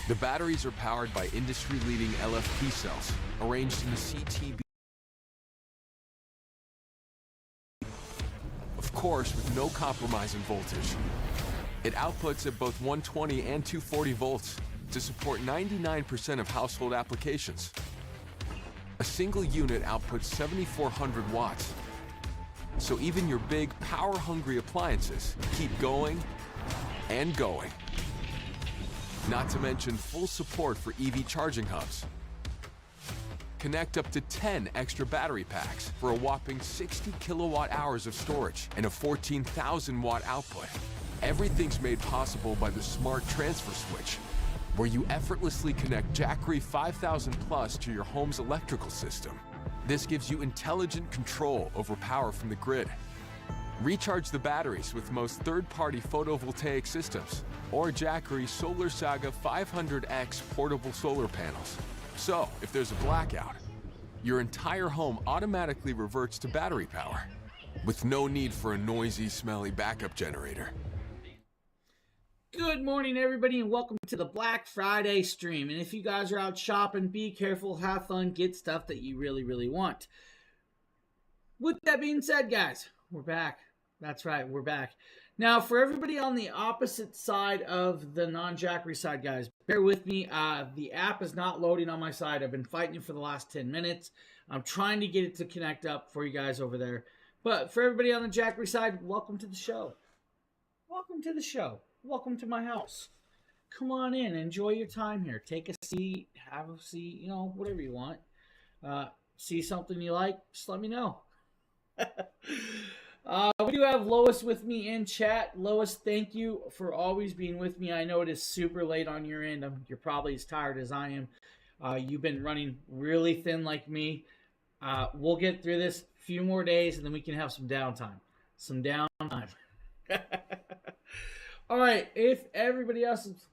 The batteries are powered by industry-leading LFP cells, arranged in the CTB. Of course, with no compromise in voltage. It outputs at both 120 and 240 volts to support 99% of household applications. A single unit outputs 7,400 watts. So even your big, power-hungry appliances keep going and going. Not to mention full support for EV charging hubs. Connect up to 10 extra battery packs for a whopping 60 kilowatt hours of storage and a 14,000 watt output. Everything's made possible by the smart transfer switch, where you effortlessly connect Jackery 5000 Plus to your home's electrical system. This gives you intelligent control over power from the grid. Recharge the batteries with most third-party photovoltaic systems or Jackery Solar Saga 500X portable solar panels. So, if there's a blackout, your entire home automatically reverts to battery power with no need for a noisy, smelly backup generator. Good morning, everybody, and welcome to the Black Friday stream. And if you guys are out shopping, be careful, have fun, get stuff that you really, really want. With that being said, guys, we're back. That's right, we're back. Now, for everybody on the opposite side of the non-Jackery side, guys, bear with me. The app is not loading on my side. I've been fighting for the last 10 minutes. I'm trying to get it to connect up for you guys over there. But for everybody on the Jackery side, welcome to the show. Welcome to the show. Welcome to my house. Come on in. Enjoy your time here. Take a seat. Have a seat. You know, whatever you want. See something you like, just let me know. We do have Lois with me in chat. Lois, thank you for always being with me. I know it is super late on your end. You're probably as tired as I am. You've been running really thin like me. We'll get through this a few more days, and then we can have some downtime. Some downtime. All right, if everybody else is...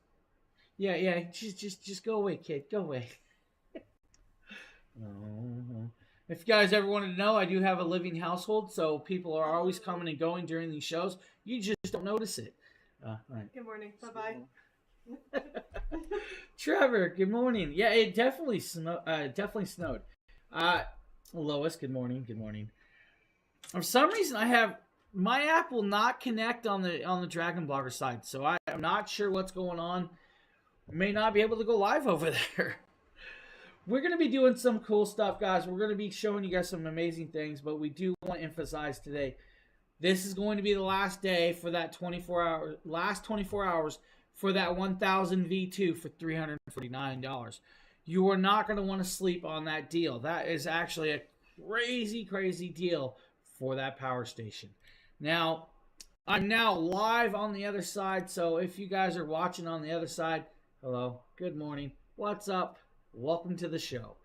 Yeah, just go away, kid. Go away. If you guys ever wanted to know, I do have a living household, so people are always coming and going during these shows. You just don't notice it. All right. Good morning. Bye-bye. Trevor, good morning. Yeah, it definitely snowed. Lois, good morning. Good morning. For some reason, my app will not connect on the Dragon Blogger side, so I'm not sure what's going on. May not be able to go live over there. We're going to be doing some cool stuff, guys. We're going to be showing you guys some amazing things, but we do want to emphasize today, this is going to be the last day for that last 24 hours for that 1000 V2 for $349. You are not going to want to sleep on that deal. That is actually a crazy, crazy deal for that power station. Now, I'm now live on the other side, so if you guys are watching on the other side, hello, good morning, what's up? Welcome to the show.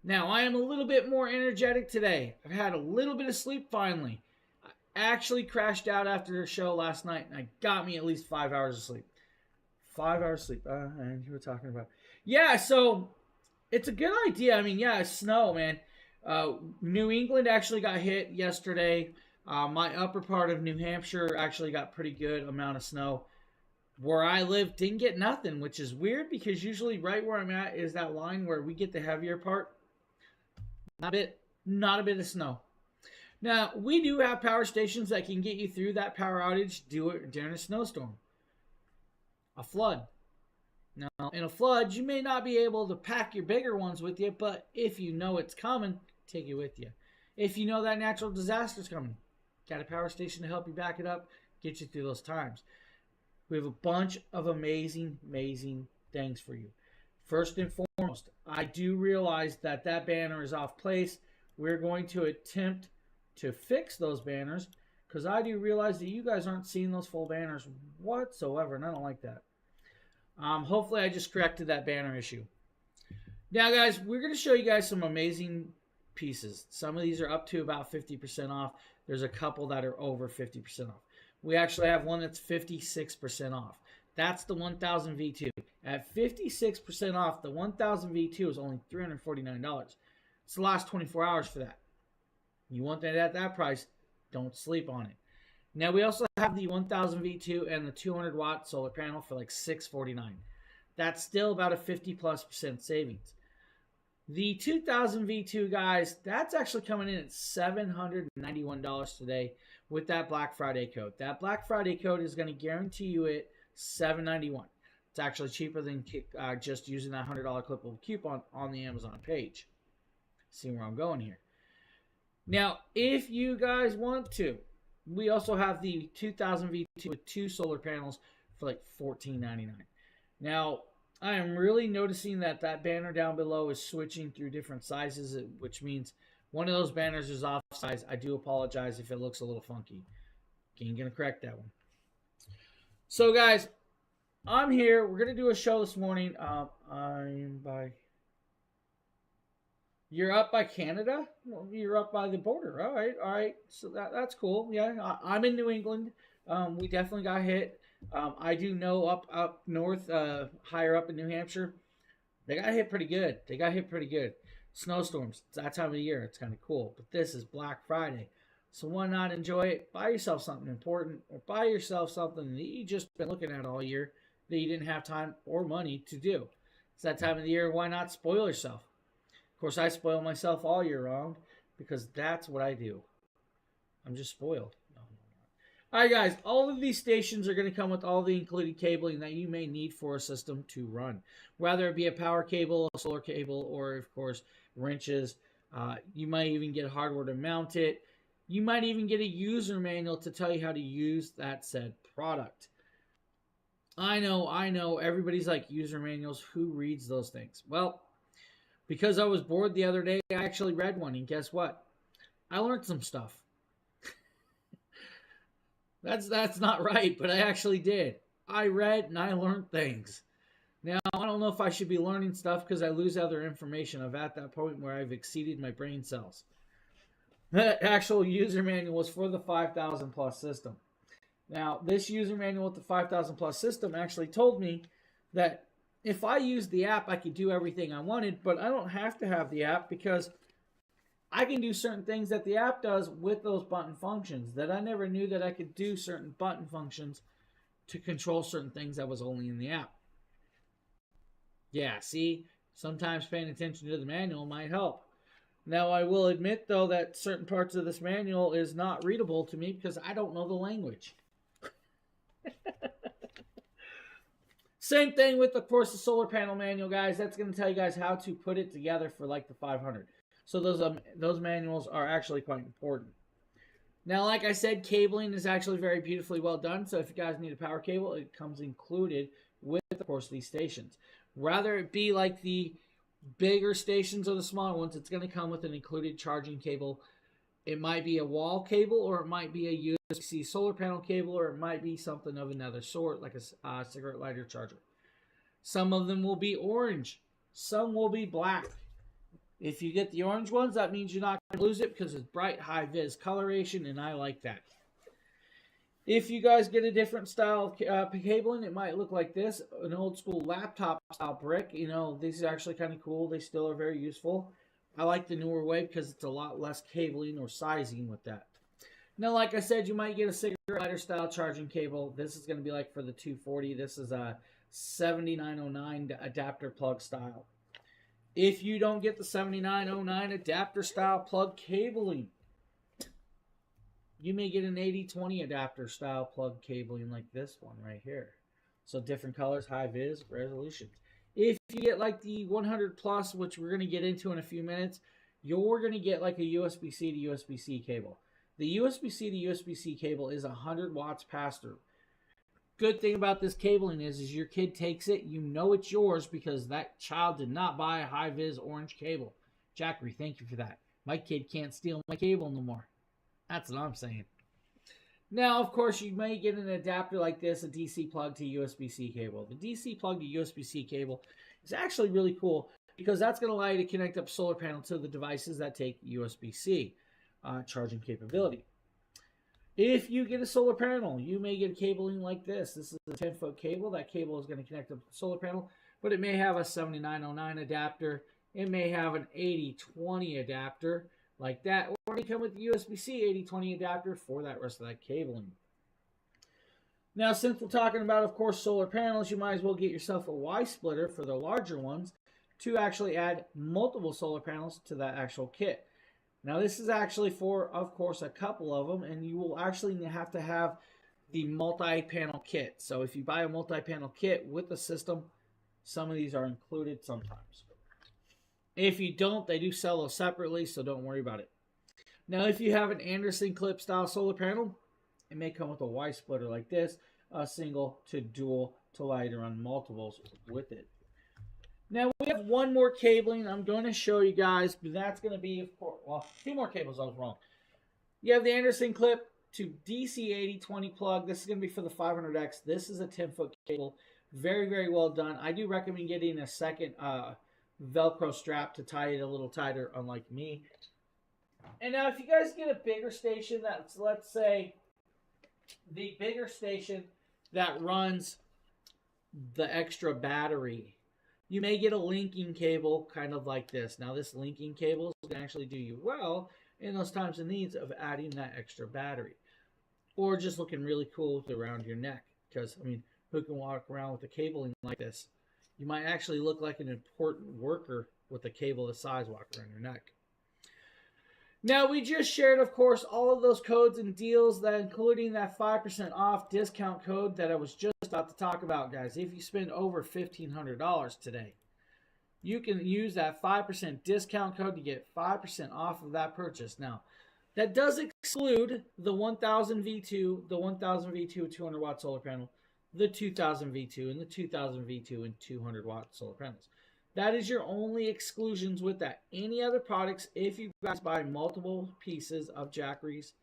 Now, I am a little bit more energetic today. I've had a little bit of sleep finally. I actually crashed out after the show last night, and I got me at least 5 hours of sleep. 5 hours of sleep. And you were talking about... Yeah, so it's a good idea. I mean, yeah, it's snow, man. New England actually got hit yesterday. My upper part of New Hampshire actually got pretty good amount of snow. Where I live didn't get nothing, which is weird because usually right where I'm at is that line where we get the heavier part. Not a bit of snow. Now, we do have power stations that can get you through that power outage during a snowstorm. A flood. Now, in a flood, you may not be able to pack your bigger ones with you, but if you know it's coming, take it with you. If you know that natural disaster is coming, got a power station to help you back it up, get you through those times. We have a bunch of amazing, amazing things for you. First and foremost, I do realize that banner is off place. We're going to attempt to fix those banners because I do realize that you guys aren't seeing those full banners whatsoever, and I don't like that. Hopefully, I just corrected that banner issue. Now, guys, we're going to show you guys some amazing pieces. Some of these are up to about 50% off. There's a couple that are over 50% off. We actually have one that's 56% off. That's the 1000 V2. At 56% off, the 1000 V2 is only $349. It's the last 24 hours for that. You want that at that price, don't sleep on it. Now, we also have the 1000 V2 and the 200 watt solar panel for like $649. That's still about a 50+% savings. The 2000 V2, guys, that's actually coming in at $791 today with that Black Friday code. That Black Friday code is going to guarantee you it $791. It's actually cheaper than just using that $100 clippable coupon on the Amazon page. See where I'm going here. Now, if you guys want to, we also have the 2000 V2 with 2 solar panels for like $14.99. Now, I am really noticing that banner down below is switching through different sizes, which means one of those banners is off size. I do apologize if it looks a little funky. Ain't gonna correct that one. So, guys, I'm here. We're gonna do a show this morning. You're up by Canada? Well, you're up by the border. All right. So that's cool. Yeah, I'm in New England. We definitely got hit. I do know up north, higher up in New Hampshire, they got hit pretty good. Snowstorms. It's that time of the year. It's kind of cool. But this is Black Friday. So why not enjoy it? Buy yourself something important, or buy yourself something that you just been looking at all year that you didn't have time or money to do. It's that time of the year. Why not spoil yourself? Of course, I spoil myself all year round because that's what I do. I'm just spoiled. All right, guys, all of these stations are going to come with all the included cabling that you may need for a system to run, whether it be a power cable, a solar cable, or, of course, wrenches. You might even get hardware to mount it. You might even get a user manual to tell you how to use that said product. I know, everybody's like, user manuals, who reads those things? Well, because I was bored the other day, I actually read one, and guess what? I learned some stuff. That's not right, but I actually did. I read and I learned things. Now, I don't know if I should be learning stuff because I lose other information. I'm at that point where I've exceeded my brain cells. The actual user manual was for the 5000 plus system. Now, this user manual with the 5000 plus system actually told me that if I used the app, I could do everything I wanted, but I don't have to have the app because I can do certain things that the app does with those button functions that I never knew that I could do certain button functions to control certain things that was only in the app. Yeah, see, sometimes paying attention to the manual might help. Now, I will admit, though, that certain parts of this manual is not readable to me because I don't know the language. Same thing with, of course, the solar panel manual, guys. That's going to tell you guys how to put it together for like the 500. So those manuals are actually quite important. Now, like I said, cabling is actually very beautifully well done. So if you guys need a power cable, it comes included with, of course, these stations. Rather it be like the bigger stations or the smaller ones, it's going to come with an included charging cable. It might be a wall cable, or it might be a USB-C solar panel cable, or it might be something of another sort, like a cigarette lighter charger. Some of them will be orange. Some will be black. If you get the orange ones, that means you're not going to lose it because it's bright, high-vis coloration, and I like that. If you guys get a different style of cabling, it might look like this, an old-school laptop-style brick. You know, these are actually kind of cool. They still are very useful. I like the newer way because it's a lot less cabling or sizing with that. Now, like I said, you might get a cigarette lighter-style charging cable. This is going to be like for the 240. This is a 7909 adapter plug style. If you don't get the 7909 adapter style plug cabling, you may get an 8020 adapter style plug cabling like this one right here. So different colors, high vis, resolutions. If you get like the 100 plus, which we're going to get into in a few minutes, you're going to get like a USB-C to USB-C cable. The USB-C to USB-C cable is 100 watts pass-through. Good thing about this cabling is your kid takes it, you know it's yours because that child did not buy a high-vis orange cable. Jackery, thank you for that. My kid can't steal my cable no more. That's what I'm saying. Now, of course, you may get an adapter like this, a DC plug to USB-C cable. The DC plug to USB-C cable is actually really cool because that's going to allow you to connect up solar panel to the devices that take USB-C charging capability. If you get a solar panel, you may get a cabling like this. This is a 10-foot cable. That cable is going to connect up to the solar panel, but it may have a 7909 adapter. It may have an 8020 adapter like that, or it may come with the USB-C 8020 adapter for that rest of that cabling. Now, since we're talking about, of course, solar panels, you might as well get yourself a Y splitter for the larger ones to actually add multiple solar panels to that actual kit. Now, this is actually for, of course, a couple of them, and you will actually have to have the multi-panel kit. So if you buy a multi-panel kit with the system, some of these are included sometimes. If you don't, they do sell those separately, so don't worry about it. Now, if you have an Anderson clip style solar panel, it may come with a Y splitter like this, a single to dual to allow you to run multiples with it. Now, we have one more cabling I'm going to show you guys, but that's going to be, of course, well, two more cables. I was wrong. You have the Anderson clip to DC 8020 plug. This is going to be for the 500X. This is a 10-foot cable. Very, very well done. I do recommend getting a second Velcro strap to tie it a little tighter, unlike me. And now, if you guys get a bigger station that's, let's say, the bigger station that runs the extra battery, you may get a linking cable kind of like this. Now, this linking cable can actually do you well in those times of needs of adding that extra battery. Or just looking really cool around your neck. Because, I mean, who can walk around with a cabling like this? You might actually look like an important worker with a cable this size walking around your neck. Now, we just shared, of course, all of those codes and deals, that including that 5% off discount code that I was just about to talk about, guys. If you spend over $1,500 today, you can use that 5% discount code to get 5% off of that purchase. Now, that does exclude the 1000 V2, the 1000 V2 200 watt solar panel, the 2000 V2, and the 2000 V2 and 200 watt solar panels. That is your only exclusions with that. Any other products, if you guys buy multiple pieces of Jackery's,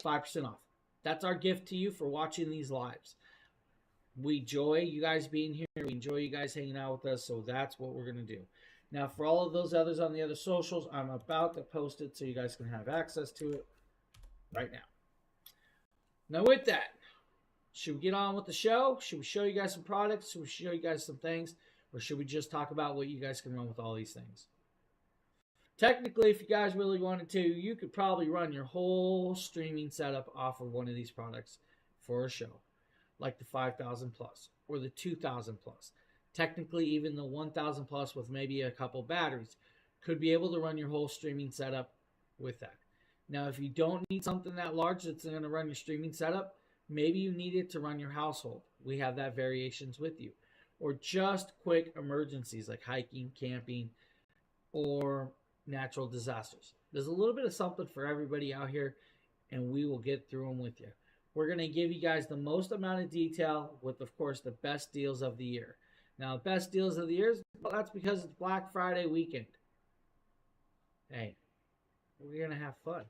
5% off. That's our gift to you for watching these lives. We enjoy you guys being here. We enjoy you guys hanging out with us, so that's what we're going to do. Now, for all of those others on the other socials, I'm about to post it so you guys can have access to it right now. Now, with that, should we get on with the show? Should we show you guys some products? Should we show you guys some things? Or should we just talk about what you guys can run with all these things? Technically, if you guys really wanted to, you could probably run your whole streaming setup off of one of these products for a show. Like the 5000 plus or the 2000 plus. Technically, even the 1000 plus with maybe a couple batteries could be able to run your whole streaming setup with that. Now, if you don't need something that large that's going to run your streaming setup, maybe you need it to run your household. We have that variations with you. Or just quick emergencies like hiking, camping, or natural disasters. There's a little bit of something for everybody out here, and we will get through them with you. We're going to give you guys the most amount of detail with, of course, the best deals of the year. Now, best deals of the year, well, that's because it's Black Friday weekend. Hey, we're going to have fun.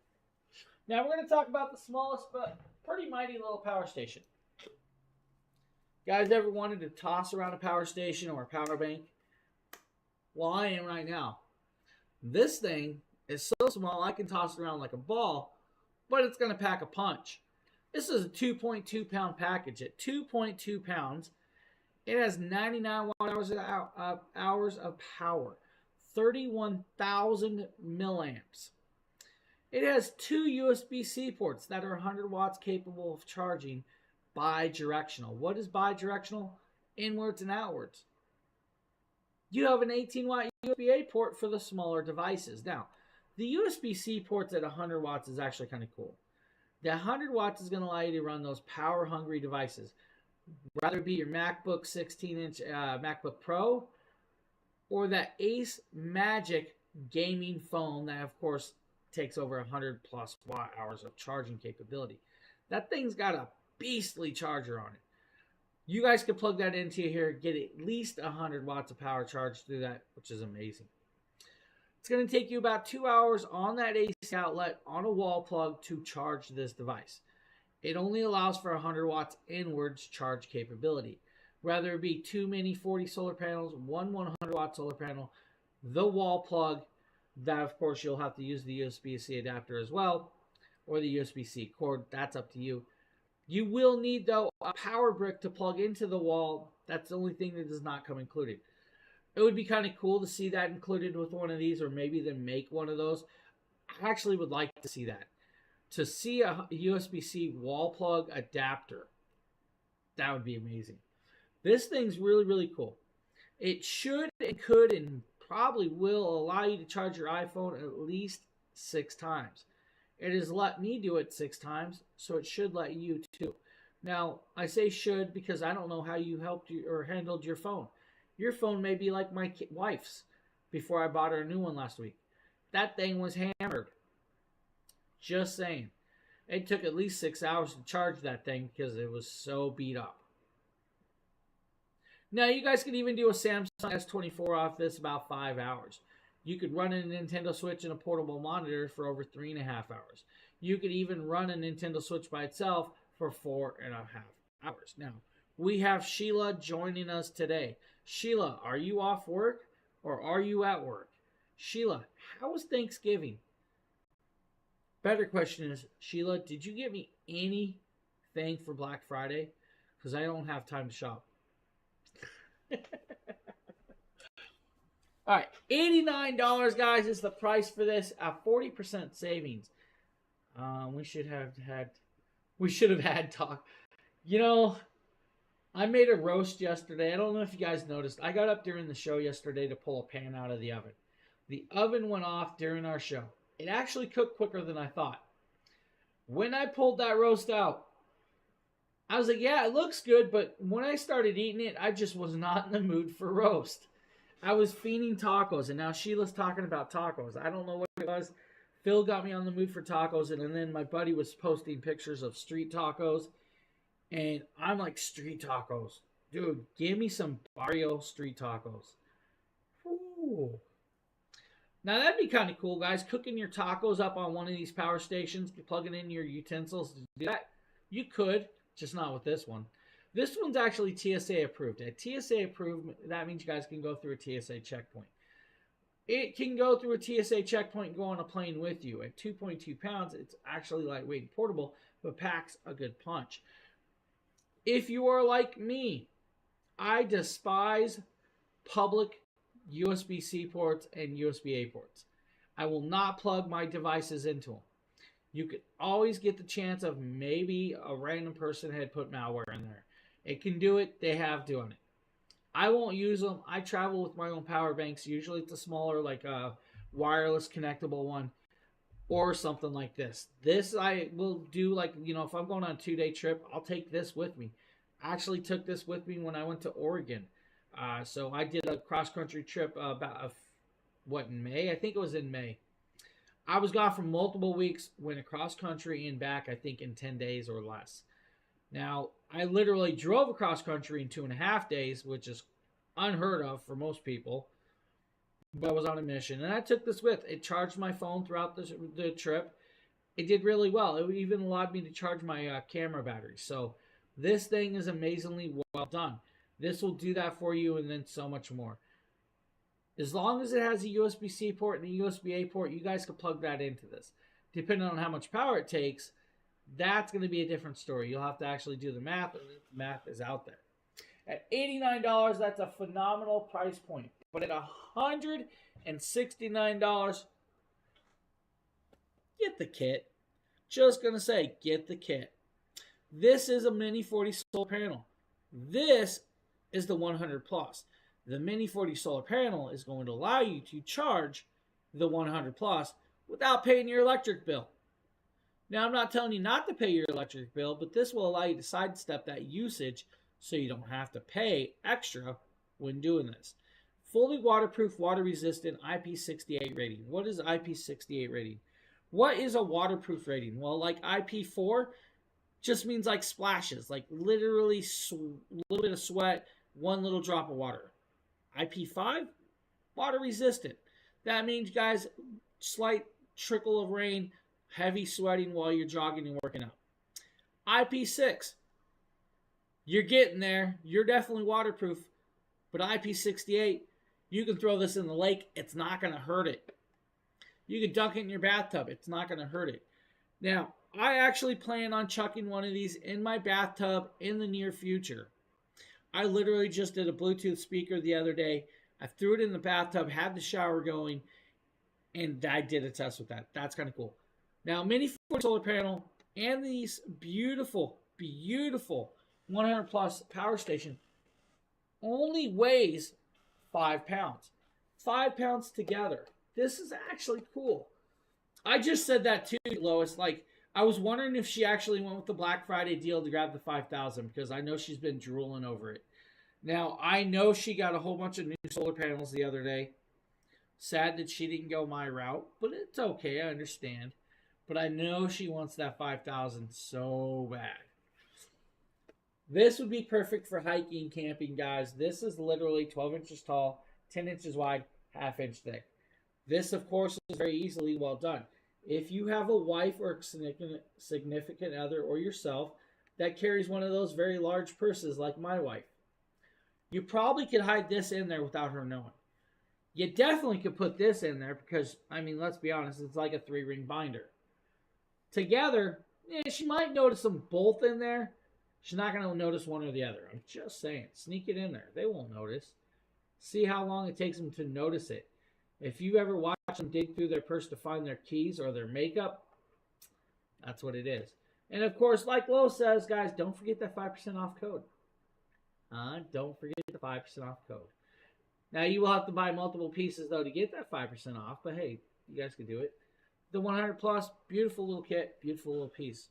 Now, we're going to talk about the smallest but pretty mighty little power station. Guys ever wanted to toss around a power station or a power bank? Well, I am right now. This thing is so small I can toss it around like a ball, but it's going to pack a punch. This is a 2.2 pound package. At 2.2 pounds, it has 99 watt hours of power, 31,000 milliamps. It has two USB-C ports that are 100 watts capable of charging bi-directional. What is bi-directional? Inwards and outwards. You have an 18 watt USB-A port for the smaller devices. Now, the USB-C ports at 100 watts is actually kind of cool. The 100 watts is going to allow you to run those power-hungry devices. Whether it be your MacBook 16-inch MacBook Pro or that Ace Magic gaming phone that, of course, takes over 100 plus watt hours of charging capability. That thing's got a beastly charger on it. You guys can plug that into here, get at least 100 watts of power charge through that, which is amazing. It's going to take you about 2 hours on that AC outlet on a wall plug to charge this device. It only allows for 100 watts inwards charge capability. Whether it be two mini 40 solar panels, one 100 watt solar panel, the wall plug, that of course you'll have to use the USB-C adapter as well, or the USB-C cord, that's up to you. You will need, though, a power brick to plug into the wall. That's the only thing that does not come included. It would be kind of cool to see that included with one of these, or maybe then make one of those. I actually would like to see that. To see a USB-C wall plug adapter That would be amazing. This thing's really, really cool. It should and could and probably will allow you to charge your iPhone at least 6 times. It has let me do it 6 times, so it should let you too. Now, I say should because I don't know how you helped you or handled your phone. Your phone may be like my wife's before I bought her a new one last week. That thing was hammered. Just saying. It took at least 6 hours to charge that thing because it was so beat up. Now, you guys can even do a Samsung S24 off this about 5 hours. You could run a Nintendo Switch and a portable monitor for over 3.5 hours. You could even run a Nintendo Switch by itself for 4.5 hours. Now, we have Sheila joining us today. Sheila, are you off work or are you at work? Sheila, how was Thanksgiving? Better question is, Sheila, did you get me anything for Black Friday? Because I don't have time to shop. All right, $89, guys, is the price for this. A 40% savings. We should have had talk. You know, I made a roast yesterday. I don't know if you guys noticed. I got up during the show yesterday to pull a pan out of the oven. The oven went off during our show. It actually cooked quicker than I thought. When I pulled that roast out, I was like, yeah, it looks good, but when I started eating it, I just was not in the mood for roast. I was fiending tacos, and now Sheila's talking about tacos. I don't know what it was. Phil got me on the mood for tacos, and then my buddy was posting pictures of street tacos, and I'm like, street tacos? Dude, give me some barrio street tacos. Ooh. Now, that'd be kind of cool, guys. Cooking your tacos up on one of these power stations, plugging in your utensils to do that. You could, just not with this one. This one's actually TSA approved. At TSA approved, that means you guys can go through a TSA checkpoint. It can go through a TSA checkpoint and go on a plane with you. At 2.2 pounds, it's actually lightweight and portable, but packs a good punch. If you are like me, I despise public USB-C ports and USB-A ports. I will not plug my devices into them. You could always get the chance of maybe a random person had put malware in there. It can do it. They have done it. I won't use them. I travel with my own power banks. Usually it's a smaller, like a wireless connectable one or something like this. This I will do, like, you know, if I'm going on a 2-day trip, I'll take this with me. I actually took this with me when I went to Oregon. So I did a cross-country trip in May? I think it was in May. I was gone for multiple weeks, went across country and back, I think, in 10 days or less. Now, I literally drove across country in 2.5 days, which is unheard of for most people. But I was on a mission, and I took this with. It charged my phone throughout the trip. It did really well. It even allowed me to charge my camera battery. So this thing is amazingly well done. This will do that for you and then so much more. As long as it has a USB-C port and a USB-A port, you guys can plug that into this. Depending on how much power it takes, that's going to be a different story. You'll have to actually do the math, and the math is out there. At $89, that's a phenomenal price point. But at $169, get the kit. Just going to say, get the kit. This is a Mini 40 solar panel. This is the 100 Plus. The Mini 40 solar panel is going to allow you to charge the 100 Plus without paying your electric bill. Now, I'm not telling you not to pay your electric bill, but this will allow you to sidestep that usage so you don't have to pay extra when doing this. Fully waterproof, water-resistant, IP68 rating. What is IP68 rating? What is a waterproof rating? Well, like IP4 just means like splashes, like literally a little bit of sweat, one little drop of water. IP5, water-resistant. That means, guys, slight trickle of rain, heavy sweating while you're jogging and working out. IP6, you're getting there. You're definitely waterproof. But IP68, you can throw this in the lake. It's not going to hurt it. You can dunk it in your bathtub. It's not going to hurt it. Now, I actually plan on chucking one of these in my bathtub in the near future. I literally just did a Bluetooth speaker the other day. I threw it in the bathtub, had the shower going, and I did a test with that. That's kind of cool. Now, Mini 40 solar panel and these beautiful, beautiful 100 plus power station only weighs 5 pounds. 5 pounds together. This is actually cool. I just said that too, Lois. Like, I was wondering if she actually went with the Black Friday deal to grab the 5,000 because I know she's been drooling over it. Now, I know she got a whole bunch of new solar panels the other day. Sad that she didn't go my route, but it's okay. I understand. But I know she wants that 5,000 so bad. This would be perfect for hiking, camping, guys. This is literally 12 inches tall, 10 inches wide, half-inch thick. This, of course, is very easily well done. If you have a wife or significant other or yourself that carries one of those very large purses like my wife, you probably could hide this in there without her knowing. You definitely could put this in there because, I mean, let's be honest, it's like a 3-ring binder. Together, she might notice them both in there. She's not going to notice one or the other. I'm just saying. Sneak it in there. They won't notice. See how long it takes them to notice it. If you ever watch them dig through their purse to find their keys or their makeup, that's what it is. And of course, like Lo says, guys, don't forget that 5% off code. Don't forget the 5% off code. Now, you will have to buy multiple pieces, though, to get that 5% off. But, hey, you guys can do it. The 100 plus, beautiful little kit, beautiful little piece.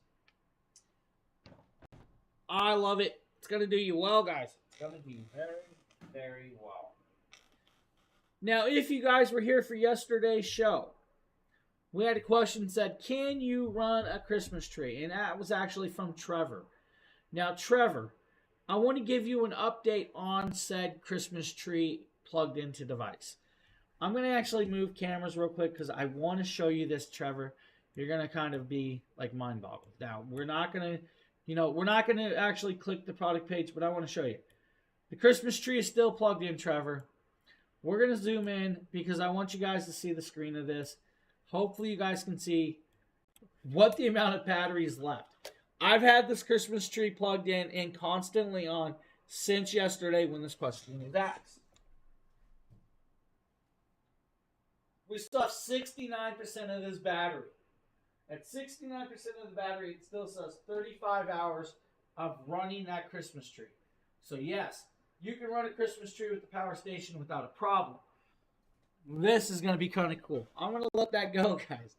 I love it. It's going to do you well, guys. It's going to do you very, very well. Now, if you guys were here for yesterday's show, we had a question that said, can you run a Christmas tree? And that was actually from Trevor. Now, Trevor, I want to give you an update on said Christmas tree plugged into device. I'm going to actually move cameras real quick because I want to show you this, Trevor. You're going to kind of be like mind boggled. Now, we're not going to actually click the product page, but I want to show you. The Christmas tree is still plugged in, Trevor. We're going to zoom in because I want you guys to see the screen of this. Hopefully you guys can see what the amount of battery is left. I've had this Christmas tree plugged in and constantly on since yesterday when this question was asked. We still have 69% of this battery. At 69% of the battery, it still says 35 hours of running that Christmas tree. So yes, you can run a Christmas tree with the power station without a problem. This is going to be kind of cool. I'm going to let that go, guys.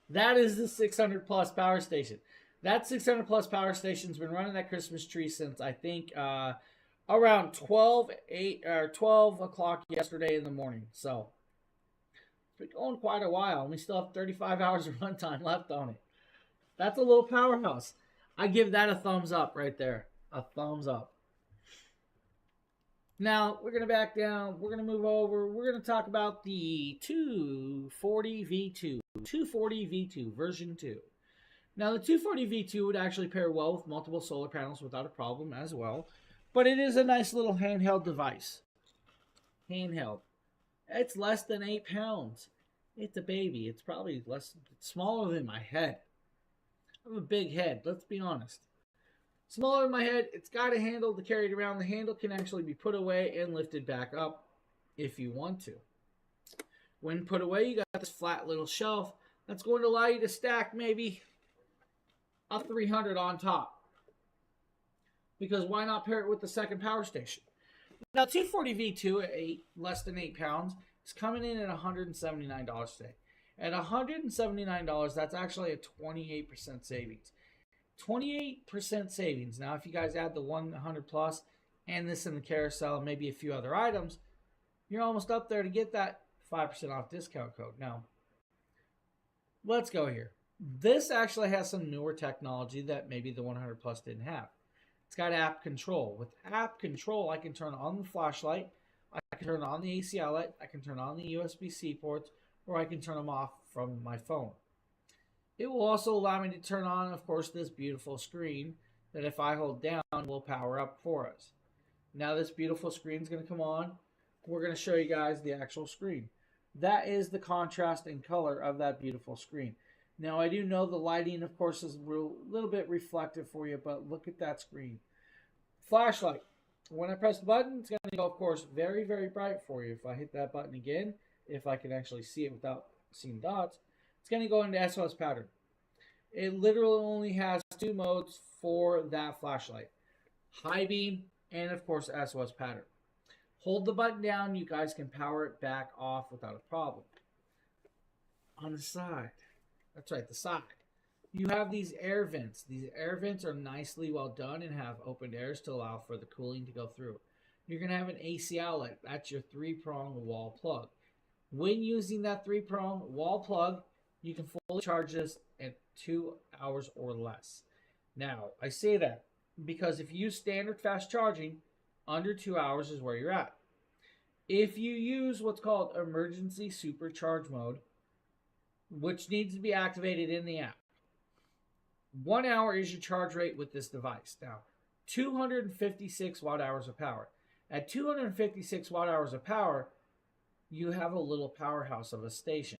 That is the 600 plus power station. That 600 plus power station's been running that Christmas tree since I think around 12 o'clock yesterday in the morning. So it's been going quite a while, and we still have 35 hours of runtime left on it. That's a little powerhouse. I give that a thumbs up right there. A thumbs up. Now, we're going to back down. We're going to move over. We're going to talk about the 240 V2. 240 V2, version 2. Now, the 240 V2 would actually pair well with multiple solar panels without a problem as well. But it is a nice little handheld device. Handheld. It's less than 8 pounds. It's a baby. It's probably it's smaller than my head. I have a big head, let's be honest. Smaller than my head, it's got a handle to carry it around. The handle can actually be put away and lifted back up if you want to. When put away, you got this flat little shelf that's going to allow you to stack maybe a 300 on top. Because why not pair it with the second power station? Now, 240 V2 at less than 8 pounds is coming in at $179 today. At $179, that's actually a 28% savings. 28% savings. Now, if you guys add the 100 plus and this in the carousel and maybe a few other items, you're almost up there to get that 5% off discount code. Now, let's go here. This actually has some newer technology that maybe the 100 plus didn't have. It's got app control. With app control, I can turn on the flashlight, I can turn on the AC outlet, I can turn on the USB-C ports, or I can turn them off from my phone. It will also allow me to turn on, of course, this beautiful screen that if I hold down will power up for us. Now this beautiful screen is going to come on. We're going to show you guys the actual screen. That is the contrast and color of that beautiful screen. Now I do know the lighting, of course, is a little bit reflective for you, but look at that screen. Flashlight. When I press the button, it's going to go, of course, very, very bright for you. If I hit that button again, if I can actually see it without seeing dots, it's going to go into SOS pattern. It literally only has 2 modes for that flashlight. high beam, and of course SOS pattern. Hold the button down, you guys can power it back off without a problem. On the side, that's right, the side, you have these air vents. These air vents are nicely well done and have opened airs to allow for the cooling to go through. You're going to have an AC outlet. That's your 3-prong wall plug. When using that 3-prong wall plug, you can fully charge this in 2 hours or less. Now, I say that because if you use standard fast charging, under 2 hours is where you're at. If you use what's called emergency supercharge mode, which needs to be activated in the app, 1 hour is your charge rate with this device. Now, 256 watt hours of power. At 256 watt hours of power, you have a little powerhouse of a station.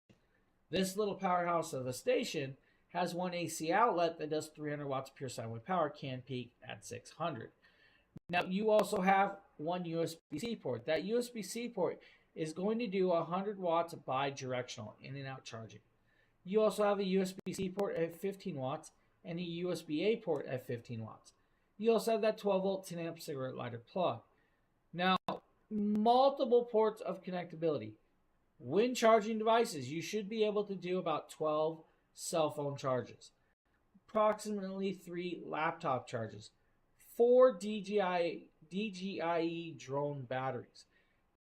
This little powerhouse of a station has one AC outlet that does 300 watts pure sine wave power, can peak at 600. Now, you also have one USB-C port. That USB-C port is going to do 100 watts bi-directional in and out charging. You also have a USB-C port at 15 watts and a USB-A port at 15 watts. You also have that 12 volt 10 amp cigarette lighter plug. Now, multiple ports of connectability. When charging devices, you should be able to do about 12 cell phone charges, approximately 3 laptop charges, 4 DJI drone batteries.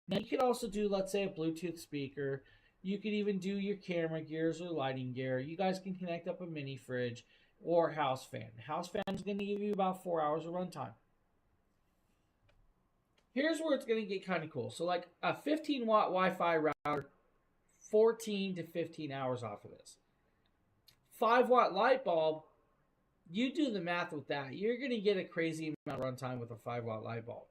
Now, you could also do, let's say, a Bluetooth speaker. You could even do your camera gears or lighting gear. You guys can connect up a mini fridge or house fan. House fan is going to give you about 4 hours of runtime. Here's where it's going to get kind of cool. So like a 15 watt Wi-Fi router, 14 to 15 hours off of this. 5 watt light bulb, you do the math with that. You're going to get a crazy amount of runtime with a 5 watt light bulb.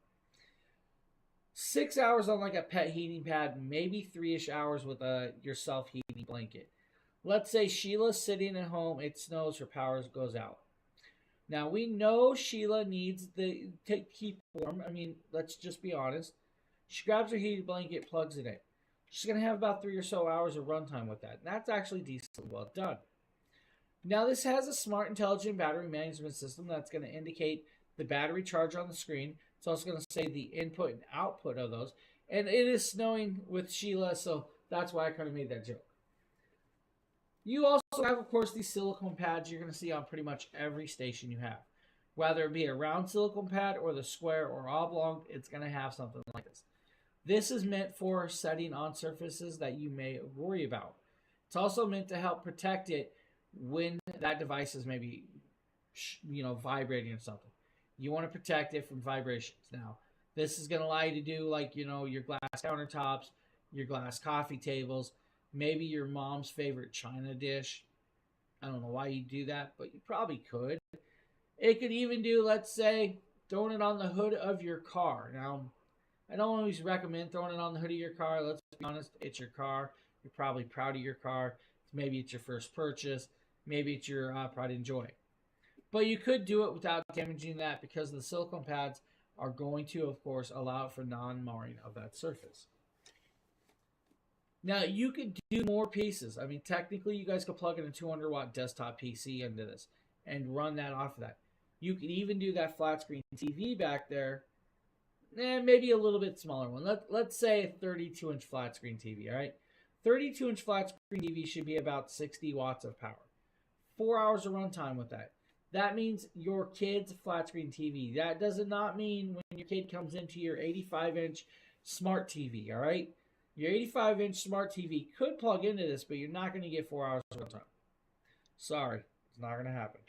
6 hours on like a pet heating pad, maybe 3-ish hours with your self-heating blanket. Let's say Sheila's sitting at home, it snows, her power goes out. Now, we know Sheila needs to keep warm. I mean, let's just be honest. She grabs her heated blanket, plugs it in. She's going to have about 3 or so hours of runtime with that. And that's actually decently well done. Now, this has a smart, intelligent battery management system that's going to indicate the battery charge on the screen. It's also going to say the input and output of those. And it is snowing with Sheila, so that's why I kind of made that joke. You also have, of course, these silicone pads you're going to see on pretty much every station you have. Whether it be a round silicone pad or the square or oblong, it's going to have something like this. This is meant for setting on surfaces that you may worry about. It's also meant to help protect it when that device is maybe, vibrating or something. You want to protect it from vibrations. Now, this is going to allow you to do like, your glass countertops, your glass coffee tables, maybe your mom's favorite china dish. I don't know why you do that, but you probably could. It could even do, let's say, throwing it on the hood of your car. Now, I don't always recommend throwing it on the hood of your car. Let's be honest, it's your car. You're probably proud of your car. Maybe it's your first purchase. Maybe it's your pride and joy. But you could do it without damaging that because the silicone pads are going to, of course, allow for non-marring of that surface. Now, you could do more pieces. I mean, technically, you guys could plug in a 200-watt desktop PC into this and run that off of that. You could even do that flat screen TV back there, and maybe a little bit smaller one. Let's say a 32-inch flat screen TV, all right? 32-inch flat screen TV should be about 60 watts of power. 4 hours of runtime with that. That means your kid's flat screen TV. That does not mean when your kid comes into your 85-inch smart TV, all right? Your 85-inch smart TV could plug into this, but you're not going to get 4 hours of runtime. Sorry, it's not going to happen.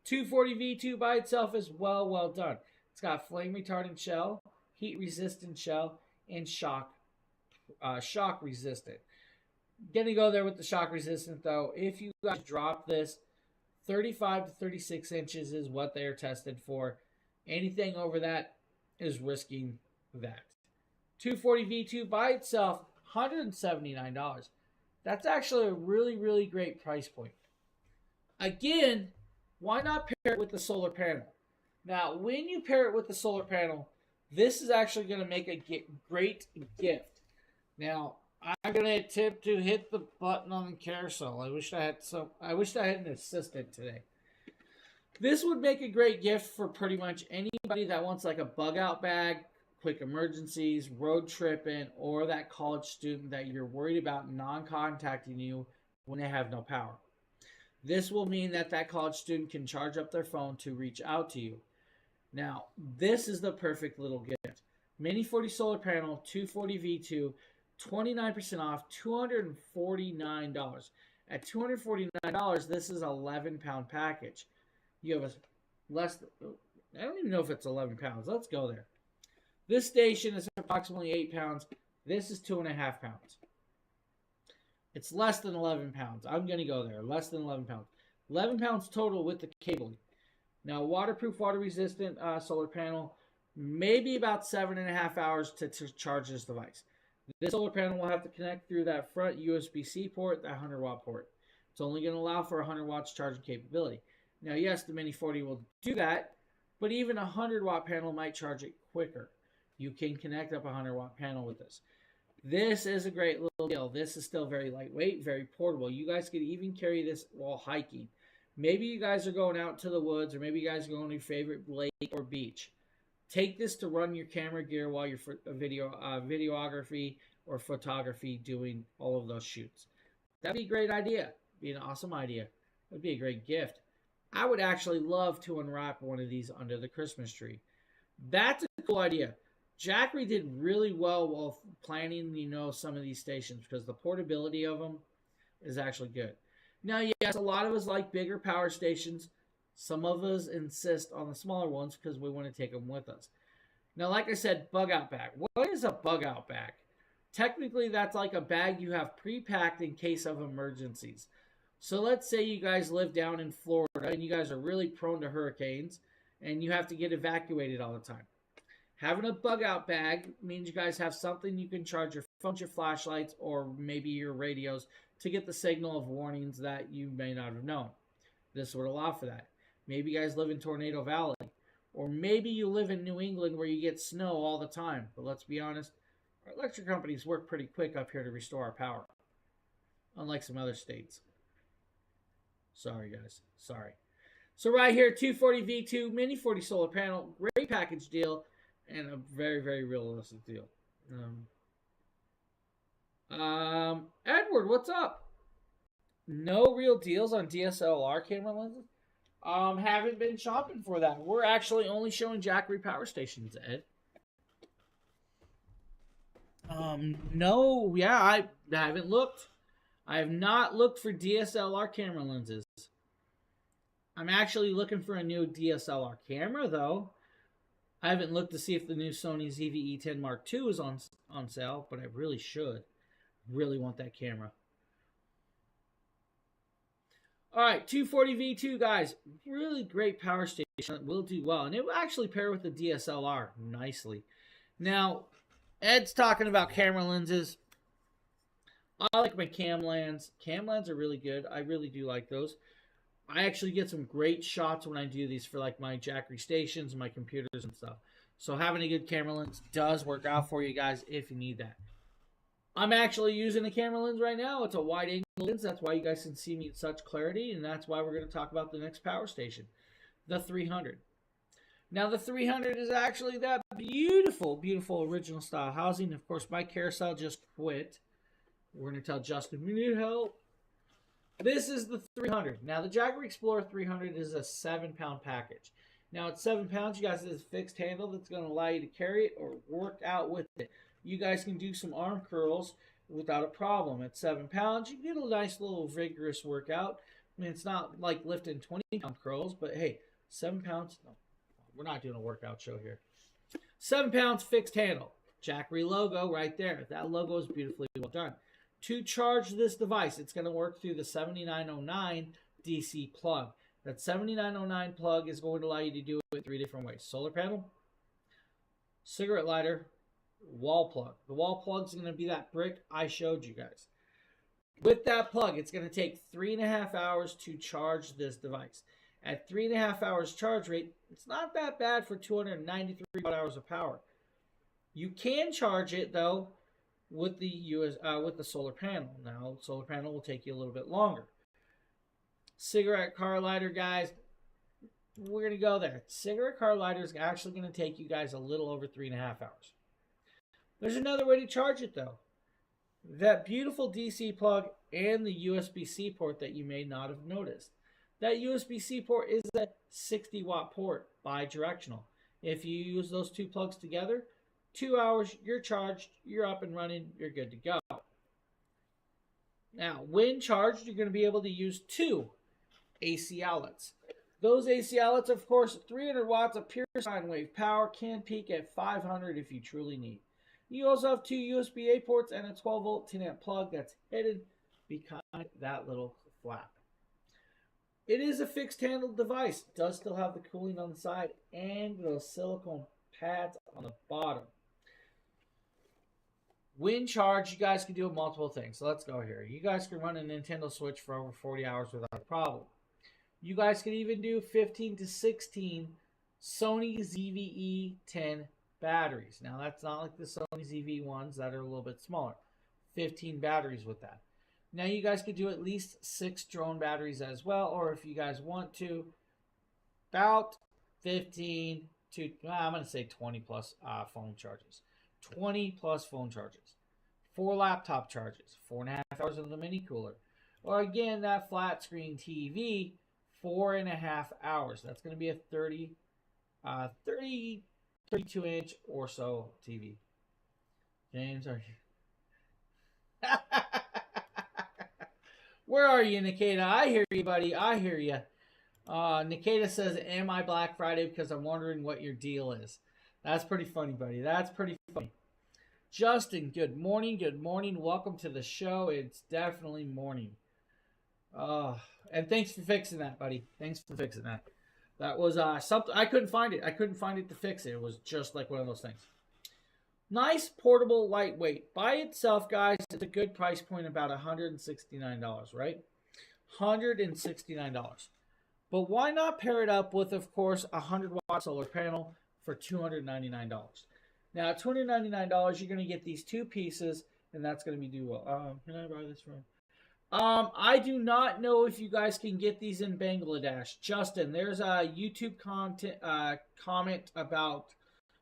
240 V2 by itself is well done. It's got flame retardant shell, heat resistant shell, and shock resistant. Gonna go there with the shock resistant though. If you guys drop this, 35 to 36 inches is what they are tested for. Anything over that is risking that. 240 V2 by itself, $179. That's actually a really great price point. Again, why not pair it with the solar panel? Now, when you pair it with the solar panel, this is actually going to make a great gift. Now, I'm going to attempt to hit the button on the carousel. I wish I had an assistant today. This would make a great gift for pretty much anybody that wants like a bug out bag, quick emergencies, road tripping, or that college student that you're worried about non-contacting you when they have no power. This will mean that that college student can charge up their phone to reach out to you. Now, this is the perfect little gift. Mini 40 solar panel, 240 V2, 29% off, $249. At $249, this is an 11-pound package. You have a less, I don't even know if it's 11 pounds. Let's go there. This station is approximately 8 pounds. This is 2.5 pounds. It's less than 11 pounds. I'm going to go there. Less than 11 pounds. 11 pounds total with the cabling. Now, waterproof, water-resistant solar panel, maybe about 7.5 hours to charge this device. This solar panel will have to connect through that front USB-C port, that 100-watt port. It's only going to allow for 100 watts charging capability. Now, yes, the Mini 40 will do that, but even a 100-watt panel might charge it quicker. You can connect up a 100-watt panel with this. This is a great little deal. This is still very lightweight, very portable. You guys could even carry this while hiking. Maybe you guys are going out to the woods, or maybe you guys are going to your favorite lake or beach. Take this to run your camera gear while you're videography or photography doing all of those shoots. That'd be a great idea. Be an awesome idea. That'd be a great gift. I would actually love to unwrap one of these under the Christmas tree. That's a cool idea. Jackery did really well while planning, some of these stations because the portability of them is actually good. Now, yes, a lot of us like bigger power stations. Some of us insist on the smaller ones because we want to take them with us. Now, like I said, bug out bag. What is a bug out bag? Technically, that's like a bag you have pre-packed in case of emergencies. So let's say you guys live down in Florida and you guys are really prone to hurricanes and you have to get evacuated all the time. Having a bug out bag means you guys have something you can charge your phones, your flashlights, or maybe your radios to get the signal of warnings that you may not have known. This would allow for that. Maybe you guys live in Tornado Valley, or maybe you live in New England where you get snow all the time. But let's be honest, our electric companies work pretty quick up here to restore our power, unlike some other states. Sorry, guys. Sorry. So right here, 240 V2, Mini 40 solar panel, great package deal, and a very, very realistic deal. Edward, what's up? No real deals on DSLR camera lenses? Haven't been shopping for that. We're actually only showing Jackery power stations, Ed. No, yeah, I haven't looked. I have not looked for DSLR camera lenses. I'm actually looking for a new DSLR camera, though. I haven't looked to see if the new Sony ZV-E10 Mark II is on sale, but I really should. Really want that camera. All right, 240 V2, guys. Really great power station that will do well. And it will actually pair with the DSLR nicely. Now, Ed's talking about camera lenses. I like my cam lens. Cam lens are really good. I really do like those. I actually get some great shots when I do these for like my Jackery stations, my computers and stuff. So having a good camera lens does work out for you guys if you need that. I'm actually using a camera lens right now. It's a wide angle lens. That's why you guys can see me in such clarity. And that's why we're going to talk about the next power station, the 300. Now the 300 is actually that beautiful, beautiful original style housing. Of course, my carousel just quit. We're going to tell Justin we need help. This is the 300. Now, the Jackery Explorer 300 is a 7-pound package. Now, at 7 pounds, you guys have a fixed handle that's going to allow you to carry it or work out with it. You guys can do some arm curls without a problem. At 7 pounds, you get a nice little vigorous workout. I mean, it's not like lifting 20-pound curls, but hey, 7 pounds, no, we're not doing a workout show here. 7 pounds fixed handle. Jackery logo right there. That logo is beautifully well done. To charge this device, it's going to work through the 7909 DC plug. That 7909 plug is going to allow you to do it 3 different ways. Solar panel, cigarette lighter, wall plug. The wall plug is going to be that brick I showed you guys. With that plug, it's going to take 3.5 hours to charge this device. At 3.5 hours charge rate, it's not that bad for 293 hours of power. You can charge it, though, with the solar panel. Now, solar panel will take you a little bit longer. Cigarette car lighter, guys. we're going to go there. Cigarette car lighter is actually going to take you guys a little over 3.5 hours. There's another way to charge it, though. That beautiful DC plug and the USB-C port that you may not have noticed. That USB-C port is a 60-watt port, bi-directional. If you use those two plugs together, 2 hours, you're charged, you're up and running, you're good to go. Now, when charged, you're going to be able to use 2 AC outlets. Those AC outlets, of course, 300 watts of pure sine wave power, can peak at 500 if you truly need. You also have 2 USB-A ports and a 12-volt 10-amp plug that's hidden behind that little flap. It is a fixed-handle device. It does still have the cooling on the side and those silicone pads on the bottom. When charged, you guys can do multiple things. So let's go here. You guys can run a Nintendo Switch for over 40 hours without a problem. You guys can even do 15 to 16 Sony ZVE10 batteries. Now, that's not like the Sony ZV ones that are a little bit smaller. 15 batteries with that. Now, you guys could do at least 6 drone batteries as well, or if you guys want to, about 15 to, I'm going to say 20 plus phone charges. 20 plus phone charges. 4 laptop charges. 4.5 hours of the mini cooler. Or again, that flat screen TV, 4.5 hours. That's going to be a 32-inch or so TV. James, are you? Where are you, Nikita? I hear you, buddy. I hear you. Nikita says, am I Black Friday? Because I'm wondering what your deal is. That's pretty funny, buddy. That's pretty funny. Justin, good morning. Good morning. Welcome to the show. It's definitely morning. And thanks for fixing that, buddy. Thanks for fixing that. That was something. I couldn't find it. I couldn't find it to fix it. It was just like one of those things. Nice, portable, lightweight. By itself, guys, it's a good price point, about $169, right? $169. But why not pair it up with, of course, a 100-watt solar panel for $299? Now, at $299, you're going to get these 2 pieces, and that's going to be do well. Can I buy this from? I do not know if you guys can get these in Bangladesh. Justin, there's a YouTube comment about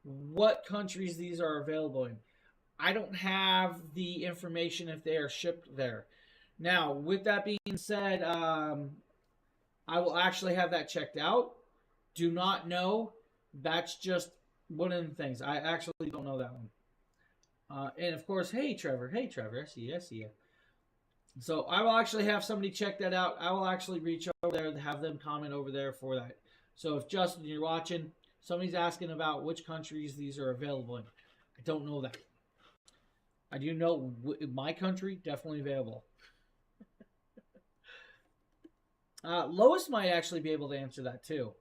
what countries these are available in. I don't have the information if they are shipped there. Now, with that being said, I will actually have that checked out. Do not know. That's just one of the things. I actually don't know that one. And of course, hey Trevor. Hey Trevor, I see you. So I will actually have somebody check that out. I will actually reach over there and have them comment over there for that. So if Justin, you're watching, somebody's asking about which countries these are available in. I don't know that. I do know my country, definitely available. Lois might actually be able to answer that too.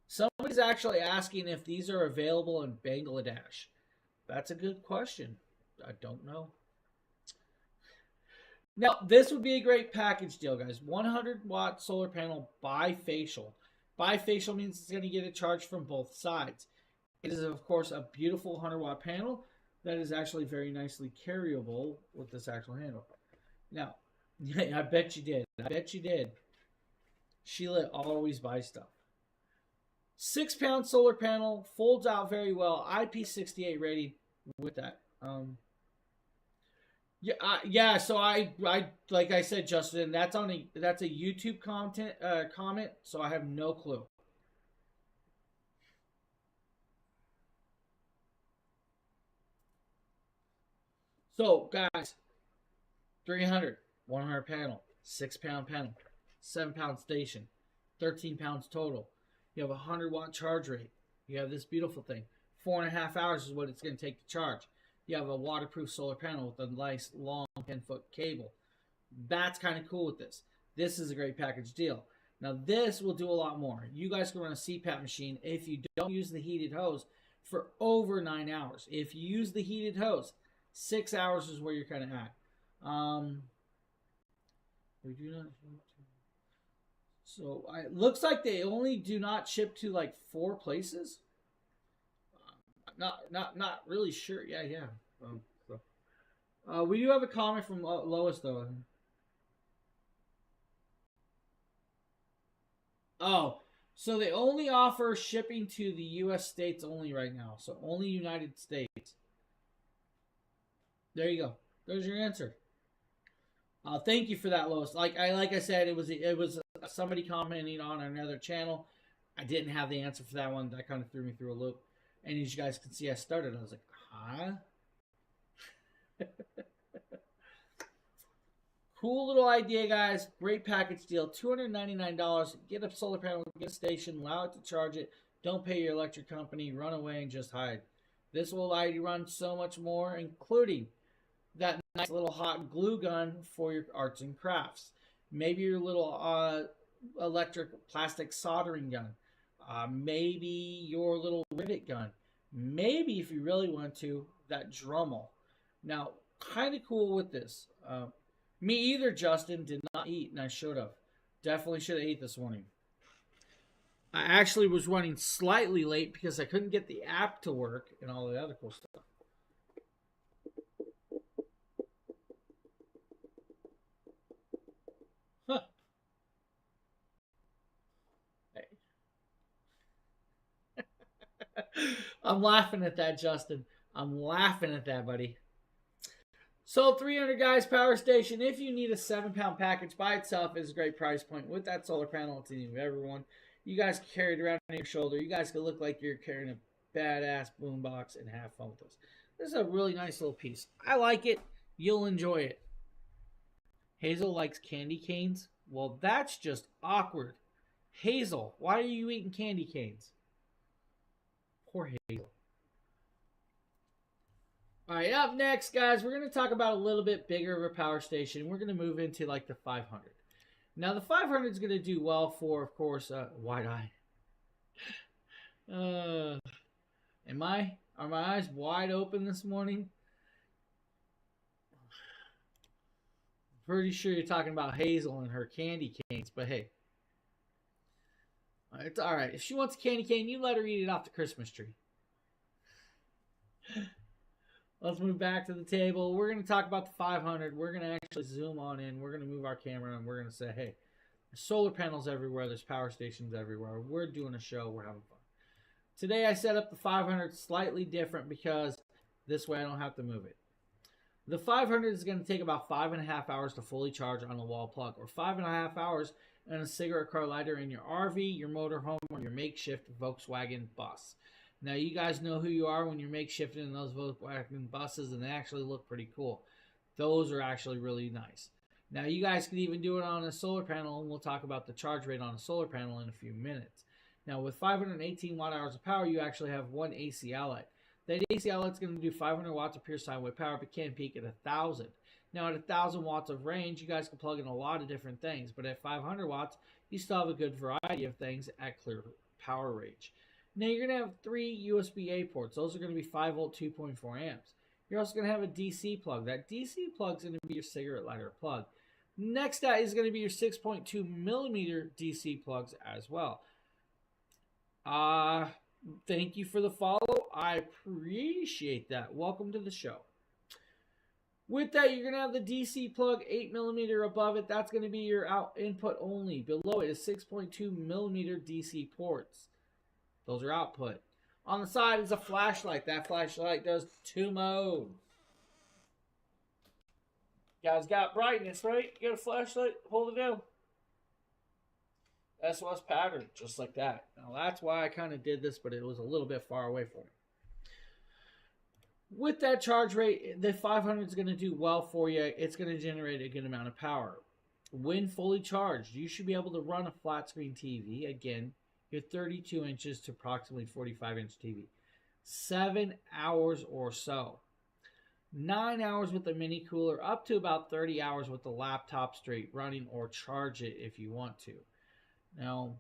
Somebody's actually asking if these are available in Bangladesh. That's a good question. I don't know. Now, this would be a great package deal, guys. 100-watt solar panel bifacial. Bifacial means it's going to get a charge from both sides. It is, of course, a beautiful 100-watt panel that is actually very nicely carryable with this actual handle. Now, I bet you did. I bet you did. Sheila always buys stuff. 6-pound solar panel, folds out very well. IP68 rating with that. Yeah. So I like I said, Justin, that's a YouTube comment. So I have no clue. So guys, 300, 100 panel, 6-pound panel, 7-pound station, 13 pounds total. You have a 100-watt charge rate. You have this beautiful thing. 4.5 hours is what it's going to take to charge. You have a waterproof solar panel with a nice long 10-foot cable. That's kind of cool with this. This is a great package deal. Now this will do a lot more. You guys can run a CPAP machine if you don't use the heated hose for over 9 hours. If you use the heated hose, 6 hours is where you're kind of at. We do not. So it looks like they only do not ship to like 4 places. Not really sure. Yeah. We do have a comment from Lois though. Oh, so they only offer shipping to the U.S. states only right now. So only United States. There you go. There's your answer. Thank you for that, Lois. Like I said, it was somebody commenting on another channel. I didn't have the answer for that one. That kind of threw me through a loop. And as you guys can see, I started. I was like, huh? Cool little idea, guys. Great package deal. $299. Get a solar panel, get a station, allow it to charge it. Don't pay your electric company. Run away and just hide. This will allow you to run so much more, including that nice little hot glue gun for your arts and crafts. Maybe your little electric plastic soldering gun. Maybe your little rivet gun. Maybe, if you really want to, that Dremel. Now, kind of cool with this. Me either, Justin. Did not eat, and I should have. Definitely should have ate this morning. I actually was running slightly late because I couldn't get the app to work and all the other cool stuff. Huh. Hey. I'm laughing at that, Justin. I'm laughing at that, buddy. Sold 300 guys power station. If you need a 7-pound package by itself, is a great price point. With that solar panel, it's in everyone. You guys can carry it around on your shoulder. You guys can look like you're carrying a badass boombox and have fun with this. This is a really nice little piece. I like it. You'll enjoy it. Hazel likes candy canes. Well, that's just awkward. Hazel, why are you eating candy canes? Poor Hazel. All right, up next, guys, we're going to talk about a little bit bigger of a power station. We're going to move into like the 500. Now, the 500 is going to do well for, of course, wide eye. Are my eyes wide open this morning? Pretty sure you're talking about Hazel and her candy canes, but hey. It's all right. If she wants a candy cane, you let her eat it off the Christmas tree. Let's move back to the table. We're going to talk about the 500. We're going to actually zoom on in. We're going to move our camera and we're going to say, hey, there's solar panels everywhere. There's power stations everywhere. We're doing a show. We're having fun. Today I set up the 500 slightly different because this way I don't have to move it. The 500 is going to take about 5.5 hours to fully charge on a wall plug, or 5.5 hours on a cigarette car lighter in your RV, your motorhome, or your makeshift Volkswagen bus. Now, you guys know who you are when you're makeshifting in those Volkswagen buses, and they actually look pretty cool. Those are actually really nice. Now, you guys can even do it on a solar panel, and we'll talk about the charge rate on a solar panel in a few minutes. Now, with 518 watt-hours of power, you actually have one AC outlet. That AC outlet's going to do 500 watts of pure sine wave power, but can peak at 1,000. Now, at 1,000 watts of range, you guys can plug in a lot of different things, but at 500 watts, you still have a good variety of things at clear power range. Now, you're going to have 3 USB-A ports. Those are going to be 5 volt, 2.4 amps. You're also going to have a DC plug. That DC plug is going to be your cigarette lighter plug. Next that is going to be your 6.2 millimeter DC plugs as well. Thank you for the follow. I appreciate that. Welcome to the show. With that, you're going to have the DC plug 8 millimeter above it. That's going to be your out input only. Below it is 6.2 millimeter DC ports. Those are output. On the side is a flashlight. That flashlight does 2 modes. You guys got brightness, right? You got a flashlight? Hold it down. SOS pattern, just like that. Now that's why I kind of did this, but it was a little bit far away from me. With that charge rate, the 500 is going to do well for you. It's going to generate a good amount of power. When fully charged, you should be able to run a flat screen TV. Again, your 32 inches to approximately 45-inch TV. 7 hours or so. 9 hours with the mini cooler, up to about 30 hours with the laptop straight running, or charge it if you want to. Now,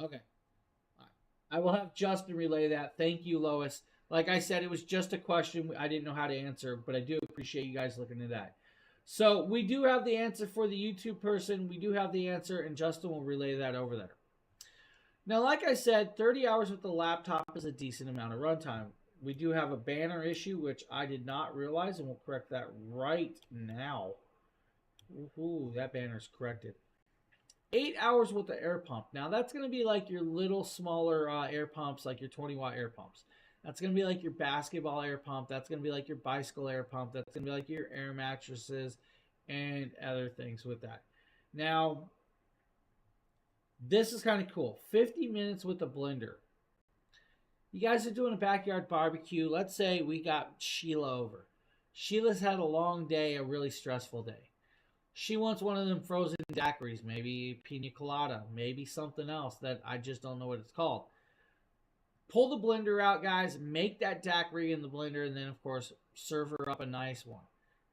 okay. I will have Justin relay that. Thank you, Lois. Like I said, it was just a question I didn't know how to answer, but I do appreciate you guys looking at that. So we do have the answer for the YouTube person. We do have the answer, and Justin will relay that over there. Now, like I said, 30 hours with the laptop is a decent amount of runtime. We do have a banner issue, which I did not realize, and we'll correct that right now. Ooh, that banner's corrected. 8 hours with the air pump. Now that's going to be like your little smaller air pumps, like your 20-watt air pumps. That's going to be like your basketball air pump. That's going to be like your bicycle air pump. That's going to be like your air mattresses and other things with that. Now, this is kind of cool. 50 minutes with the blender. You guys are doing a backyard barbecue. Let's say we got Sheila over. Sheila's had a long day, a really stressful day. She wants one of them frozen daiquiris, maybe pina colada, maybe something else that I just don't know what it's called. Pull the blender out, guys. Make that daiquiri in the blender, and then, of course, serve her up a nice one.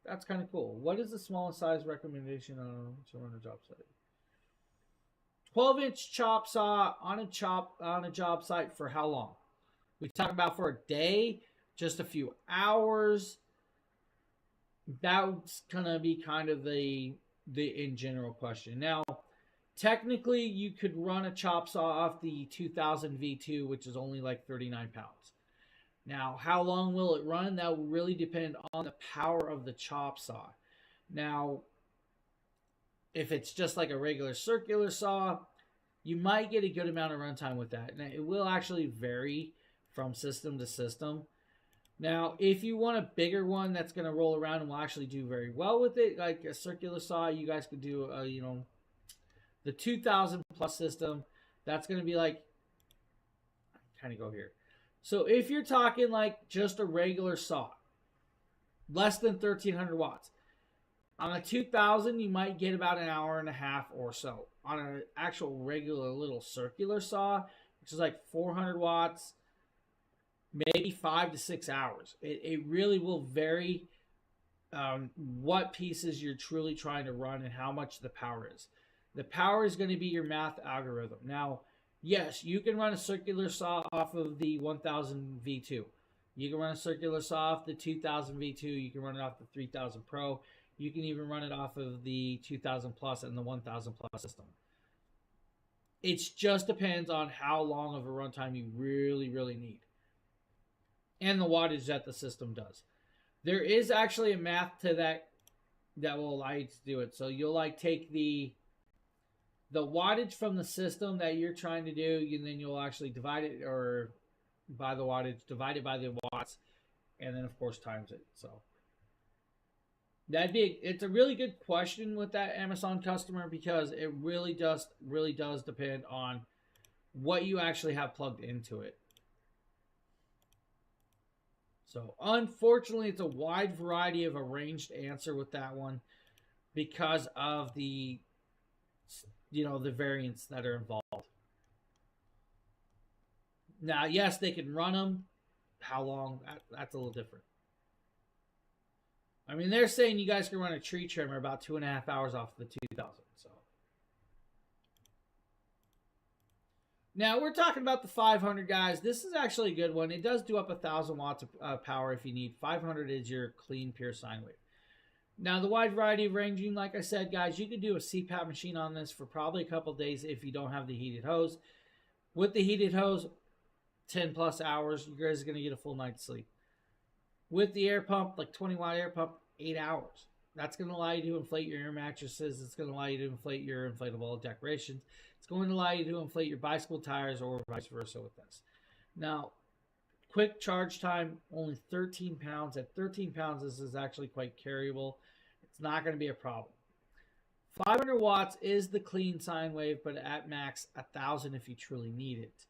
That's kind of cool. What is the smallest size recommendation to run a job site? 12-inch chop saw on a job site for how long? We talk about for a day, just a few hours. That's gonna be kind of the in general question. Now, technically, you could run a chop saw off the 2000 V2, which is only like 39 pounds. Now, how long will it run? That will really depend on the power of the chop saw. Now, if it's just like a regular circular saw, you might get a good amount of runtime with that. Now, it will actually vary from system to system. Now, if you want a bigger one that's going to roll around and will actually do very well with it, like a circular saw, you guys could do, the 2000 plus system. That's going to be like, kind of go here. So if you're talking like just a regular saw, less than 1300 watts, on a 2000, you might get about an hour and a half or so. On an actual regular little circular saw, which is like 400 watts, maybe 5 to 6 hours. It really will vary what pieces you're truly trying to run and how much the power is. The power is going to be your math algorithm. Now, yes, you can run a circular saw off of the 1000 V2. You can run a circular saw off the 2000 V2. You can run it off the 3000 Pro. You can even run it off of the 2000 Plus and the 1000 Plus system. It just depends on how long of a runtime you really, really need. And the wattage that the system does. There is actually a math to that will allow you to do it. So you'll like take the wattage from the system that you're trying to do, and then you'll actually divide it or by the wattage, divide it by the watts, and then of course times it. So it's a really good question with that Amazon customer, because it really does depend on what you actually have plugged into it. So unfortunately, it's a wide variety of a ranged answer with that one because of the variants that are involved. Now, yes, they can run them. How long? That's a little different. I mean, they're saying you guys can run a tree trimmer about 2.5 hours off the 2000. So now we're talking about the 500, guys. This is actually a good one. It does do up 1,000 watts of power if you need. 500 is your clean, pure sine wave. Now, the wide variety of ranging, like I said, guys, you could do a CPAP machine on this for probably a couple days if you don't have the heated hose. With the heated hose, 10 plus hours, you guys are going to get a full night's sleep. With the air pump, like 20-watt air pump, 8 hours. That's going to allow you to inflate your air mattresses. It's going to allow you to inflate your inflatable decorations. It's going to allow you to inflate your bicycle tires or vice versa with this. Now, quick charge time, only 13 pounds. At 13 pounds, this is actually quite carryable. It's not going to be a problem. 500 watts is the clean sine wave, but at max 1,000 if you truly need it.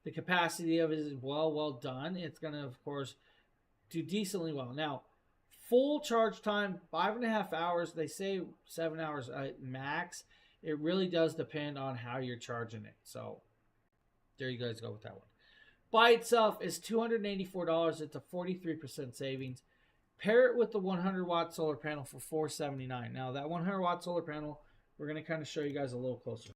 The capacity of it is well done. It's going to, of course, do decently well. Now, full charge time, 5.5 hours. They say 7 hours max. It really does depend on how you're charging it. So there you guys go with that one. By itself is $284. It's a 43% savings. Pair it with the 100-watt solar panel for $479. Now, that 100-watt solar panel, we're going to kind of show you guys a little closer.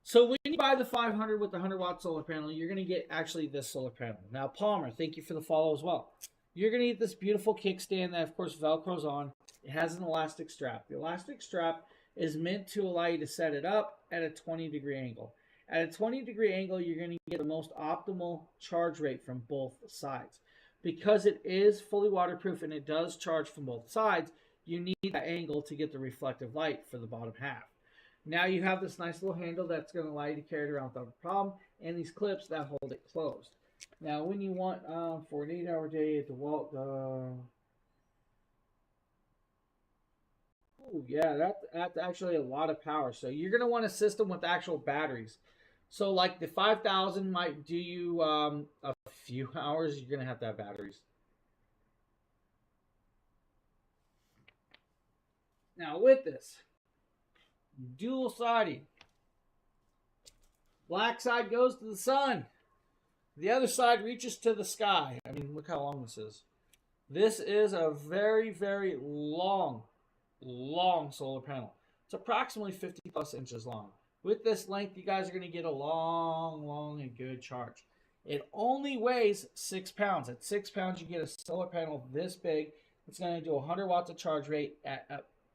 So when you buy the 500 with the 100-watt solar panel, you're going to get actually this solar panel. Now, Palmer, thank you for the follow as well. You're going to get this beautiful kickstand that, of course, Velcros on. It has an elastic strap. The elastic strap is meant to allow you to set it up at a 20-degree angle. At a 20-degree angle, you're going to get the most optimal charge rate from both sides. Because it is fully waterproof and it does charge from both sides, you need that angle to get the reflective light for the bottom half. Now you have this nice little handle that's going to allow you to carry it around without a problem, and these clips that hold it closed. Now, when you want for an 8-hour day at DeWalt, yeah, that's actually a lot of power. So you're going to want a system with actual batteries. So like the 5000 might do you a few hours. You're going to have batteries. Now with this, dual siding. Black side goes to the sun. The other side reaches to the sky. I mean, look how long this is. This is a very, very long solar panel. It's approximately 50 plus inches long. With this length, you guys are going to get a long and good charge. It only weighs 6 pounds. At 6 pounds, you get a solar panel this big. It's going to do 100 watts of charge rate at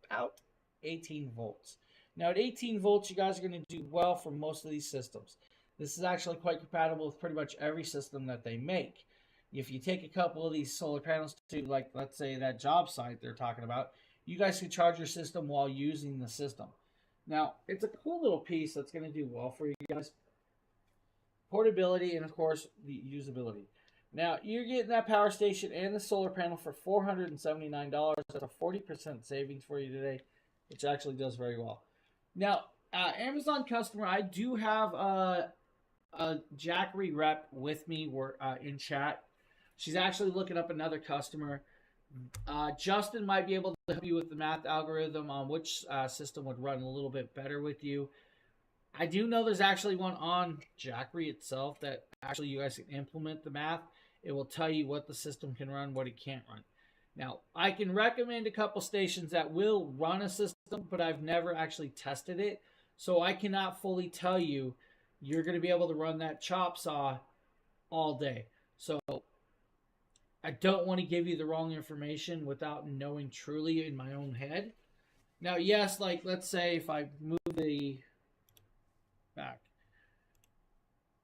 about 18 volts. Now, at 18 volts, you guys are going to do well for most of these systems. This is actually quite compatible with pretty much every system that they make. If you take a couple of these solar panels to, like, let's say that job site they're talking about, you guys can charge your system while using the system. Now, it's a cool little piece that's going to do well for you guys. Portability and, of course, the usability. Now, you're getting that power station and the solar panel for $479. That's a 40% savings for you today, which actually does very well. Now, Amazon customer, I do have a Jackery rep with me in chat. She's actually looking up another customer. Justin might be able to help you with the math algorithm on which system would run a little bit better with you. I do know there's actually one on Jackery itself that actually you guys can implement the math. It will tell you what the system can run, what it can't run. Now, I can recommend a couple stations that will run a system, but I've never actually tested it. So I cannot fully tell you you're going to be able to run that chop saw all day. So I don't want to give you the wrong information without knowing truly in my own head. Now, yes, like let's say if I move the back,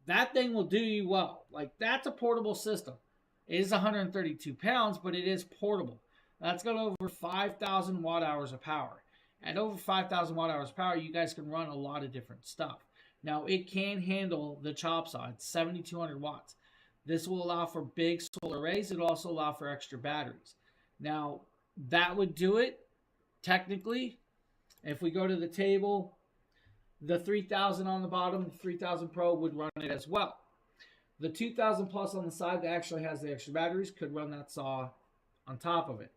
that thing will do you well. Like that's a portable system. It is 132 pounds, but it is portable. That's got over 5,000 watt hours of power. At over 5,000 watt hours of power, you guys can run a lot of different stuff. Now, it can handle the chop saw. It's 7,200 watts. This will allow for big solar arrays. It'll also allow for extra batteries. Now, that would do it, technically. If we go to the table, the 3,000 on the bottom, the 3,000 Pro would run it as well. The 2,000 plus on the side that actually has the extra batteries could run that saw on top of it.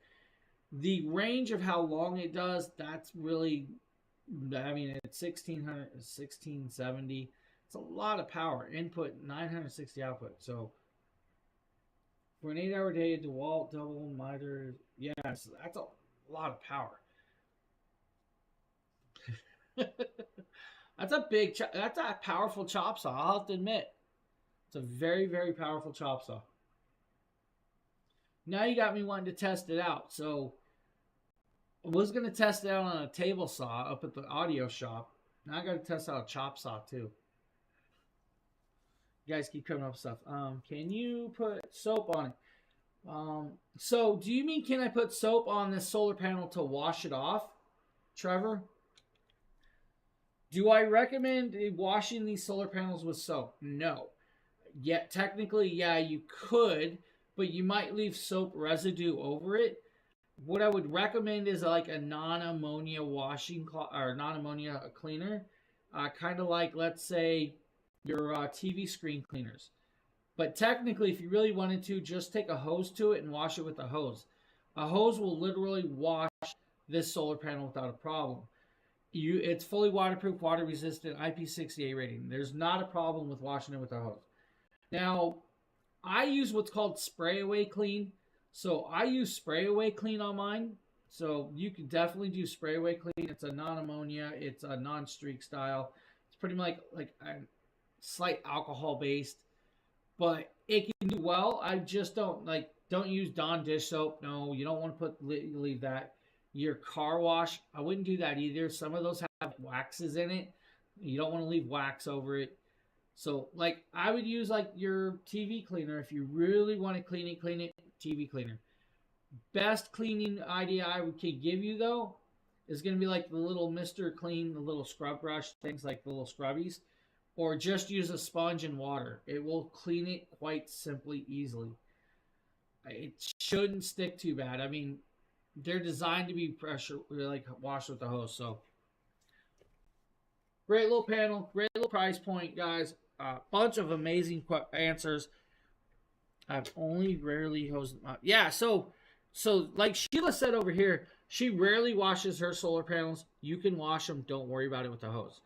The range of how long it does, that's really, I mean, it's 1670. It's a lot of power. Input, 960 output. So for an 8-hour day, DeWalt double miter, yes, that's a lot of power. That's a powerful chop saw, I'll have to admit. It's a very, very powerful chop saw. Now you got me wanting to test it out. So I was going to test it out on a table saw up at the audio shop. Now I got to test out a chop saw too. You guys keep coming up with stuff. Can you put soap on it? So do you mean can I put soap on this solar panel to wash it off, Trevor? Do I recommend washing these solar panels with soap? No. Yet technically, yeah, you could, but you might leave soap residue over it. What I would recommend is like a non-ammonia washing or non-ammonia cleaner, kind of like, let's say, your TV screen cleaners. But technically, if you really wanted to, just take a hose to it and wash it with a hose. A hose will literally wash this solar panel without a problem. It's fully waterproof, water resistant, IP68 rating. There's not a problem with washing it with a hose. Now, I use what's called spray away clean. So I use spray away clean on mine. So you can definitely do spray away clean. It's a non-ammonia. It's a non-streak style. It's pretty much like a slight alcohol based, but it can do well. I just don't use Dawn dish soap. No, you don't want to leave that. Your car wash, I wouldn't do that either. Some of those have waxes in it. You don't want to leave wax over it. So, like, I would use, like, your TV cleaner. If you really want to clean it, TV cleaner. Best cleaning idea I could give you though is going to be like the little Mr. Clean, the little scrub brush, things like the little scrubbies, or just use a sponge and water. It will clean it quite simply, easily. It shouldn't stick too bad. I mean, they're designed to be pressure, like washed with the hose. So, great little panel, great little price point, guys. Bunch of amazing answers. I've only rarely hosed them up. Yeah, so like Sheila said over here, she rarely washes her solar panels. You can wash them. Don't worry about it with the hose.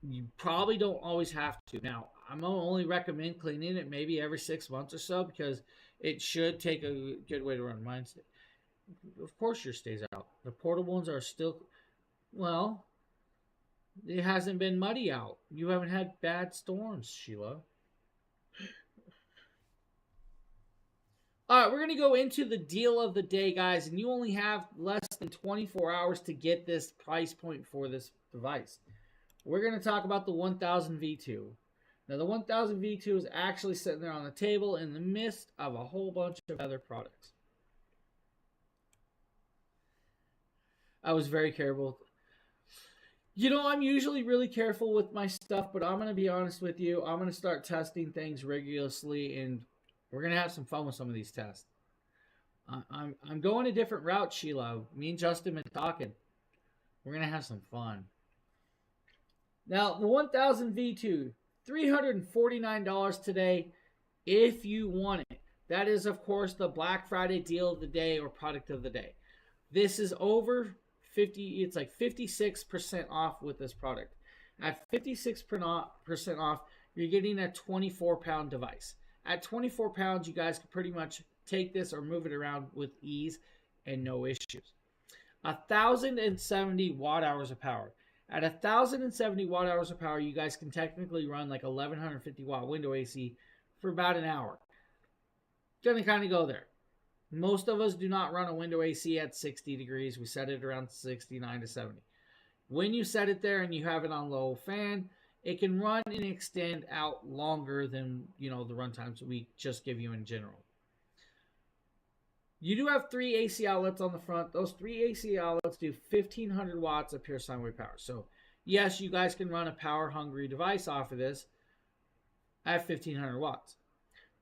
You probably don't always have to. Now, I'm gonna only recommend cleaning it maybe every 6 months or so because it should take a good way to run. Mine, of course, yours stays out. The portable ones are still, well, it hasn't been muddy out. You haven't had bad storms, Sheila. All right, we're going to go into the deal of the day, guys, and you only have less than 24 hours to get this price point for this device. We're going to talk about the 1000 V2. Now, the 1000 V2 is actually sitting there on the table in the midst of a whole bunch of other products. I was very careful. You know, I'm usually really careful with my stuff, but I'm going to be honest with you. I'm going to start testing things rigorously, and we're going to have some fun with some of these tests. I'm going a different route, Sheila. Me and Justin been talking. We're going to have some fun. Now, the 1000 V2, $349 today if you want it. That is, of course, the Black Friday deal of the day or product of the day. This is over 50, it's like 56% off with this product. At 56% off, you're getting a 24-pound device. At 24 pounds, you guys can pretty much take this or move it around with ease and no issues. 1,070 watt hours of power. At 1,070 watt hours of power, you guys can technically run like 1,150 watt window AC for about an hour. Gonna kind of go there. Most of us do not run a window AC at 60 degrees. We set it around 69 to 70. When you set it there and you have it on low fan, it can run and extend out longer than, the run times we just give you in general. You do have 3 AC outlets on the front. Those 3 AC outlets do 1,500 watts of pure sine wave power. So, yes, you guys can run a power-hungry device off of this at 1,500 watts.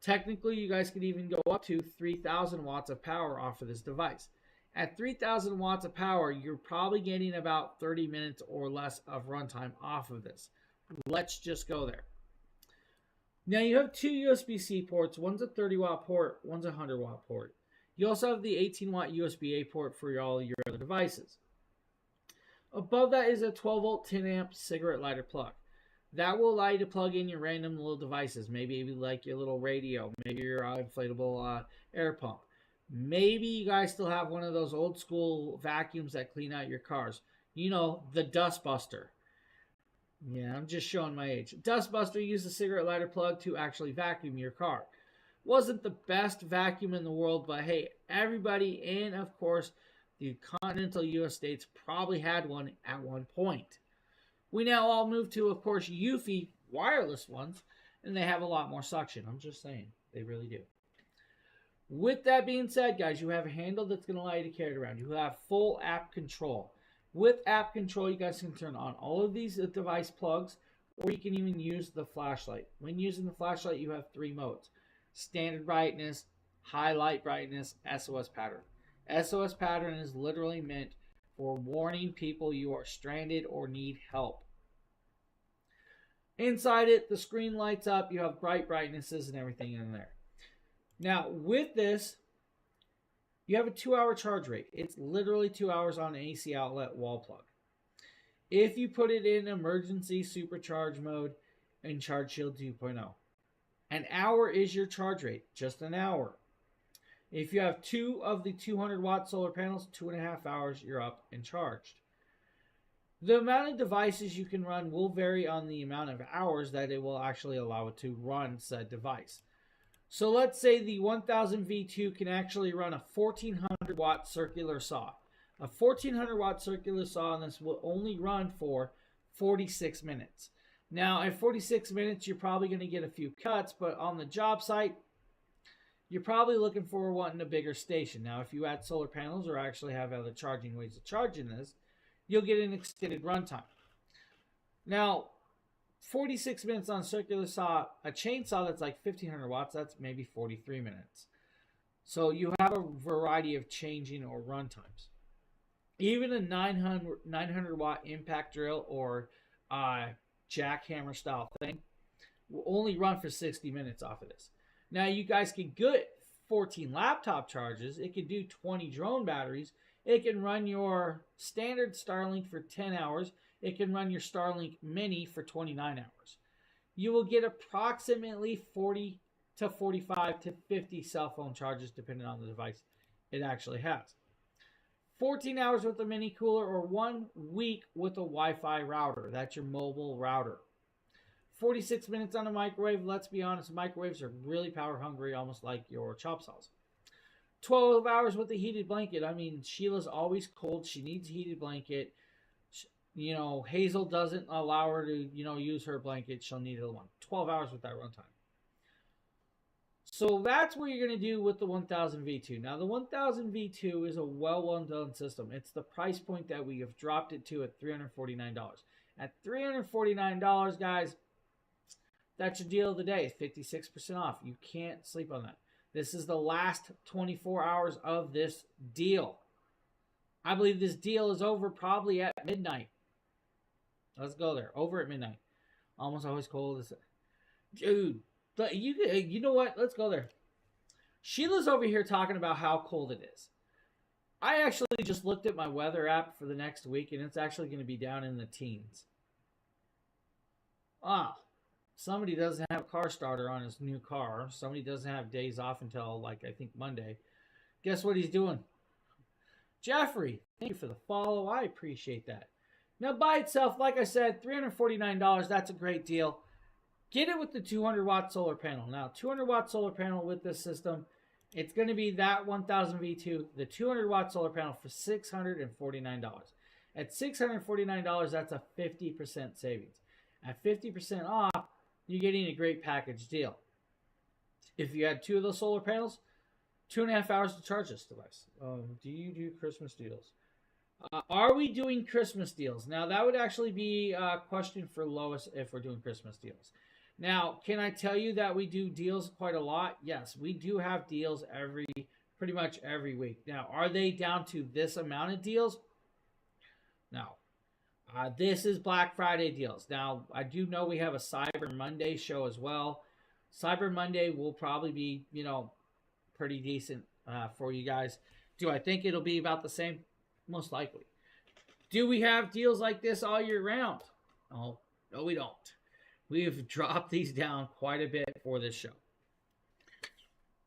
Technically, you guys could even go up to 3,000 watts of power off of this device. At 3,000 watts of power, you're probably getting about 30 minutes or less of runtime off of this. Let's just go there. Now, you have 2 USB-C ports. One's a 30-watt port. One's a 100-watt port. You also have the 18-watt USB-A port for all your other devices. Above that is a 12-volt 10-amp cigarette lighter plug. That will allow you to plug in your random little devices. Maybe like your little radio. Maybe your inflatable air pump. Maybe you guys still have one of those old school vacuums that clean out your cars. The dust buster. Yeah, I'm just showing my age. Dust buster used a cigarette lighter plug to actually vacuum your car. Wasn't the best vacuum in the world, but hey, everybody and of course the continental U.S. states probably had one at one point. We now all move to, of course, Eufy wireless ones, and they have a lot more suction. I'm just saying, they really do. With that being said, guys, you have a handle that's going to allow you to carry it around. You have full app control. With app control, you guys can turn on all of these device plugs, or you can even use the flashlight. When using the flashlight, you have 3 modes. Standard brightness, highlight brightness, SOS pattern. SOS pattern is literally meant for warning people you are stranded or need help. Inside it, the screen lights up. You have bright brightnesses and everything in there. Now, with this, you have a 2-hour charge rate. It's literally 2 hours on an AC outlet wall plug. If you put it in emergency supercharge mode and Charge Shield 2.0, an hour is your charge rate, just an hour. If you have 2 of the 200-watt solar panels, 2.5 hours, you're up and charged. The amount of devices you can run will vary on the amount of hours that it will actually allow it to run said device. So let's say the 1000 V2 can actually run a 1400-watt circular saw. A 1400-watt circular saw on this will only run for 46 minutes. Now, at 46 minutes, you're probably going to get a few cuts, but on the job site, you're probably looking for wanting a bigger station. Now, if you add solar panels or actually have other charging ways of charging this, you'll get an extended runtime. Now, 46 minutes on circular saw, a chainsaw that's like 1500 watts, that's maybe 43 minutes. So you have a variety of changing or run times. Even a 900 watt impact drill or jackhammer style thing will only run for 60 minutes off of this. Now you guys can get 14 laptop charges. It can do 20 drone batteries. It can run your standard Starlink for 10 hours. It can run your Starlink Mini for 29 hours. You will get approximately 40 to 45 to 50 cell phone charges depending on the device it actually has. 14 hours with a mini cooler or 1 week with a Wi-Fi router. That's your mobile router. 46 minutes on a microwave. Let's be honest, microwaves are really power hungry, almost like your chop saws. 12 hours with a heated blanket. I mean, Sheila's always cold. She needs a heated blanket. You know, Hazel doesn't allow her to, use her blanket. She'll need a one. 12 hours with that runtime. So that's what you're going to do with the 1000 V2. Now, the 1000 V2 is a well done system. It's the price point that we have dropped it to at $349. At $349, guys, that's your deal of the day. 56% off. You can't sleep on that. This is the last 24 hours of this deal. I believe this deal is over probably at midnight. Let's go there. Over at midnight. Almost always cold. Dude, you know what? Let's go there. Sheila's over here talking about how cold it is. I actually just looked at my weather app for the next week, and it's actually going to be down in the teens. Somebody doesn't have a car starter on his new car. Somebody doesn't have days off until, I think Monday. Guess what he's doing? Jackery, thank you for the follow. I appreciate that. Now, by itself, like I said, $349, that's a great deal. Get it with the 200-watt solar panel. Now, 200-watt solar panel with this system, it's going to be that 1000 V2, the 200-watt solar panel for $649. At $649, that's a 50% savings. At 50% off, you're getting a great package deal. If you had 2 of those solar panels, 2.5 hours to charge this device. Do you do Christmas deals? Are we doing Christmas deals? Now, that would actually be a question for Lois if we're doing Christmas deals. Now, can I tell you that we do deals quite a lot? Yes, we do have deals pretty much every week. Now, are they down to this amount of deals? No. This is Black Friday deals. Now, I do know we have a Cyber Monday show as well. Cyber Monday will probably be, pretty decent for you guys. Do I think it'll be about the same? Most likely. Do we have deals like this all year round? Oh, no, we don't. We've dropped these down quite a bit for this show.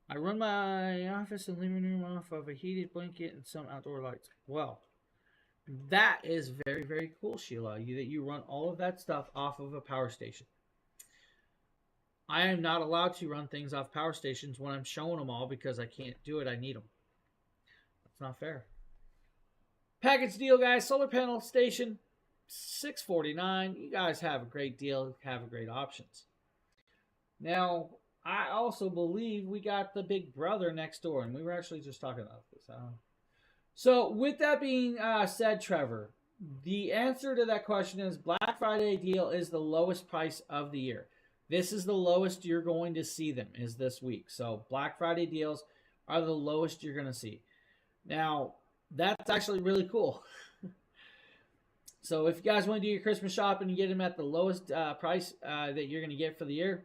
I run my office and living room off of a heated blanket and some outdoor lights. Well, that is very, very cool, Sheila, that you run all of that stuff off of a power station. I am not allowed to run things off power stations when I'm showing them all because I can't do it. I need them. That's not fair. Package deal, guys. Solar panel station, $649. You guys have a great deal. Have great options. Now, I also believe we got the big brother next door, and we were actually just talking about this. So, with that being said, Trevor, the answer to that question is Black Friday deal is the lowest price of the year. This is the lowest you're going to see them is this week. So, Black Friday deals are the lowest you're going to see. Now, that's actually really cool. So if you guys want to do your Christmas shopping and get them at the lowest price that you're going to get for the year,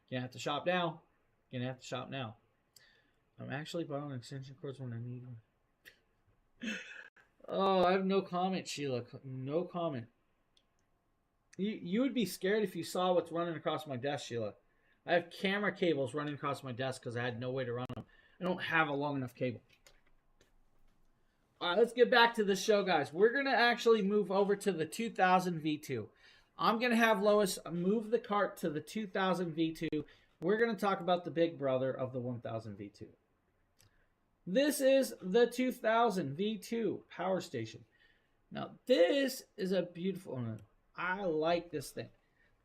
you're going to have to shop now. You're going to have to shop now. I'm actually buying extension cords when I need them. Oh, I have no comment, Sheila. No comment. You would be scared if you saw what's running across my desk, Sheila. I have camera cables running across my desk because I had no way to run them. I don't have a long enough cable. All right, let's get back to the show, guys. We're going to actually move over to the 2000 V2. I'm going to have Lois move the cart to the 2000 V2. We're going to talk about the big brother of the 1000 V2. This is the 2000 V2 power station. Now, this is a beautiful one. I like this thing.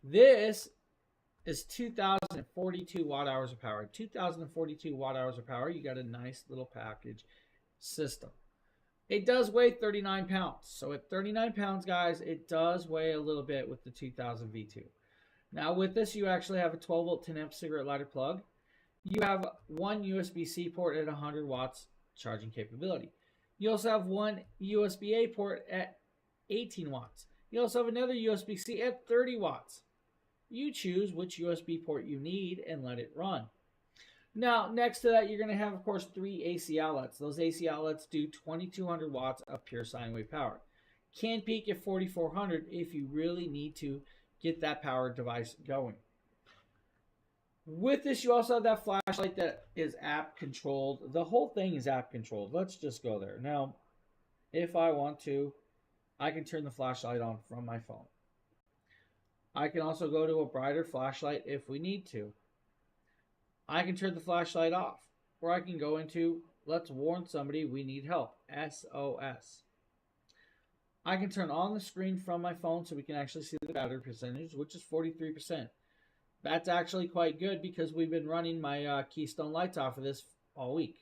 This is 2,042 watt hours of power. 2,042 watt hours of power. You got a nice little package system. It does weigh 39 pounds. So at 39 pounds, guys, it does weigh a little bit with the 2000 V2. Now with this, you actually have a 12 volt 10 amp cigarette lighter plug. You have one USB-C port at 100 watts charging capability. You also have one USB-A port at 18 watts. You also have another USB-C at 30 watts. You choose which USB port you need and let it run. Now, next to that, you're going to have, of course, 3 AC outlets. Those AC outlets do 2,200 watts of pure sine wave power. Can peak at 4,400 if you really need to get that power device going. With this, you also have that flashlight that is app controlled. The whole thing is app controlled. Let's just go there. Now, if I want to, I can turn the flashlight on from my phone. I can also go to a brighter flashlight if we need to. I can turn the flashlight off, or I can go into, let's warn somebody we need help, SOS. I can turn on the screen from my phone so we can actually see the battery percentage, which is 43%. That's actually quite good because we've been running my Keystone lights off of this all week.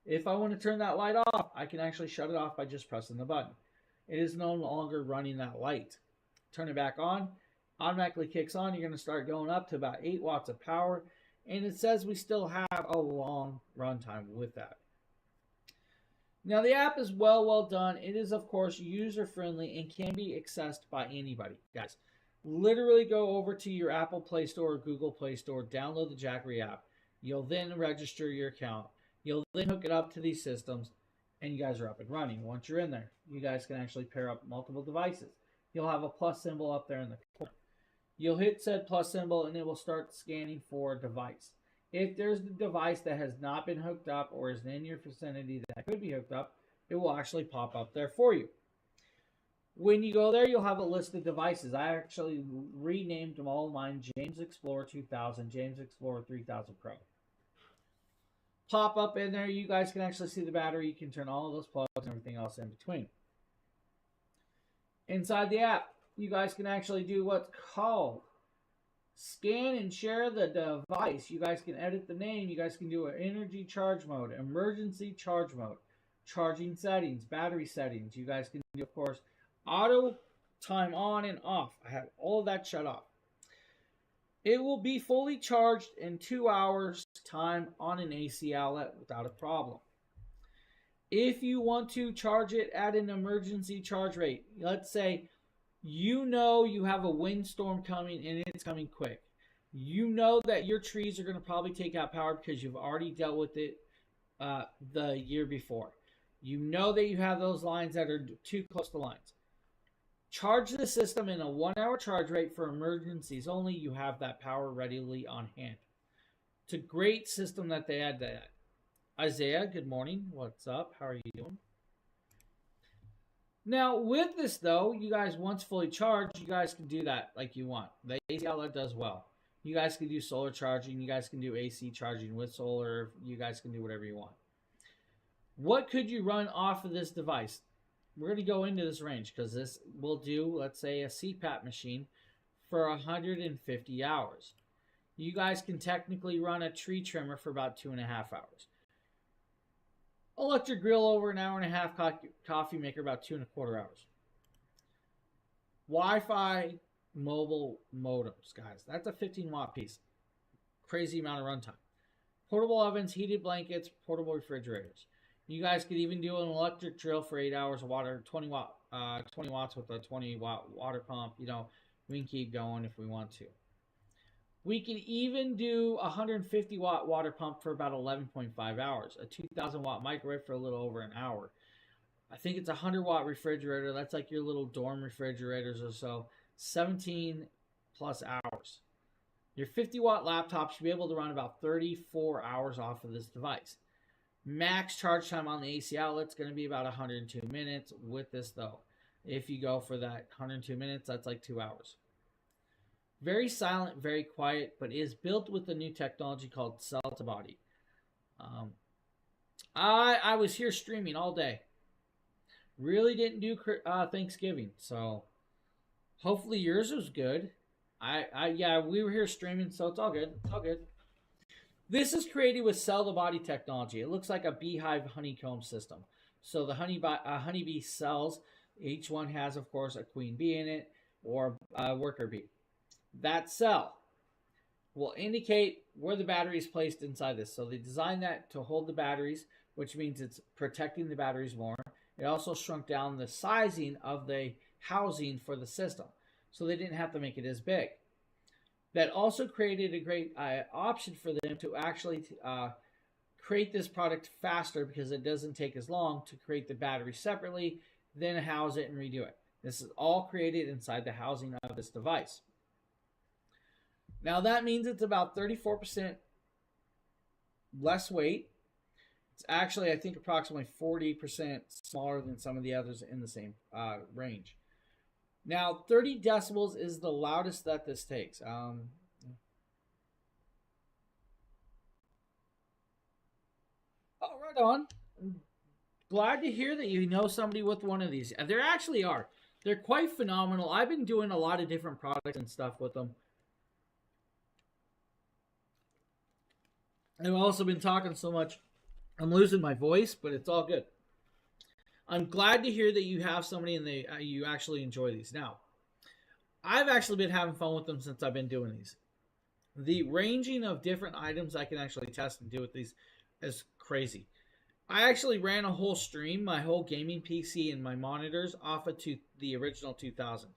If I want to turn that light off, I can actually shut it off by just pressing the button. It is no longer running that light. Turn it back on, automatically kicks on. You're going to start going up to about 8 watts of power, and it says we still have a long runtime with that. Now the app is well done. It is, of course, user friendly and can be accessed by anybody. Guys, literally go over to your Apple Play Store or Google Play Store, download the Jackery app. You'll then register your account. You'll then hook it up to these systems, and you guys are up and running. Once you're in there, you guys can actually pair up multiple devices. You'll have a plus symbol up there in the corner. You'll hit said plus symbol, and it will start scanning for a device. If there's a device that has not been hooked up or is in your vicinity that could be hooked up, it will actually pop up there for you. When you go there, you'll have a list of devices. I actually renamed them all mine James Explorer 2000, James Explorer 3000 Pro. Pop up in there. You guys can actually see the battery. You can turn all of those plugs and everything else in between. Inside the app, you guys can actually do what's called scan and share the device. You guys can edit the name. You guys can do an energy charge mode, emergency charge mode, charging settings, battery settings. You guys can do, of course, auto time on and off. I have all of that shut off. It will be fully charged in 2 hours time on an AC outlet without a problem. If you want to charge it at an emergency charge rate, let's say you know you have a windstorm coming and it's coming quick. You know that your trees are going to probably take out power because you've already dealt with it the year before. You know that you have those lines that are too close to lines. Charge the system in a 1 hour charge rate for emergencies only. You have that power readily on hand. It's a great system that they add that. Isaiah, good morning. What's up? How are you doing? Now, with this, though, you guys, once fully charged, you guys can do that like you want. The AC outlet does well. You guys can do solar charging. You guys can do AC charging with solar. You guys can do whatever you want. What could you run off of this device? We're going to go into this range because this will do, let's say, a CPAP machine for 150 hours. You guys can technically run a tree trimmer for about 2.5 hours. Electric grill over an hour and a half, coffee maker about 2.25 hours. Wi-Fi mobile modems, guys. That's a 15 watt piece. Crazy amount of runtime. Portable ovens, heated blankets, portable refrigerators. You guys could even do an electric drill for 8 hours of water, 20 watts with a 20 watt water pump. You know, we can keep going if we want to. We can even do a 150 watt water pump for about 11.5 hours. A 2000 watt microwave for a little over an hour. I think it's a 100 watt refrigerator. That's like your little dorm refrigerators or so. 17 plus hours. Your 50 watt laptop should be able to run about 34 hours off of this device. Max charge time on the AC outlet is going to be about 102 minutes with this though. If you go for that 102 minutes, that's like 2 hours. Very silent, very quiet, but is built with a new technology called cell to body. I was here streaming all day. Really didn't do Thanksgiving, so hopefully yours was good. Yeah, we were here streaming, so it's all good. It's all good. This is created with cell-to-body technology. It looks like a beehive honeycomb system. So the honeybee cells, each one has, of course, a queen bee in it or a worker bee. That cell will indicate where the battery is placed inside this. So they designed that to hold the batteries, which means it's protecting the batteries more. It also shrunk down the sizing of the housing for the system, so they didn't have to make it as big. That also created a great option for them to actually create this product faster because it doesn't take as long to create the battery separately, then house it and redo it. This is all created inside the housing of this device. Now that means it's about 34% less weight. It's actually, I think, approximately 40% smaller than some of the others in the same range. Now, 30 decibels is the loudest that this takes. Oh, right on. Glad to hear that you know somebody with one of these. There actually are. They're quite phenomenal. I've been doing a lot of different products and stuff with them. I've also been talking so much, I'm losing my voice, but it's all good. I'm glad to hear that you have somebody and you actually enjoy these. Now, I've actually been having fun with them since I've been doing these. The ranging of different items I can actually test and do with these is crazy. I actually ran a whole stream, my whole gaming PC and my monitors off of the original 2000.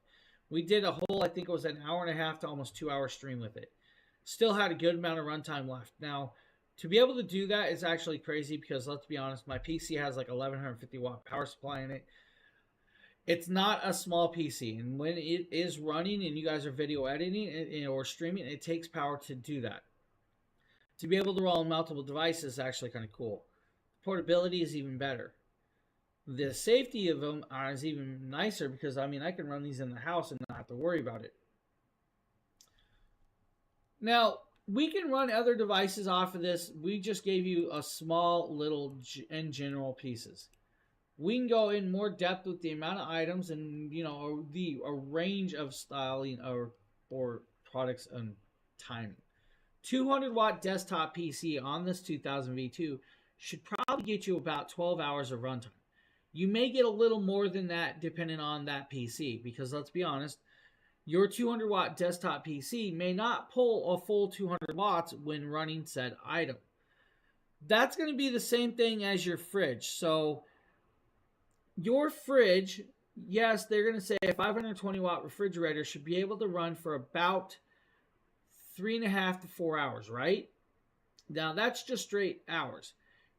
We did a whole, I think it was an hour and a half to almost 2 hour stream with it. Still had a good amount of runtime left. Now, to be able to do that is actually crazy because, let's be honest, my PC has like 1150 watt power supply in it. It's not a small PC, and when it is running and you guys are video editing or streaming, it takes power to do that. To be able to roll on multiple devices is actually kind of cool. Portability is even better. The safety of them is even nicer because, I mean, I can run these in the house and not have to worry about it. Now, we can run other devices off of this. We just gave you a small little in general pieces. We can go in more depth with the amount of items and, you know, a range of styling or products and timing. 200 watt desktop PC on this 2000 V2 should probably get you about 12 hours of runtime. You may get a little more than that depending on that PC because, let's be honest, your 200 watt desktop PC may not pull a full 200 watts when running said item. That's going to be the same thing as your fridge. So your fridge, yes, they're going to say a 520 watt refrigerator should be able to run for about 3.5 to 4 hours, right? Now that's just straight hours.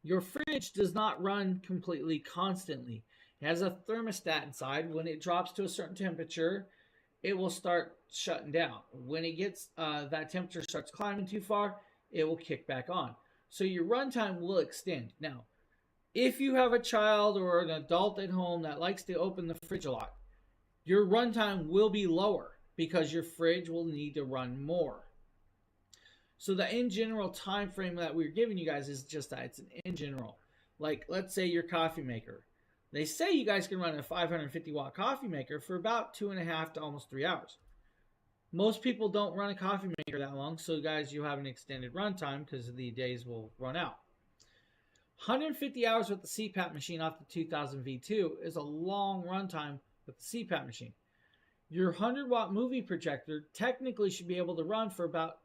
Your fridge does not run completely constantly. It has a thermostat inside. When it drops to a certain temperature, it will start shutting down. When it gets that temperature starts climbing too far, it will kick back on. So your runtime will extend. Now, if you have a child or an adult at home that likes to open the fridge a lot, your runtime will be lower because your fridge will need to run more. So the in general time frame that we're giving you guys is just that. It's an in general. Like, let's say your coffee maker. They say you guys can run a 550 watt coffee maker for about 2.5 to almost 3 hours. Most people don't run a coffee maker that long, so guys, you have an extended runtime because the days will run out. 150 hours with the CPAP machine off the 2000 V2 is a long runtime with the CPAP machine. Your 100 watt movie projector technically should be able to run for about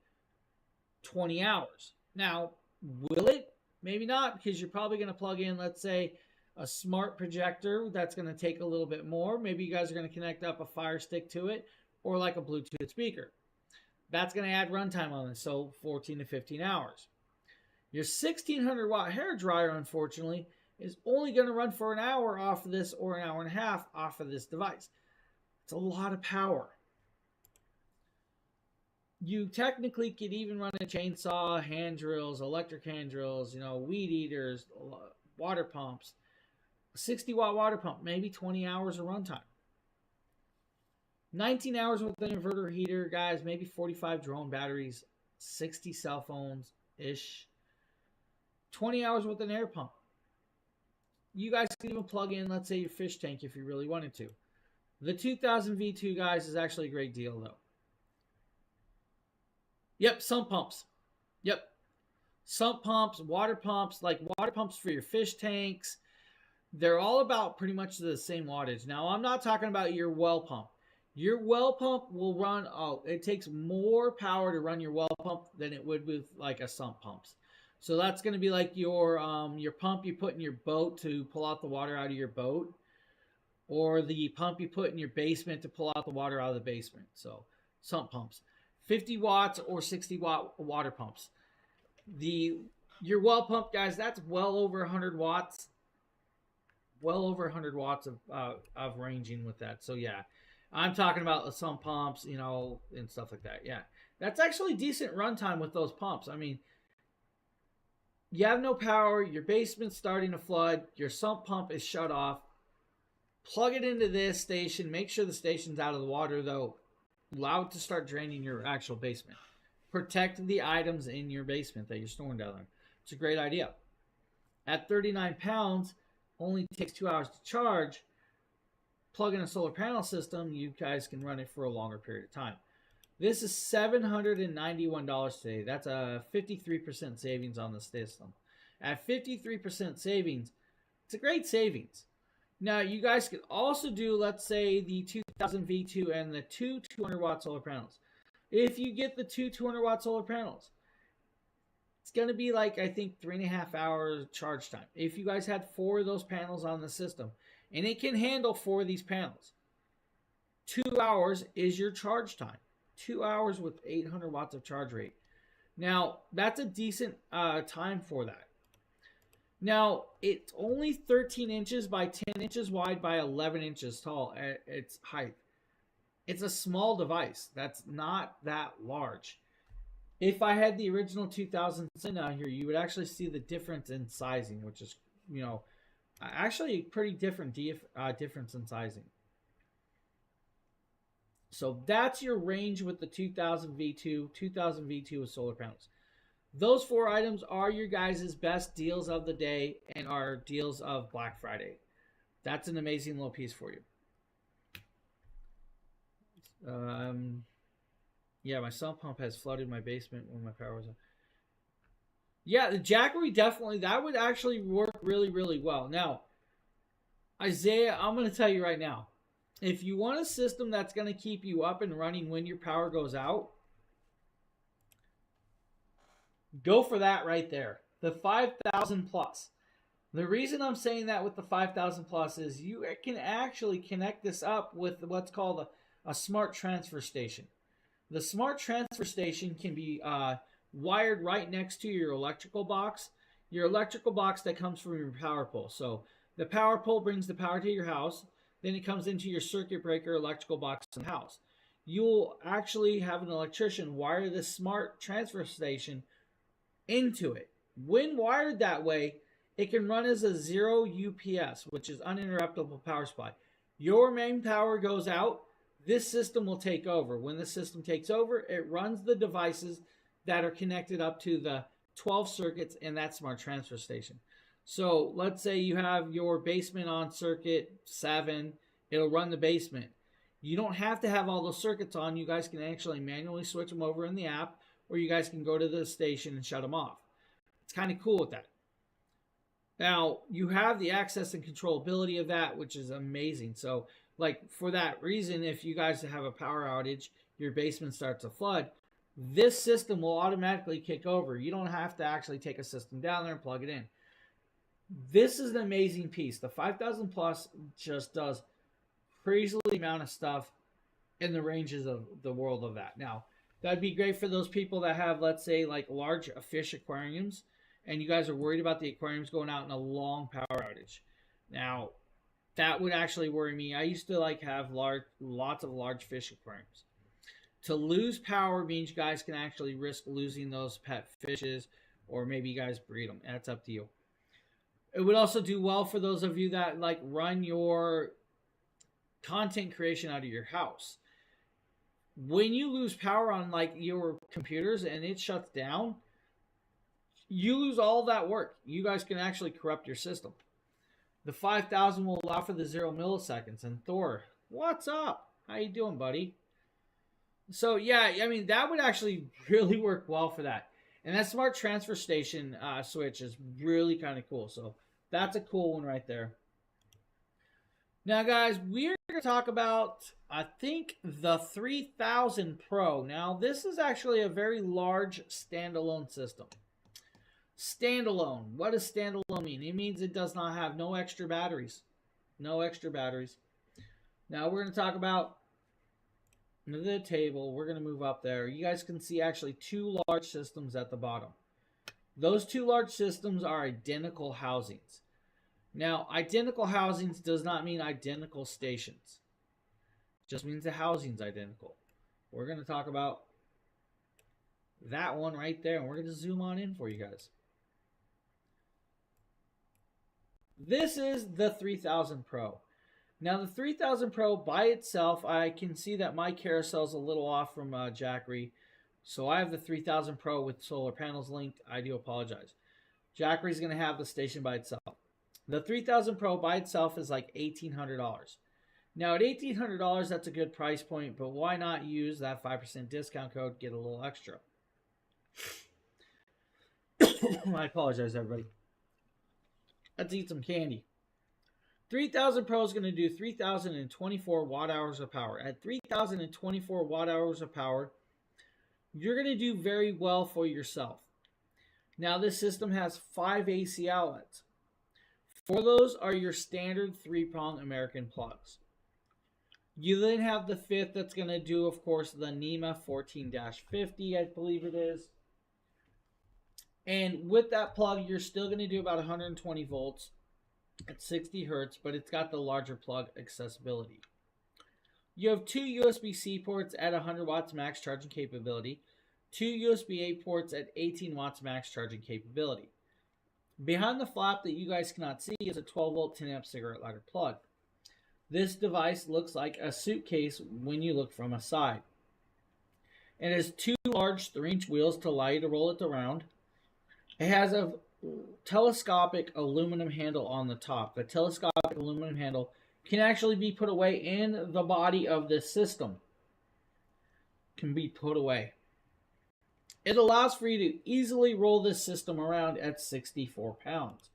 20 hours. Now, will it? Maybe not, because you're probably going to plug in, let's say, a smart projector that's going to take a little bit more. Maybe you guys are going to connect up a Fire Stick to it or like a Bluetooth speaker. That's going to add runtime on this, so 14 to 15 hours. Your 1600 watt hair dryer, unfortunately, is only going to run for an hour off of this or an hour and a half off of this device. It's a lot of power. You technically could even run a chainsaw, hand drills, electric hand drills, weed eaters, water pumps. A 60 watt water pump, maybe 20 hours of runtime. 19 hours with an inverter heater, guys, maybe 45 drone batteries, 60 cell phones-ish. 20 hours with an air pump. You guys can even plug in, let's say, your fish tank if you really wanted to. The 2000 V2, guys, is actually a great deal, though. Yep, sump pumps. Yep. Sump pumps, water pumps, like water pumps for your fish tanks. They're all about pretty much the same wattage. Now, I'm not talking about your well pump. Your well pump will run, it takes more power to run your well pump than it would with like a sump pumps. So that's going to be like your pump you put in your boat to pull out the water out of your boat, or the pump you put in your basement to pull out the water out of the basement. So sump pumps, 50 watts or 60-watt water pumps. Your well pump, guys, that's well over 100 watts. Well over 100 watts of ranging with that. So yeah, I'm talking about the sump pumps, and stuff like that. Yeah, that's actually decent runtime with those pumps. I mean, you have no power, your basement's starting to flood, your sump pump is shut off. Plug it into this station. Make sure the station's out of the water, though. Allow it to start draining your actual basement. Protect the items in your basement that you're storing down there. It's a great idea. At 39 pounds, only takes 2 hours to charge. Plug in a solar panel system, you guys can run it for a longer period of time. This is $791 today. That's a 53% savings on the system. At 53% savings, it's a great savings. Now, you guys could also do, let's say, the 2000 V2 and the two 200-watt solar panels. If you get the two 200-watt solar panels, it's going to be like, I think, 3.5 hours charge time. If you guys had 4 of those panels on the system, and it can handle 4 of these panels, 2 hours is your charge time. 2 hours with 800 watts of charge rate. Now, that's a decent time for that. Now, it's only 13 inches by 10 inches wide by 11 inches tall at its height. It's a small device. That's not that large. If I had the original 2000 Sin out here, you would actually see the difference in sizing, which is, actually a pretty different difference in sizing. So that's your range with the 2000 V2, 2000 V2 with solar panels. Those 4 items are your guys' best deals of the day and are deals of Black Friday. That's an amazing little piece for you. Yeah, my sump pump has flooded my basement when my power was on. Yeah, the Jackery definitely, that would actually work really, really well. Now, Isaiah, I'm going to tell you right now, if you want a system that's going to keep you up and running when your power goes out, go for that right there. The 5,000 plus. The reason I'm saying that with the 5,000 plus is you can actually connect this up with what's called a smart transfer station. The smart transfer station can be wired right next to your electrical box that comes from your power pole. So the power pole brings the power to your house, then it comes into your circuit breaker electrical box in the house. You'll actually have an electrician wire this smart transfer station into it. When wired that way, it can run as a 0 UPS, which is uninterruptible power supply. Your main power goes out, this system will take over. When the system takes over, it runs the devices that are connected up to the 12 circuits in that smart transfer station. So let's say you have your basement on circuit 7, it'll run the basement. You don't have to have all those circuits on. You guys can actually manually switch them over in the app, or you guys can go to the station and shut them off. It's kind of cool with that. Now, you have the access and controllability of that, which is amazing. So, like, for that reason, if you guys have a power outage, your basement starts to flood, this system will automatically kick over. You don't have to actually take a system down there and plug it in. This is an amazing piece. The 5,000 plus just does crazily amount of stuff in the ranges of the world of that. Now, that'd be great for those people that have, let's say, like large fish aquariums, and you guys are worried about the aquariums going out in a long power outage. Now, that would actually worry me. I used to have lots of large fish aquariums. To lose power means you guys can actually risk losing those pet fishes, or maybe you guys breed them. That's up to you. It would also do well for those of you that run your content creation out of your house. When you lose power on your computers and it shuts down, you lose all that work. You guys can actually corrupt your system. The 5,000 will allow for the 0 milliseconds. And Thor, what's up? How you doing, buddy? So yeah, I mean that would actually really work well for that. And that smart transfer station switch is really kind of cool. So that's a cool one right there. Now, guys, we're going to talk about, I think, the 3000 Pro. Now, this is actually a very large standalone system. Standalone. What does standalone mean? It means it does not have no extra batteries. No extra batteries. Now, we're going to talk about the table. We're going to move up there. You guys can see actually two large systems at the bottom. Those two large systems are identical housings. Now, identical housings does not mean identical stations. It just means the housing's identical. We're going to talk about that one right there, and we're going to zoom on in for you guys. This is the 3000 Pro. Now, the 3000 Pro by itself, I can see that my carousel is a little off from Jackery. So I have the 3000 Pro with solar panels linked. I do apologize. Jackery's going to have the station by itself. The 3000 Pro by itself is like $1,800. Now, at $1,800, that's a good price point, but why not use that 5% discount code, get a little extra? I apologize, everybody. Let's eat some candy. 3000 Pro is going to do 3,024 watt-hours of power. At 3,024 watt-hours of power, you're going to do very well for yourself. Now, this system has 5 AC outlets. 4 of those are your standard 3-prong American plugs. You then have the 5th that's going to do, of course, the NEMA 14-50, I believe it is. And with that plug, you're still going to do about 120 volts at 60 hertz, but it's got the larger plug accessibility. You have 2 USB-C ports at 100 watts max charging capability, 2 USB-A ports at 18 watts max charging capability. Behind the flap that you guys cannot see is a 12-volt 10-amp cigarette lighter plug. This device looks like a suitcase when you look from a side. It has 2 large 3-inch wheels to allow you to roll it around. It has a telescopic aluminum handle on the top. The telescopic aluminum handle can actually be put away in the body of this system. Can be put away. It allows for you to easily roll this system around at 64 pounds.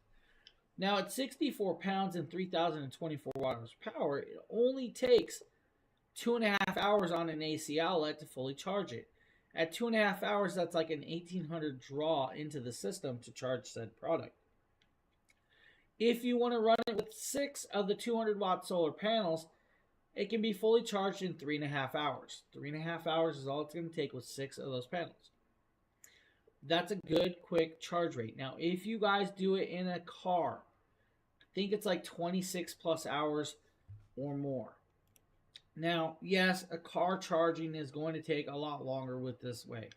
Now, at 64 pounds and 3,024 watts of power, it only takes 2.5 hours on an AC outlet to fully charge it. At 2.5 hours, that's like an 1,800 draw into the system to charge said product. If you want to run it with 6 of the 200 watt solar panels, it can be fully charged in 3.5 hours. 3.5 hours is all it's going to take with 6 of those panels. That's a good, quick charge rate. Now, if you guys do it in a car, I think it's like 26 plus hours or more. Now, yes, a car charging is going to take a lot longer with this way.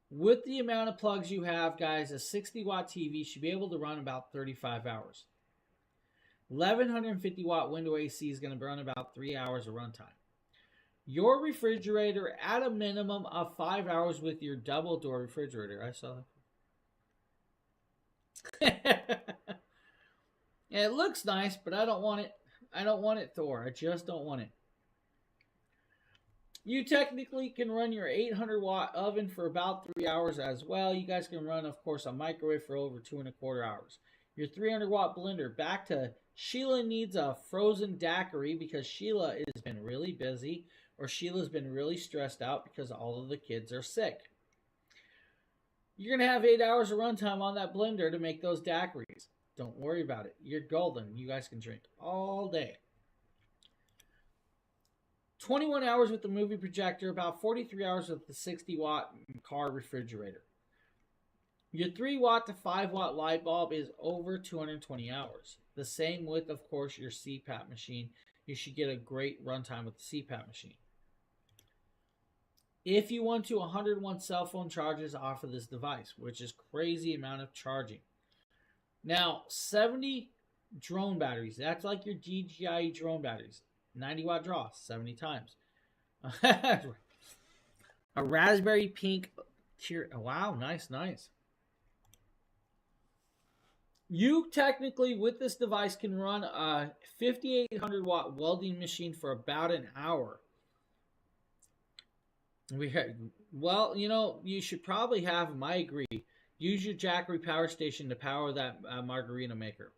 With the amount of plugs you have, guys, a 60-watt TV should be able to run about 35 hours. 1150 watt window AC is going to run about 3 hours of runtime. Your refrigerator at a minimum of 5 hours with your double door refrigerator. I saw that. It looks nice, but I don't want it. I don't want it, Thor. I just don't want it. You technically can run your 800 watt oven for about 3 hours as well. You guys can run, of course, a microwave for over 2.25 hours. Your 300 watt blender. Back to Sheila needs a frozen daiquiri because Sheila has been really busy, or Sheila's been really stressed out because all of the kids are sick. You're going to have 8 hours of runtime on that blender to make those daiquiris. Don't worry about it. You're golden. You guys can drink all day. 21 hours with the movie projector, about 43 hours with the 60 watt car refrigerator. Your 3 watt to 5 watt light bulb is over 220 hours. The same with, of course, your CPAP machine. You should get a great runtime with the CPAP machine. If you want to, 101 cell phone charges off of this device, which is crazy amount of charging. Now, 70 drone batteries. That's like your DJI drone batteries. 90 watt draw, 70 times. A raspberry pink. Wow, nice. You technically, with this device, can run a 5,800 watt welding machine for about an hour. Well, you should probably have them. I agree. Use your Jackery power station to power that margarita maker.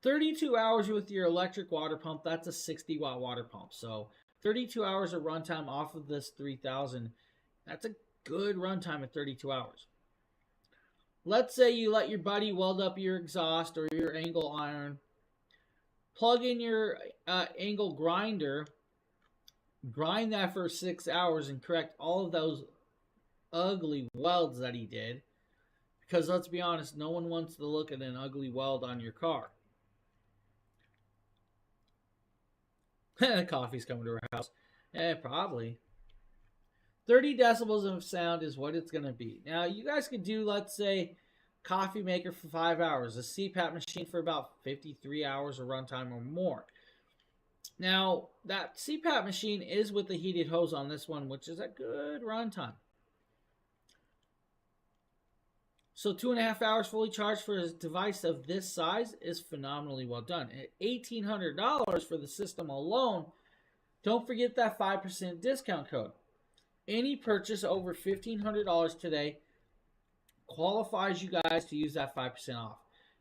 32 hours with your electric water pump, that's a 60-watt water pump. So 32 hours of runtime off of this 3000, that's a good runtime at 32 hours. Let's say you let your buddy weld up your exhaust or your angle iron, plug in your angle grinder, grind that for 6 hours and correct all of those ugly welds that he did. Because let's be honest, no one wants to look at an ugly weld on your car. Coffee's coming to our house. Probably. 30 decibels of sound is what it's going to be. Now, you guys could do, let's say, coffee maker for 5 hours, a CPAP machine for about 53 hours of runtime or more. Now, that CPAP machine is with the heated hose on this one, which is a good runtime. So 2.5 hours fully charged for a device of this size is phenomenally well done. At $1,800 for the system alone, don't forget that 5% discount code. Any purchase over $1,500 today qualifies you guys to use that 5% off.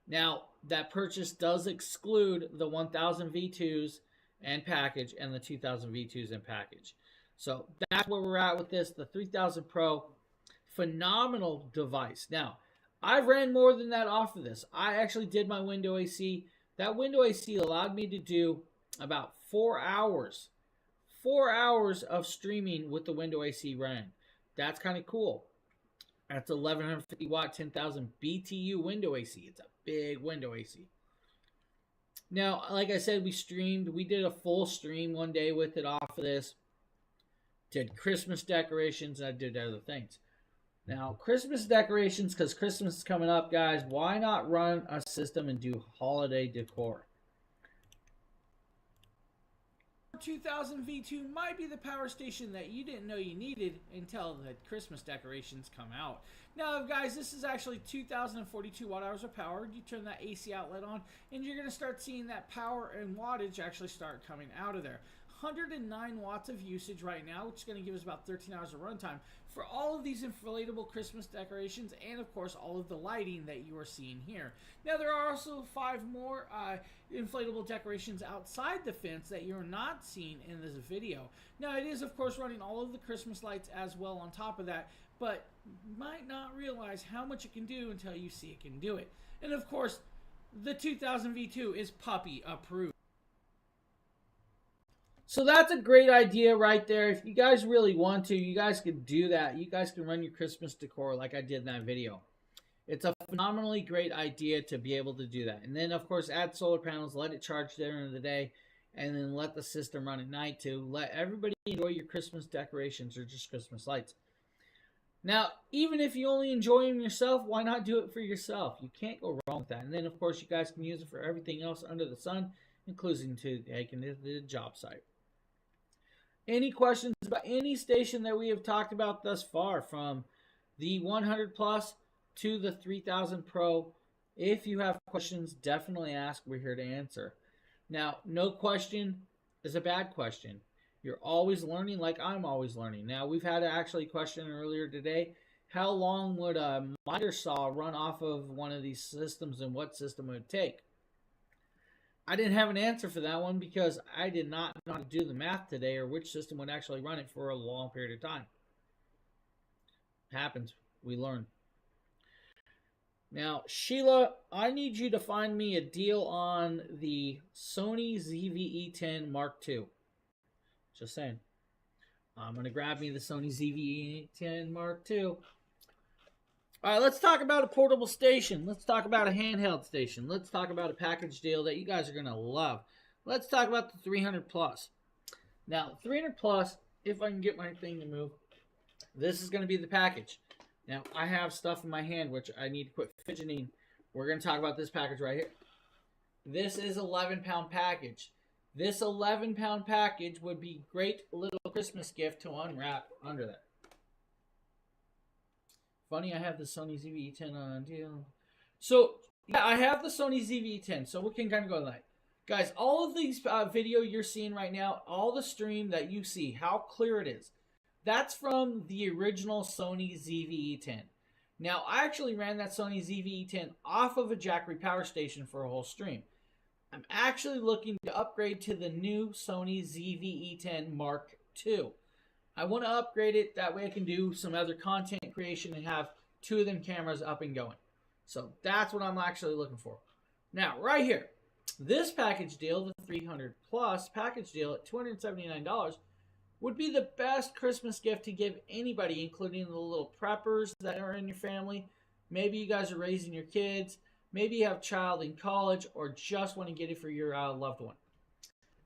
Now, that purchase does exclude the 1000 V2s and package and the 2000 V2s and package. So that's where we're at with this. The 3000 Pro, phenomenal device. Now, I've ran more than that off of this. I actually did my window AC. That window AC allowed me to do about 4 hours. 4 hours of streaming with the window AC ran. That's kind of cool. That's 1150 watt, 10,000 BTU window AC. It's a big window AC. Now, like I said, we streamed. We did a full stream one day with it off of this. Did Christmas decorations. And I did other things. Now, Christmas decorations, because Christmas is coming up, guys, why not run a system and do holiday decor? 2000 V2 might be the power station that you didn't know you needed until the Christmas decorations come out. Now, guys, this is actually 2042 watt hours of power. You turn that AC outlet on, and you're going to start seeing that power and wattage actually start coming out of there. 109 watts of usage right now, which is going to give us about 13 hours of runtime for all of these inflatable Christmas decorations and, of course, all of the lighting that you are seeing here. Now, there are also 5 more inflatable decorations outside the fence that you're not seeing in this video. Now, it is, of course, running all of the Christmas lights as well on top of that, but you might not realize how much it can do until you see it can do it. And, of course, the 2000 V2 is puppy approved. So that's a great idea right there. If you guys really want to, you guys could do that. You guys can run your Christmas decor like I did in that video. It's a phenomenally great idea to be able to do that. And then, of course, add solar panels, let it charge during the day, and then let the system run at night to let everybody enjoy your Christmas decorations or just Christmas lights. Now, even if you only enjoy them yourself, why not do it for yourself? You can't go wrong with that. And then, of course, you guys can use it for everything else under the sun, including to taking it to the job site. Any questions about any station that we have talked about thus far, from the 100 Plus to the 3000 Pro? If you have questions, definitely ask. We're here to answer. Now, no question is a bad question. You're always learning, like I'm always learning. Now, we've had actually a question earlier today. How long would a miter saw run off of one of these systems, and what system would it take? I didn't have an answer for that one because I did not know how to do the math today or which system would actually run it for a long period of time. It happens. We learn. Now, Sheila, I need you to find me a deal on the Sony ZV-E10 Mark II. Just saying. I'm going to grab me the Sony ZV-E10 Mark II. All right, let's talk about a portable station. Let's talk about a handheld station. Let's talk about a package deal that you guys are going to love. Let's talk about the 300 Plus. Now, 300 Plus, if I can get my thing to move, this is going to be the package. Now, I have stuff in my hand, which I need to quit fidgeting. We're going to talk about this package right here. This is 11-pound package. This 11-pound package would be a great little Christmas gift to unwrap under that. Funny, I have the Sony ZV-E10 on deal. So, yeah, I have the Sony ZV-E10, so we can kind of go like, guys, all of these video you're seeing right now, all the stream that you see, how clear it is, That's from the original Sony ZV-E10. Now, I actually ran that Sony ZV-E10 off of a Jackery power station for a whole stream. I'm actually looking to upgrade to the new Sony ZV-E10 Mark II. I want to upgrade it, that way I can do some other content creation and have two of them cameras up and going. So that's what I'm actually looking for. Now, right here, this package deal, the 300 plus package deal at $279, would be the best Christmas gift to give anybody, including the little preppers that are in your family. Maybe you guys are raising your kids. Maybe you have a child in college or just want to get it for your loved one.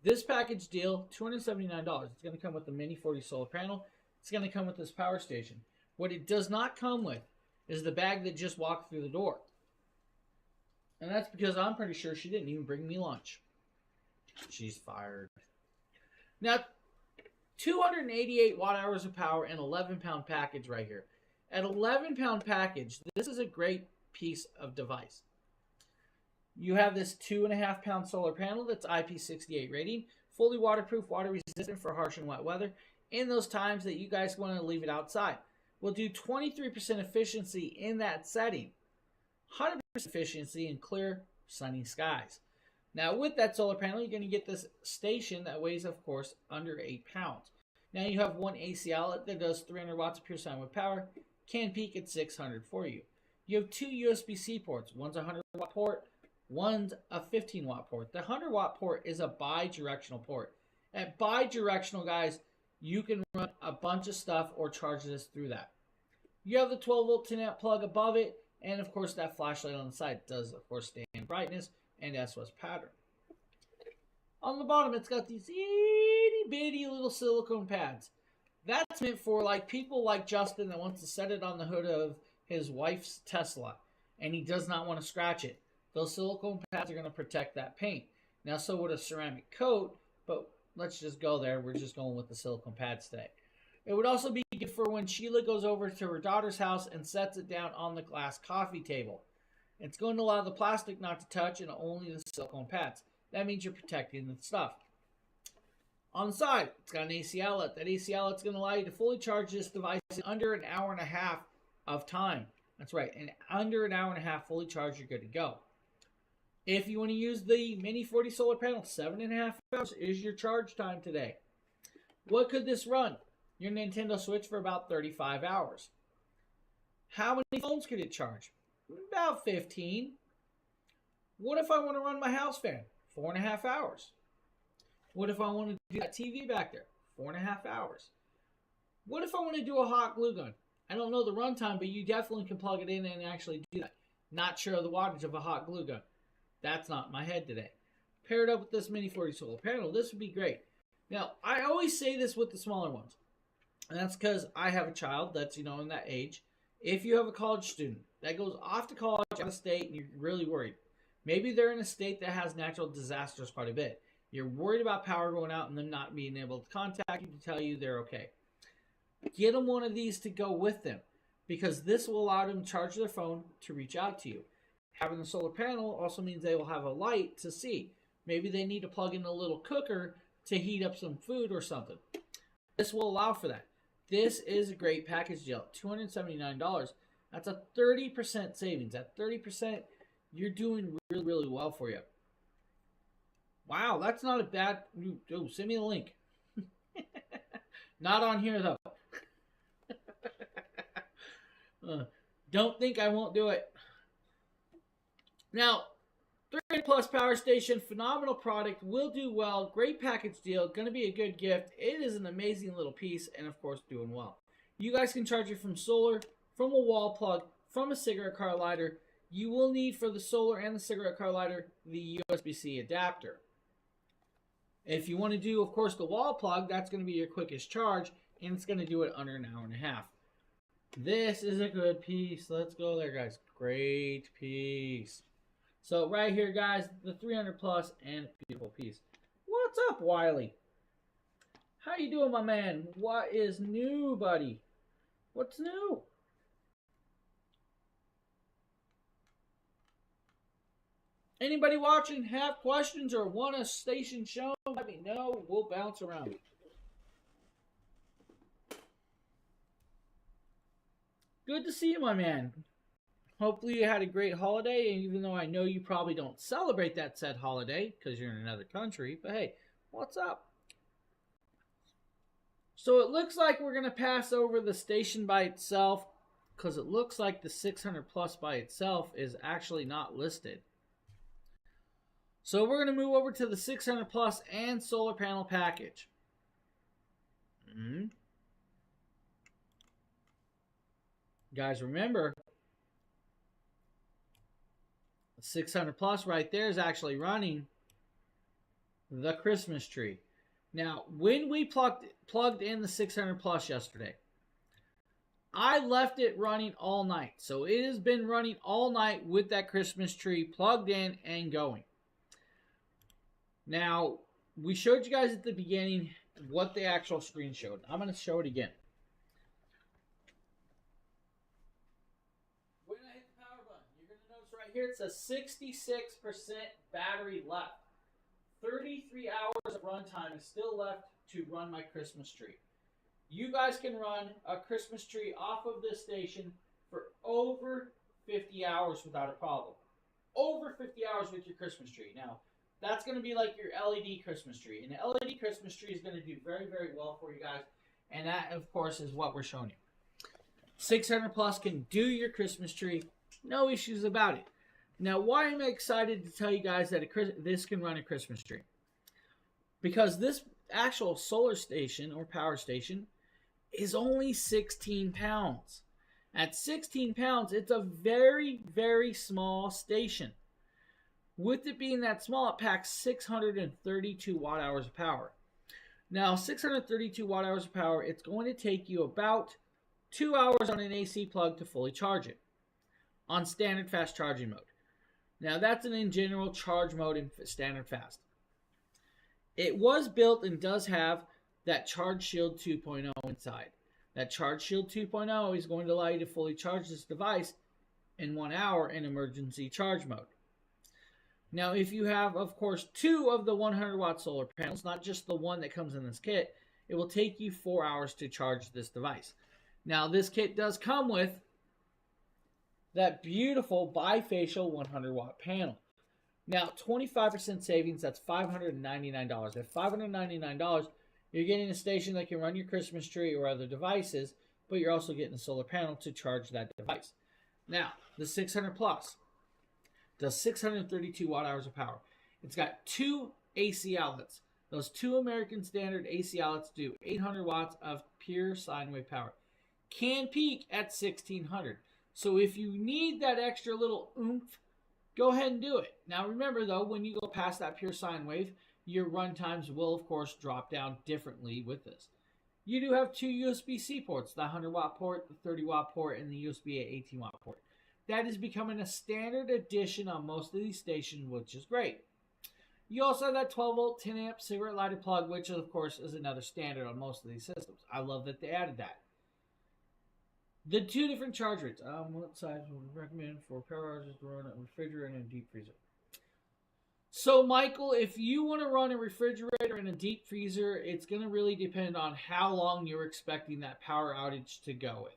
This package deal, $279. It's going to come with the Mini 40 solar panel. It's going to come with this power station. What it does not come with is the bag that just walked through the door. And that's because I'm pretty sure she didn't even bring me lunch. She's fired. Now, 288 watt hours of power and 11-pound package right here. At 11-pound package, this is a great piece of device. You have this 2.5-pound solar panel that's IP68 rating, fully waterproof, water resistant for harsh and wet weather, in those times that you guys want to leave it outside. We'll do 23% efficiency in that setting, 100% efficiency in clear, sunny skies. Now, with that solar panel, you're going to get this station that weighs, of course, under 8 pounds. Now, you have one AC outlet that does 300 watts of pure sine wave power, can peak at 600 for you. You have two USB-C ports. One's a 100-watt port, one's a 15-watt port. The 100-watt port is a bi-directional port. At bi-directional, guys, you can run a bunch of stuff or charge this through that. You have the 12-volt 10-amp plug above it, and, of course, that flashlight on the side does, of course, stand brightness and SOS pattern. On the bottom, it's got these itty-bitty little silicone pads. That's meant for like people like Justin that wants to set it on the hood of his wife's Tesla, and he does not want to scratch it. Those silicone pads are going to protect that paint. Now, so would a ceramic coat, but let's just go there. We're just going with the silicone pads today. It would also be good for when Sheila goes over to her daughter's house and sets it down on the glass coffee table. It's going to allow the plastic not to touch and only the silicone pads. That means you're protecting the stuff. On the side, it's got an AC outlet. That AC outlet's going to allow you to fully charge this device in under an hour and a half of time. That's right, in under an hour and a half fully charged, you're good to go. If you want to use the Mini 40 solar panel, 7.5 hours is your charge time today. What could this run? Your Nintendo Switch for about 35 hours. How many phones could it charge? About 15. What if I want to run my house fan? 4.5 hours. What if I want to do that TV back there? 4.5 hours. What if I want to do a hot glue gun? I don't know the runtime, but you definitely can plug it in and actually do that. Not sure of the wattage of a hot glue gun. That's not in my head today. Paired up with this Mini 40 solar panel, this would be great. Now, I always say this with the smaller ones. And that's because I have a child that's, in that age. If you have a college student that goes off to college out of state and you're really worried, maybe they're in a state that has natural disasters quite a bit. You're worried about power going out and them not being able to contact you to tell you they're okay. Get them one of these to go with them, because this will allow them to charge their phone to reach out to you. Having the solar panel also means they will have a light to see. Maybe they need to plug in a little cooker to heat up some food or something. This will allow for that. This is a great package deal. $279. That's a 30% savings. At 30%, you're doing really, really well for you. Wow, that's not a bad... Oh, send me the link. Not on here, though. Don't think I won't do it. Now, 300 plus power station, phenomenal product, will do well, great package deal, going to be a good gift. It is an amazing little piece, and of course, doing well. You guys can charge it from solar, from a wall plug, from a cigarette car lighter. You will need, for the solar and the cigarette car lighter, the USB-C adapter. If you want to do, of course, the wall plug, that's going to be your quickest charge, and it's going to do it under an hour and a half. This is a good piece. Let's go there, guys. Great piece. So right here, guys, the 300 plus and beautiful piece. What's up, Wiley? How you doing, my man? What is new, buddy? What's new? Anybody watching have questions or want a station shown? Let me know. We'll bounce around. Good to see you, my man. Hopefully you had a great holiday, and even though I know you probably don't celebrate that said holiday because you're in another country, but hey, what's up? So it looks like we're going to pass over the station by itself because it looks like the 600 plus by itself is actually not listed. So we're going to move over to the 600 plus and solar panel package. Guys, remember, 600 plus right there is actually running the Christmas tree. Now, when we plugged in the 600 plus yesterday, I left it running all night. So it has been running all night with that Christmas tree plugged in and going. Now, we showed you guys at the beginning what the actual screen showed. I'm going to show it again. When I hit the power button, you're going to notice right here it says 66% battery left. 33 hours of runtime is still left to run my Christmas tree. You guys can run a Christmas tree off of this station for over 50 hours without a problem. Over 50 hours with your Christmas tree. Now, that's going to be like your LED Christmas tree. And the LED Christmas tree is going to do very, very well for you guys. And that, of course, is what we're showing you. 600 plus can do your Christmas tree. No issues about it. Now, why am I excited to tell you guys that this can run a Christmas tree? Because this actual solar station or power station is only 16 pounds. At 16 pounds, it's a very, very small station. With it being that small, it packs 632 watt hours of power. Now, 632 watt hours of power, it's going to take you about 2 hours on an AC plug to fully charge it on standard fast charging mode. Now, that's an in general charge mode in standard fast. It was built and does have that Charge Shield 2.0 inside. That Charge Shield 2.0 is going to allow you to fully charge this device in 1 hour in emergency charge mode. Now, if you have, of course, 2 of the 100 watt solar panels, not just the one that comes in this kit, it will take you 4 hours to charge this device. Now, this kit does come with that beautiful bifacial 100 watt panel. Now, 25% savings, that's $599. At $599, you're getting a station that can run your Christmas tree or other devices, but you're also getting a solar panel to charge that device. Now, the 600 plus does 632 watt hours of power. It's got 2 AC outlets. Those 2 American Standard AC outlets do 800 watts of pure sine wave power. Can peak at 1600. So if you need that extra little oomph, go ahead and do it. Now remember though, when you go past that pure sine wave, your run times will of course drop down differently with this. You do have 2 USB-C ports, the 100 watt port, the 30 watt port, and the USB 18 watt port. That is becoming a standard addition on most of these stations, which is great. You also have that 12 volt 10 amp cigarette lighter plug, which of course is another standard on most of these systems. I love that they added that. The 2 different charge rates. What size would we recommend for power outages to run a refrigerator and a deep freezer? So, Michael, if you want to run a refrigerator and a deep freezer, it's going to really depend on how long you're expecting that power outage to go with.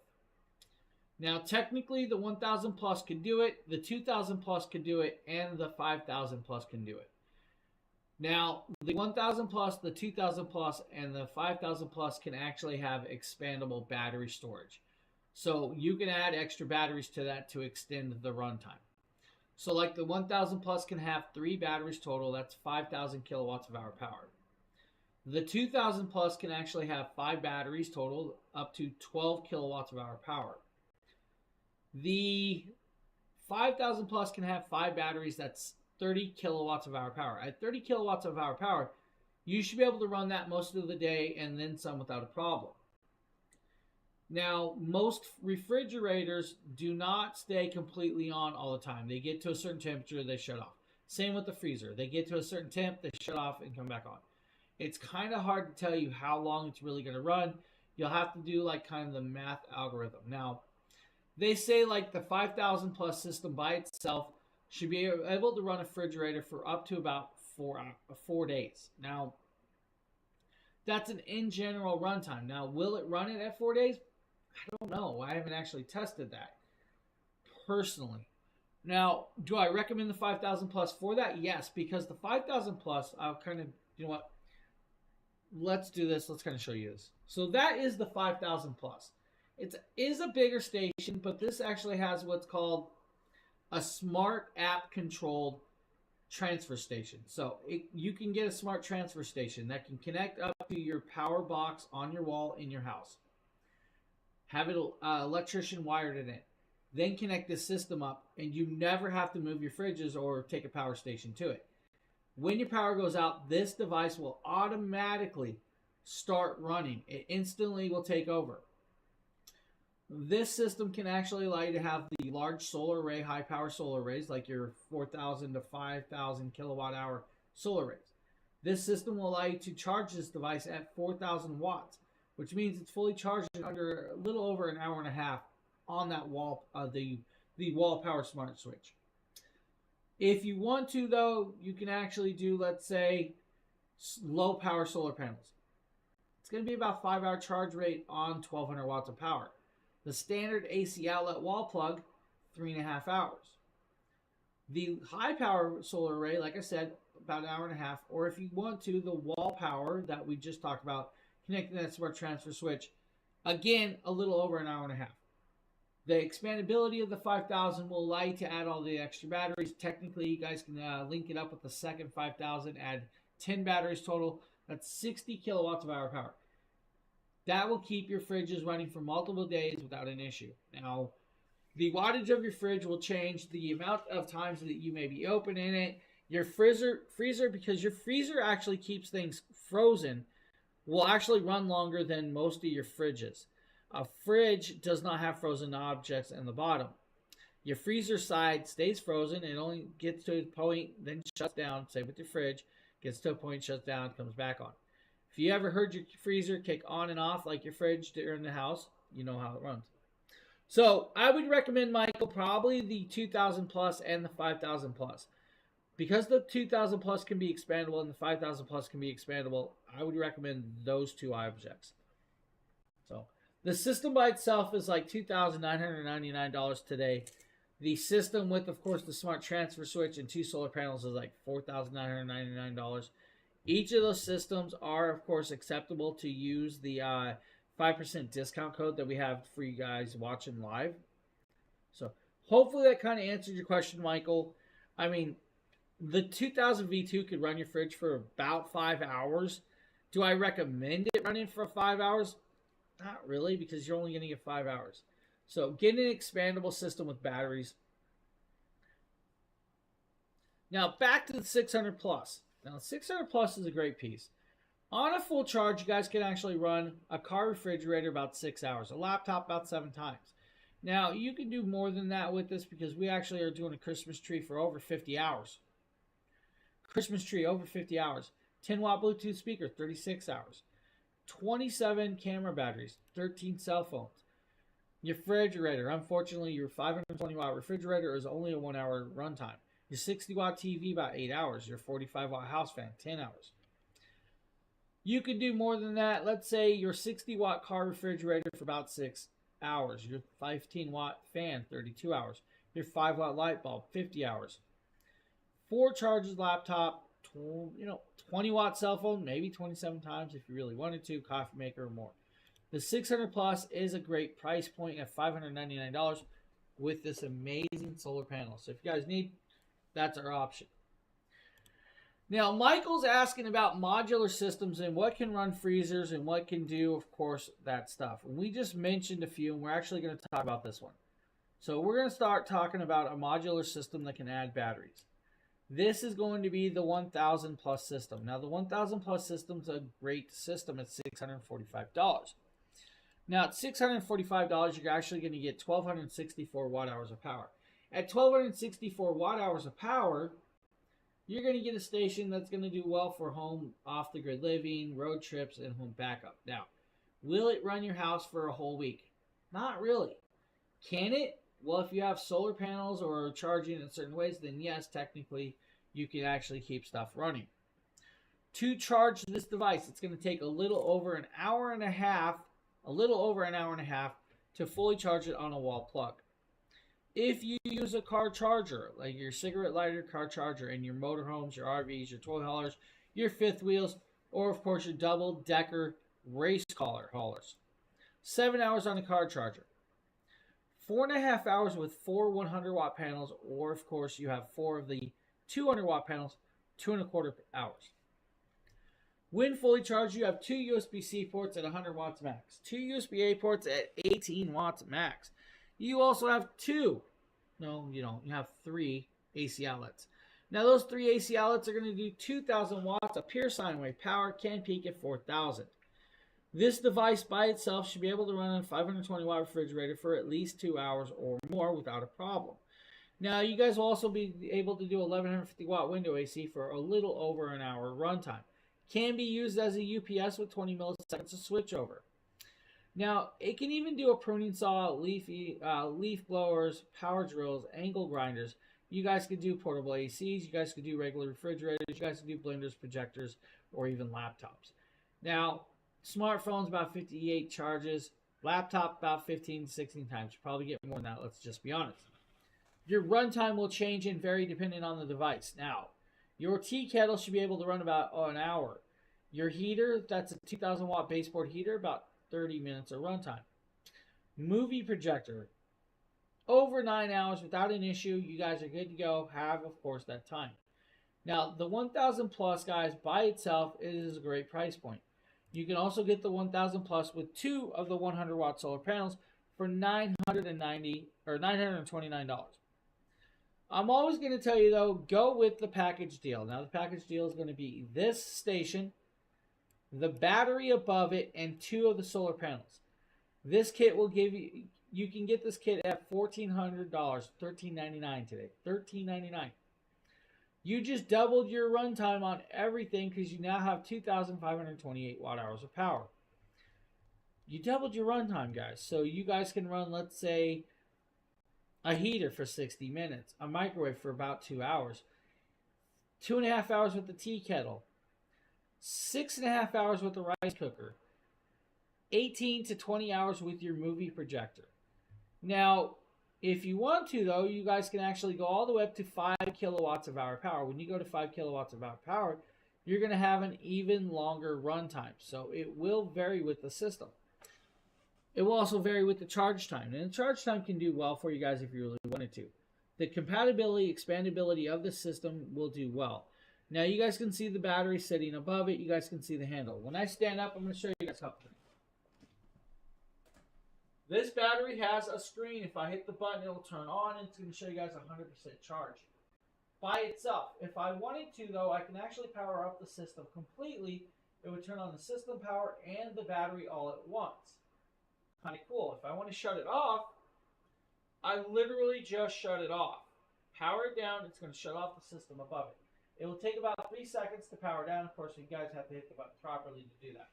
Now, technically, the 1000 plus can do it, the 2000 plus can do it, and the 5000 plus can do it. Now, the 1000 plus, the 2000 plus, and the 5000 plus can actually have expandable battery storage. So you can add extra batteries to that to extend the runtime. So like the 1000 plus can have 3 batteries total. That's 5000 kilowatts of hour power. The 2000 plus can actually have 5 batteries total, up to 12 kilowatts of hour power. The 5000 plus can have 5 batteries. That's 30 kilowatts of hour power. At 30 kilowatts of hour power, you should be able to run that most of the day and then some without a problem. Now, most refrigerators do not stay completely on all the time. They get to a certain temperature, they shut off. Same with the freezer. They get to a certain temp, they shut off and come back on. It's kind of hard to tell you how long it's really going to run. You'll have to do like kind of the math algorithm. Now, they say like the 5000 plus system by itself should be able to run a refrigerator for up to about 4 days. Now, that's an in general runtime. Now, will it run it at 4 days? I don't know. I haven't actually tested that personally. Now, do I recommend the 5,000 plus for that? Yes, because the 5,000 plus, I'll kind of, you know what? Let's do this. Let's kind of show you this. So that is the 5,000 plus. It is a bigger station, but this actually has what's called a smart app controlled transfer station. So you can get a smart transfer station that can connect up to your power box on your wall in your house. Have it electrician wired it in. Then connect this system up, and you never have to move your fridges or take a power station to it. When your power goes out, this device will automatically start running. It instantly will take over. This system can actually allow you to have the large solar array, high power solar arrays, like your 4,000 to 5,000 kilowatt hour solar arrays. This system will allow you to charge this device at 4,000 watts, which means it's fully charged in under a little over an hour and a half on that wall, the wall power smart switch. If you want to, though, you can actually do, let's say, low power solar panels. It's going to be about 5-hour charge rate on 1,200 watts of power. The standard AC outlet wall plug, 3.5 hours. The high power solar array, like I said, about an hour and a half. Or if you want to, the wall power that we just talked about, connecting that smart transfer switch, again, a little over an hour and a half. The expandability of the 5,000 will allow you to add all the extra batteries. Technically, you guys can link it up with the second 5,000, add 10 batteries total. That's 60 kilowatts of hour power. That will keep your fridges running for multiple days without an issue. Now, the wattage of your fridge will change the amount of times that you may be open in it. Your freezer, because your freezer actually keeps things frozen, will actually run longer than most of your fridges. A fridge does not have frozen objects in the bottom. Your freezer side stays frozen. It only gets to a point, then shuts down. Same with your fridge. Gets to a point, shuts down, comes back on. If you ever heard your freezer kick on and off like your fridge during the house, you know how it runs. So I would recommend, Michael, probably the 2,000 plus and the 5,000 plus. Because the 2,000 plus can be expandable and the 5,000 plus can be expandable, I would recommend those two objects. So the system by itself is like $2,999 today. The system with, of course, the smart transfer switch and 2 solar panels is like $4,999. Each of those systems are, of course, acceptable to use the 5% discount code that we have for you guys watching live. So hopefully that kind of answered your question, Michael. I mean, the 2000 V2 could run your fridge for about 5 hours. Do I recommend it running for 5 hours? Not really, because you're only going to get 5 hours. So get an expandable system with batteries. Now back to the 600 plus. Now, 600 plus is a great piece. On a full charge, you guys can actually run a car refrigerator about 6 hours, a laptop about 7 times. Now, you can do more than that with this because we actually are doing a Christmas tree for over 50 hours. Christmas tree, over 50 hours. 10-watt Bluetooth speaker, 36 hours. 27 camera batteries, 13 cell phones. Your refrigerator, unfortunately, your 520-watt refrigerator is only a 1-hour runtime. Your 60-watt TV, about 8 hours. Your 45-watt house fan, 10 hours. You could do more than that. Let's say your 60-watt car refrigerator for about 6 hours. Your 15-watt fan, 32 hours. Your 5-watt light bulb, 50 hours. 4 charges laptop, 20-watt cell phone, maybe 27 times if you really wanted to, coffee maker or more. The 600 plus is a great price point at $599 with this amazing solar panel. So if you guys need, that's our option. Now, Michael's asking about modular systems and what can run freezers and what can do, of course, that stuff. And we just mentioned a few, and we're actually going to talk about this one. So we're going to start talking about a modular system that can add batteries. This is going to be the 1000 plus system. Now, the 1000 plus system is a great system at $645. Now, at $645, you're actually going to get 1,264 watt hours of power. At 1,264 watt hours of power, you're going to get a station that's going to do well for home off-the-grid living, road trips, and home backup. Now, will it run your house for a whole week? Not really. Can it? Well, if you have solar panels or charging in certain ways, then yes, technically, you can actually keep stuff running. To charge this device, it's going to take a little over an hour and a half to fully charge it on a wall plug. If you use a car charger, like your cigarette lighter car charger in your motorhomes, your RVs, your toy haulers, your fifth wheels, or of course your double-decker race car haulers, 7 hours on a car charger. 4.5 hours with 4 100-watt panels, or of course you have 4 of the 200-watt panels, 2.25 hours. When fully charged, you have 2 USB-C ports at 100 watts max, 2 USB-A ports at 18 watts max. You also have 3 AC outlets. Now those 3 AC outlets are going to do 2,000 watts of pure sine wave power, can peak at 4,000. This device by itself should be able to run a 520 watt refrigerator for at least 2 hours or more without a problem. Now you guys will also be able to do 1150 watt window AC for a little over an hour runtime. Can be used as a UPS with 20 milliseconds of switchover. Now, it can even do a pruning saw, leaf blowers, power drills, angle grinders. You guys could do portable ACs. You guys could do regular refrigerators. You guys could do blenders, projectors, or even laptops. Now, smartphones, about 58 charges. Laptop, about 15 to 16 times. You probably get more than that, let's just be honest. Your runtime will change and vary depending on the device. Now, your tea kettle should be able to run about an hour. Your heater, that's a 2,000 watt baseboard heater, about 30 minutes of runtime. Movie projector, over 9 hours without an issue. You guys are good to go. Have, of course, that time. Now, the 1,000 plus, guys, by itself is a great price point. You can also get the 1,000 plus with 2 of the 100 watt solar panels for $929. I'm always going to tell you, though, go with the package deal. Now, the package deal is going to be this station, the battery above it, and 2 of the solar panels. This kit will give you, you can get this kit at $1,400, $1,399 today, $1,399. You just doubled your runtime on everything because you now have 2,528 watt hours of power. You doubled your runtime, guys. So you guys can run, let's say, a heater for 60 minutes, a microwave for about 2 hours, 2.5 hours with the tea kettle, 6.5 hours with the rice cooker, 18 to 20 hours with your movie projector. Now, if you want to, though, you guys can actually go all the way up to 5 kilowatts of hour power. When you go to 5 kilowatts of hour power, you're going to have an even longer runtime. So it will vary with the system. It will also vary with the charge time. And the charge time can do well for you guys if you really wanted to. The compatibility, expandability of the system will do well. Now, you guys can see the battery sitting above it. You guys can see the handle. When I stand up, I'm going to show you guys something. This battery has a screen. If I hit the button, it'll turn on, and it's going to show you guys 100% charge by itself. If I wanted to, though, I can actually power up the system completely. It would turn on the system power and the battery all at once. Kind of cool. If I want to shut it off, I literally just shut it off. Power it down, it's going to shut off the system above it. It will take about 3 seconds to power down. Of course, you guys have to hit the button properly to do that.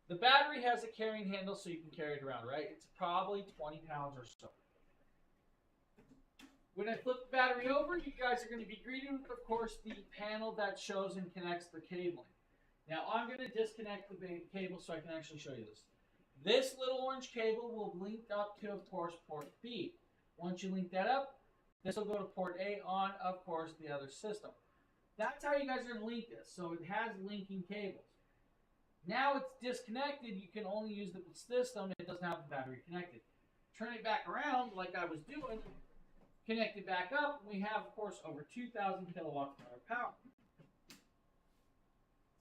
The battery has a carrying handle so you can carry it around, right? It's probably 20 pounds or so. When I flip the battery over, you guys are going to be greeted with, of course, the panel that shows and connects the cabling. Now, I'm going to disconnect the cable so I can actually show you this. This little orange cable will link up to, of course, port B. Once you link that up, this will go to port A on, of course, the other system. That's how you guys are going to link this. So it has linking cables. Now it's disconnected. You can only use the system. It doesn't have the battery connected. Turn it back around like I was doing. Connect it back up. We have, of course, over 2,000 kilowatts of power.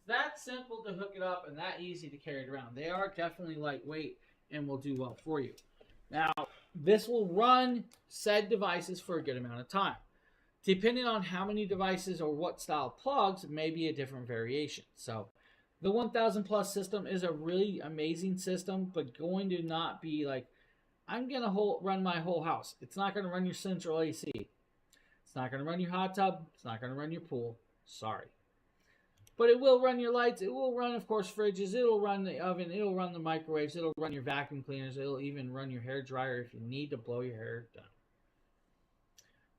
That simple to hook it up and that easy to carry it around. They are definitely lightweight and will do well for you. Now, this will run said devices for a good amount of time. Depending on how many devices or what style plugs, it may be a different variation. So, the 1,000 plus system is a really amazing system, but going to not be like, I'm going to run my whole house. It's not going to run your central AC. It's not going to run your hot tub. It's not going to run your pool. Sorry. But it will run your lights. It will run, of course, fridges. It'll run the oven. It'll run the microwaves. It'll run your vacuum cleaners. It'll even run your hair dryer if you need to blow your hair down.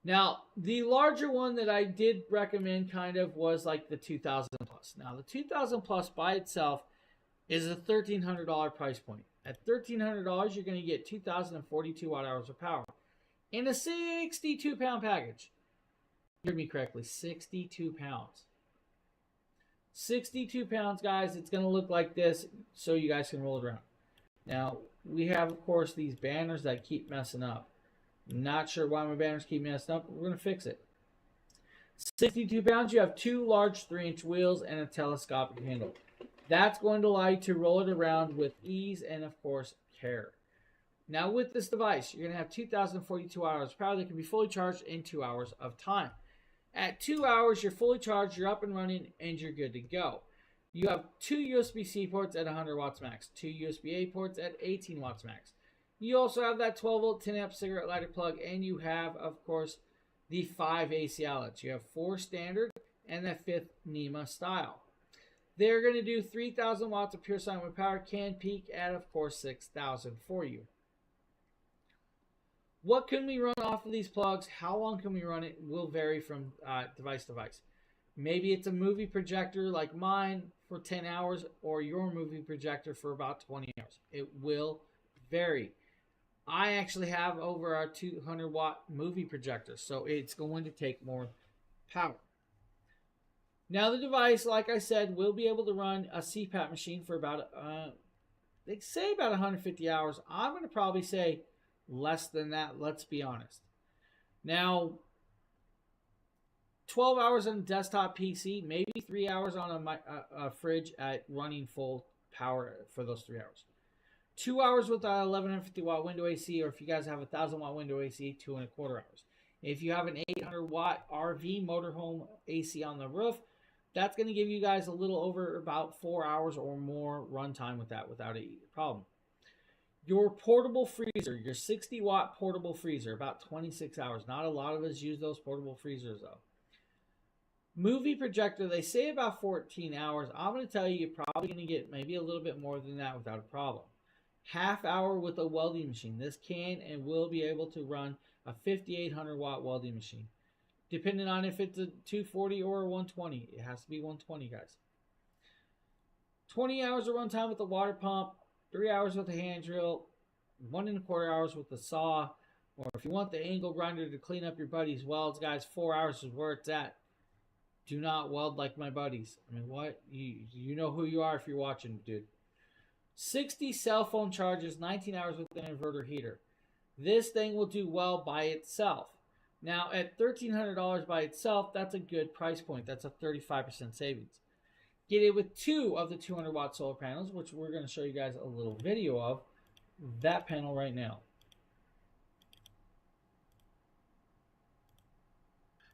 Now, the larger one that I did recommend kind of was like the 2,000 plus. Now, the 2,000 plus by itself is a $1,300 price point. At $1,300, you're going to get 2,042 watt-hours of power in a 62-pound package. You heard me correctly, 62 pounds. 62 pounds, guys. It's going to look like this so you guys can roll it around. Now, we have, of course, these banners that keep messing up. Not sure why my banners keep messing up, but we're going to fix it. 62 pounds, you have 2 large 3-inch wheels and a telescopic handle. That's going to allow you to roll it around with ease and, of course, care. Now, with this device, you're going to have 2,042 hours of power that can be fully charged in 2 hours of time. At 2 hours, you're fully charged, you're up and running, and you're good to go. You have 2 USB-C ports at 100 watts max, 2 USB-A ports at 18 watts max. You also have that 12-volt 10-amp cigarette lighter plug, and you have, of course, the 5 AC outlets. You have 4 standard and that 5th NEMA style. They're going to do 3,000 watts of pure sine wave power, can peak at, of course, 6,000 for you. What can we run off of these plugs? How long can we run it? Will vary from device to device. Maybe it's a movie projector like mine for 10 hours or your movie projector for about 20 hours. It will vary. I actually have over a 200 watt movie projector, so it's going to take more power. Now the device, like I said, will be able to run a CPAP machine for about, they say about 150 hours. I'm going to probably say less than that, let's be honest. Now, 12 hours on a desktop PC, maybe 3 hours on a fridge at running full power for those 3 hours. 2 hours with a 1150 watt window AC, or if you guys have a 1000 watt window AC, 2.25 hours. If you have an 800 watt RV motorhome AC on the roof, that's going to give you guys a little over about 4 hours or more runtime with that without a problem. Your portable freezer, your 60 watt portable freezer, about 26 hours. Not a lot of us use those portable freezers though. Movie projector, they say about 14 hours. I'm going to tell you, you're probably going to get maybe a little bit more than that without a problem. Half hour with a welding machine. This can and will be able to run a 5800 watt welding machine. Depending on if it's a 240 or a 120. It has to be 120, guys. 20 hours of runtime with the water pump. 3 hours with a hand drill. 1.25 hours with the saw. Or if you want the angle grinder to clean up your buddy's welds, guys, 4 hours is where it's at. Do not weld like my buddies. I mean, what? You know who you are if you're watching, dude. 60 cell phone charges, 19 hours with an inverter heater. This thing will do well by itself. Now, at $1,300 by itself, that's a good price point. That's a 35% savings. Get it with 2 of the 200 watt solar panels, which we're going to show you guys a little video of that panel right now.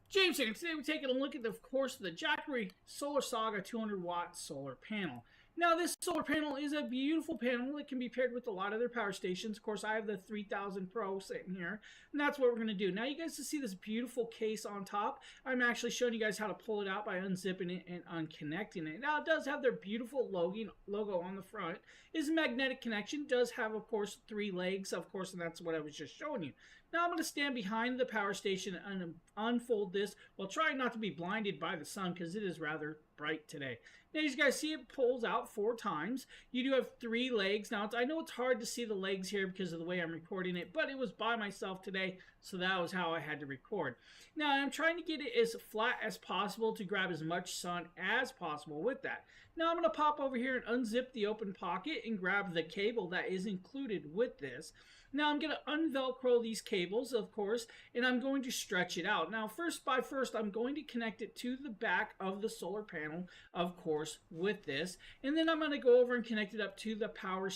James here, and today we're taking a look at, of course, the Jackery Solar Saga 200 watt solar panel. Now, this solar panel is a beautiful panel that can be paired with a lot of their power stations. Of course, I have the 3000 Pro sitting here, and that's what we're going to do. Now, you guys can see this beautiful case on top. I'm actually showing you guys how to pull it out by unzipping it and unconnecting it. Now, it does have their beautiful logo on the front. It's a magnetic connection. It does have, of course, 3 legs, of course, and that's what I was just showing you. Now, I'm going to stand behind the power station and unfold this while trying not to be blinded by the sun because it is rather bright today. Now, as you guys see, it pulls out 4 times. You do have 3 legs. Now, I know it's hard to see the legs here because of the way I'm recording it, but it was by myself today, so that was how I had to record. Now, I'm trying to get it as flat as possible to grab as much sun as possible with that. Now, I'm going to pop over here and unzip the open pocket and grab the cable that is included with this. Now, I'm going to unvelcro these cables, of course, and I'm going to stretch it out. Now, first, I'm going to connect it to the back of the solar panel, of course, with this. And then I'm going to go over and connect it up to the power.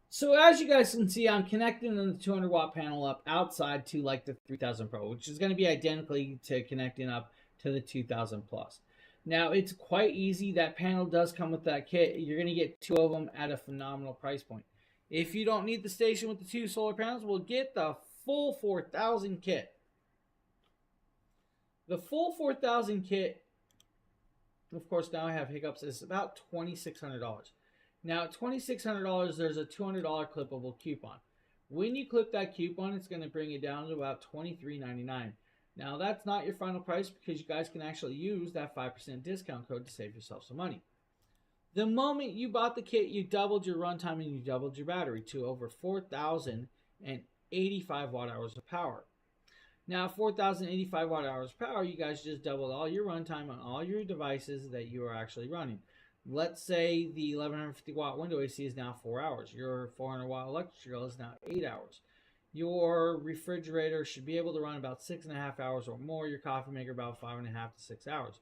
So as you guys can see, I'm connecting the 200 watt panel up outside to like the 3000 Pro, which is going to be identically to connecting up to the 2000 Plus. Now, it's quite easy. That panel does come with that kit. You're going to get 2 of them at a phenomenal price point. If you don't need the station with the 2 solar panels, we'll get the full 4000 kit. The full 4000 kit, of course, now I have hiccups, is about $2,600. Now, at $2,600, there's a $200 clippable coupon. When you clip that coupon, it's going to bring it down to about $23.99. Now, that's not your final price because you guys can actually use that 5% discount code to save yourself some money. The moment you bought the kit, you doubled your runtime and you doubled your battery to over 4,085 watt hours of power. Now, 4,085 watt hours of power, you guys just doubled all your runtime on all your devices that you are actually running. Let's say the 1150 watt window AC is now 4 hours. Your 400 watt electric grill is now 8 hours. Your refrigerator should be able to run about 6.5 hours or more. Your coffee maker about 5.5 to 6 hours.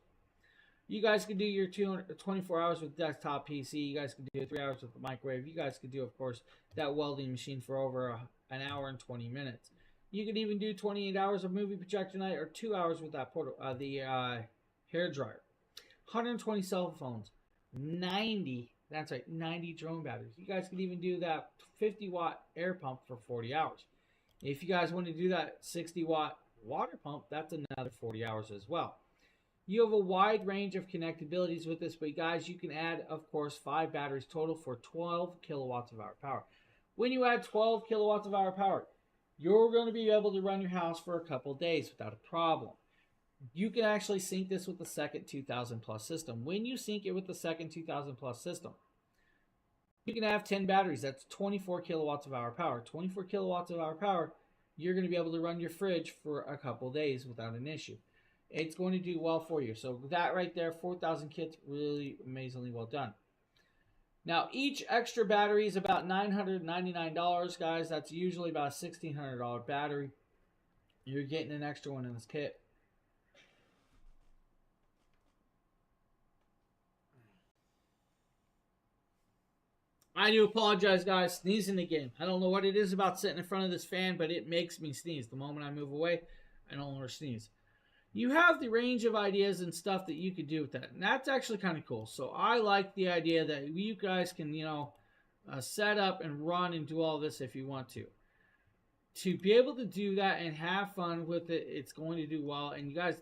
You guys could do your 24 hours with desktop PC. You guys could do 3 hours with the microwave. You guys could do, of course, that welding machine for over an hour and 20 minutes. You could even do 28 hours of movie projector night or 2 hours with that hair dryer. 120 cell phones. 90 drone batteries. You guys could even do that 50 watt air pump for 40 hours. If you guys want to do that 60 watt water pump, that's another 40 hours as well. You have a wide range of connectabilities with this, but guys, you can add, of course, 5 batteries total for 12 kilowatts of hour power. When you add 12 kilowatts of hour power, you're going to be able to run your house for a couple days without a problem. You can actually sync this with the second 2000 plus system. When you sync it with the second 2000 plus system, you can have 10 batteries. That's 24 kilowatts of hour power. 24 kilowatts of hour power, you're going to be able to run your fridge for a couple days without an issue. It's going to do well for you. So that right there, 4,000 kits, really amazingly well done. Now, each extra battery is about $999, guys. That's usually about a $1,600 battery. You're getting an extra one in this kit. I do apologize, guys. Sneezing again. I don't know what it is about sitting in front of this fan, but it makes me sneeze. The moment I move away, I no longer sneeze. You have the range of ideas and stuff that you could do with that. And that's actually kind of cool. So I like the idea that you guys can, set up and run and do all this if you want to. To be able to do that and have fun with it, it's going to do well. And you guys,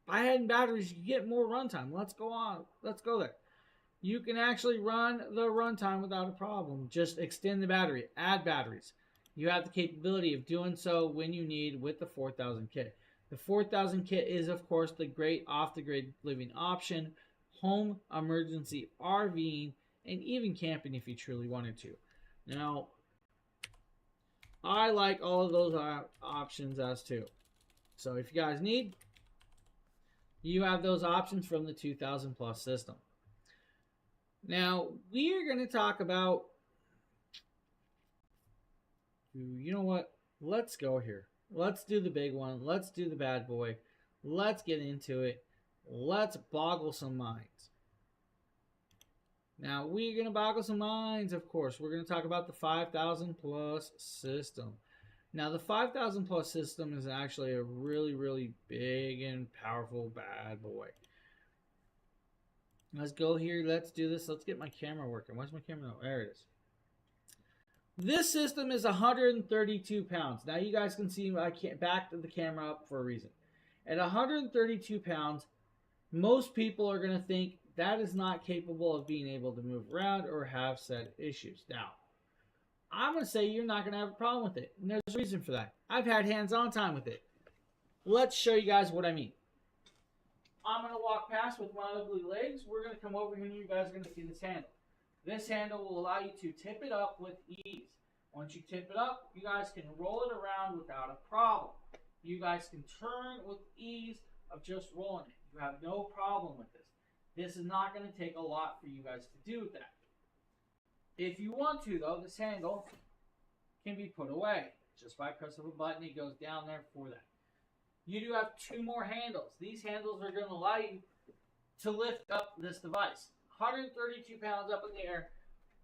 by adding batteries, you get more runtime. Let's go on. Let's go there. You can actually run the runtime without a problem. Just extend the battery, add batteries. You have the capability of doing so when you need with the 4000 kit. The 4000 kit is, of course, the great off-the-grid living option, home, emergency, RVing, and even camping if you truly wanted to. Now, I like all of those options as too. So if you guys need, you have those options from the 2000 plus system. Now, we are going to talk about, you know what? Let's go here. Let's do the big one. Let's do the bad boy. Let's get into it. Let's boggle some minds. Now, we're going to boggle some minds, of course. We're going to talk about the 5000 plus system. Now, the 5000 plus system is actually a really, really big and powerful bad boy. Let's go here. Let's do this. Let's get my camera working. Where's my camera? Oh, there it is. This system is 132 pounds. Now you guys can see I can't back the camera up for a reason. At 132 pounds, most people are going to think that is not capable of being able to move around or have said issues. Now, I'm going to say you're not going to have a problem with it. And there's a reason for that. I've had hands-on time with it. Let's show you guys what I mean. I'm going to walk past with my ugly legs. We're going to come over here and you guys are going to see this handle. This handle will allow you to tip it up with ease. Once you tip it up, you guys can roll it around without a problem. You guys can turn with ease of just rolling it. You have no problem with this. This is not going to take a lot for you guys to do with that. If you want to, though, this handle can be put away. Just by press of a button, it goes down there for that. You do have 2 more handles. These handles are going to allow you to lift up this device. 132 pounds up in the air,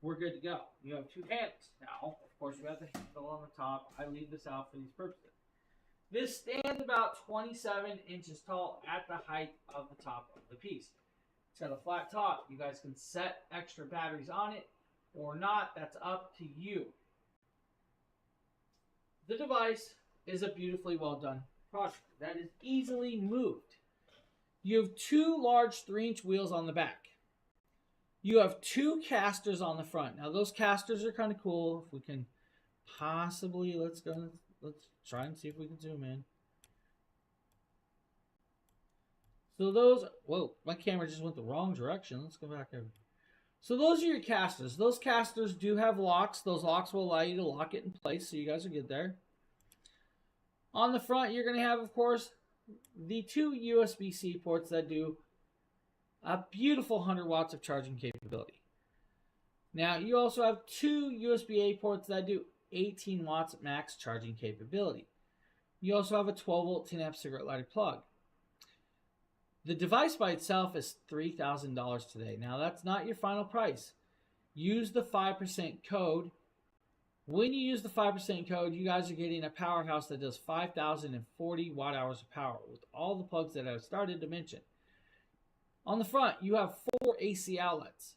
we're good to go. You have 2 handles. Now, of course, we have the handle on the top. I leave this out for these purposes. This stands about 27 inches tall at the height of the top of the piece. It's got a flat top. You guys can set extra batteries on it or not. That's up to you. The device is a beautifully well done product that is easily moved. You have 2 large 3-inch wheels on the back. You have 2 casters on the front. Now those casters are kind of cool. If we can possibly, let's try and see if we can zoom in. So those, whoa, my camera just went the wrong direction. Let's go back over. So those are your casters. Those casters do have locks. Those locks will allow you to lock it in place, so you guys are good there. On the front, you're going to have, of course, the two USB-C ports that do a beautiful 100 watts of charging capability. Now, you also have two USB-A ports that do 18 watts max charging capability. You also have a 12-volt 10-amp cigarette lighter plug. The device by itself is $3,000 today. Now, that's not your final price. Use the 5% code. When you use the 5% code, you guys are getting a powerhouse that does 5,040 watt hours of power with all the plugs that I've started to mention. On the front, you have 4 AC outlets.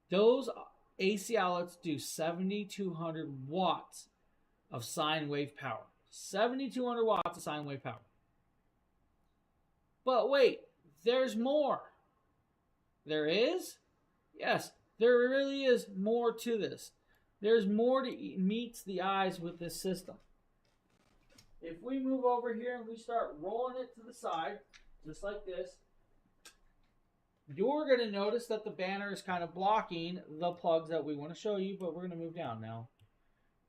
Those AC outlets do 7,200 watts of sine wave power. 7,200 watts of sine wave power. But wait, there's more. There is? Yes, there really is more to this. There's more to meets the eyes with this system. If we move over here and we start rolling it to the side, just like this, you're going to notice that the banner is kind of blocking the plugs that we want to show you, but we're going to move down now.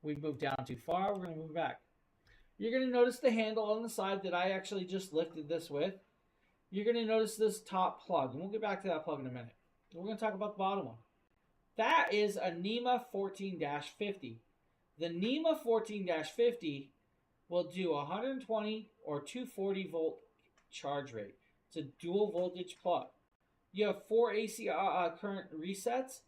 We've moved down too far. We're going to move back. You're going to notice the handle on the side that I actually just lifted this with. You're going to notice this top plug, and we'll get back to that plug in a minute. We're going to talk about the bottom one. That is a NEMA 14-50. The NEMA 14-50 will do 120 or 240 volt charge rate. It's a dual voltage plug. You have 4 AC current resets.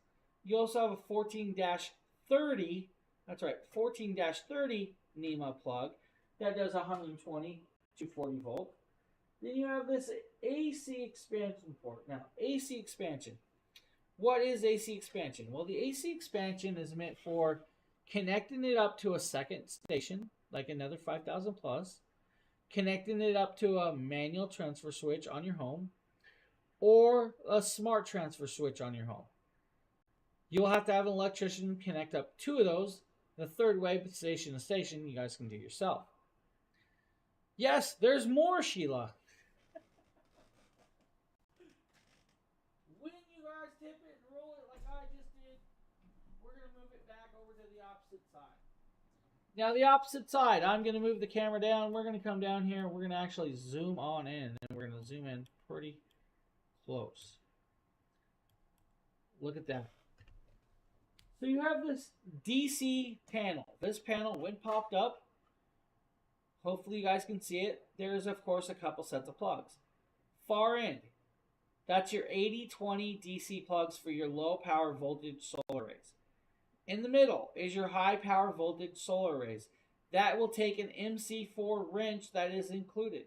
You also have a 14-30, that's right, 14-30 NEMA plug that does 120 to 40 volt. Then you have this AC expansion port. Now, AC expansion. What is AC expansion? Well, the AC expansion is meant for connecting it up to a second station, like another 5,000 plus, connecting it up to a manual transfer switch on your home, or a smart transfer switch on your home. You'll have to have an electrician connect up 2 of those. The third way, station to station, you guys can do yourself. Yes, there's more, Sheila. When you guys tip it and roll it like I just did, we're going to move it back over to the opposite side. Now, the opposite side, I'm going to move the camera down. We're going to come down here. We're going to actually zoom on in, and we're going to zoom in pretty close. Look at that. So you have this DC panel. This panel, when popped up, hopefully you guys can see it. There's, of course, a couple sets of plugs. Far end, that's your 80-20 DC plugs for your low power voltage solar arrays. In the middle is your high power voltage solar arrays. That will take an MC4 wrench that is included.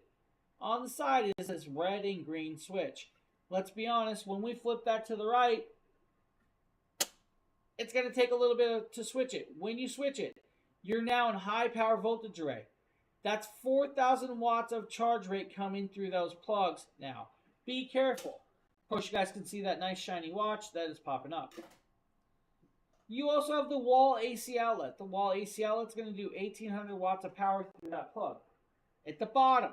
On the side is this red and green switch. Let's be honest, when we flip that to the right, it's going to take a little bit to switch it. When you switch it, you're now in high power voltage array. That's 4,000 watts of charge rate coming through those plugs now. Be careful. Of course, you guys can see that nice shiny watch that is popping up. You also have the wall AC outlet. The wall AC outlet is going to do 1,800 watts of power through that plug. At the bottom.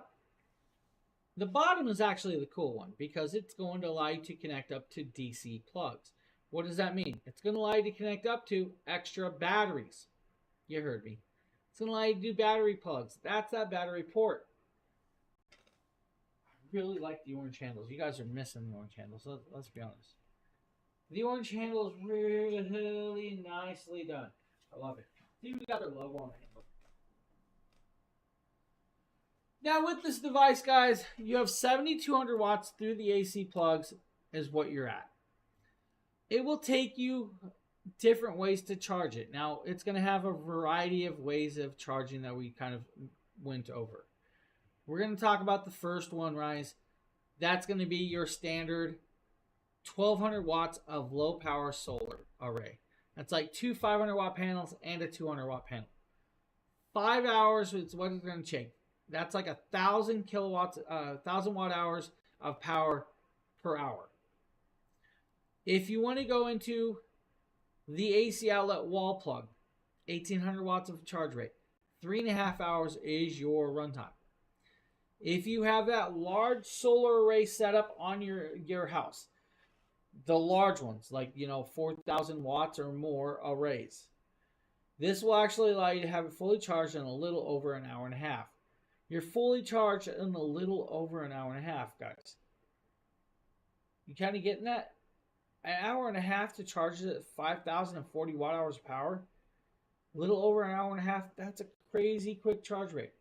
The bottom is actually the cool one because it's going to allow you to connect up to DC plugs. What does that mean? It's going to allow you to connect up to extra batteries. You heard me. It's going to allow you to do battery plugs. That's that battery port. I really like the orange handles. You guys are missing the orange handles. Let's be honest. The orange handle is really nicely done. I love it. See, we got their logo on the handle. Now with this device, guys, you have 7,200 watts through the AC plugs is what you're at. It will take you different ways to charge it. Now, it's going to have a variety of ways of charging that we kind of went over. We're going to talk about the first one, Rise. That's going to be your standard 1,200 watts of low power solar array. That's like 2 500 watt panels and a 200 watt panel. 5 hours is what it's going to take. That's like 1,000 kilowatts, 1,000 watt hours of power per hour. If you want to go into the AC outlet wall plug, 1,800 watts of charge rate, 3.5 hours is your runtime. If you have that large solar array set up on your house, the large ones, like 4,000 watts or more arrays, this will actually allow you to have it fully charged in a little over an hour and a half. You're fully charged in a little over an hour and a half, guys. You kind of getting that? An hour and a half to charge it at 5,040 watt hours of power. A little over an hour and a half. That's a crazy quick charge rate.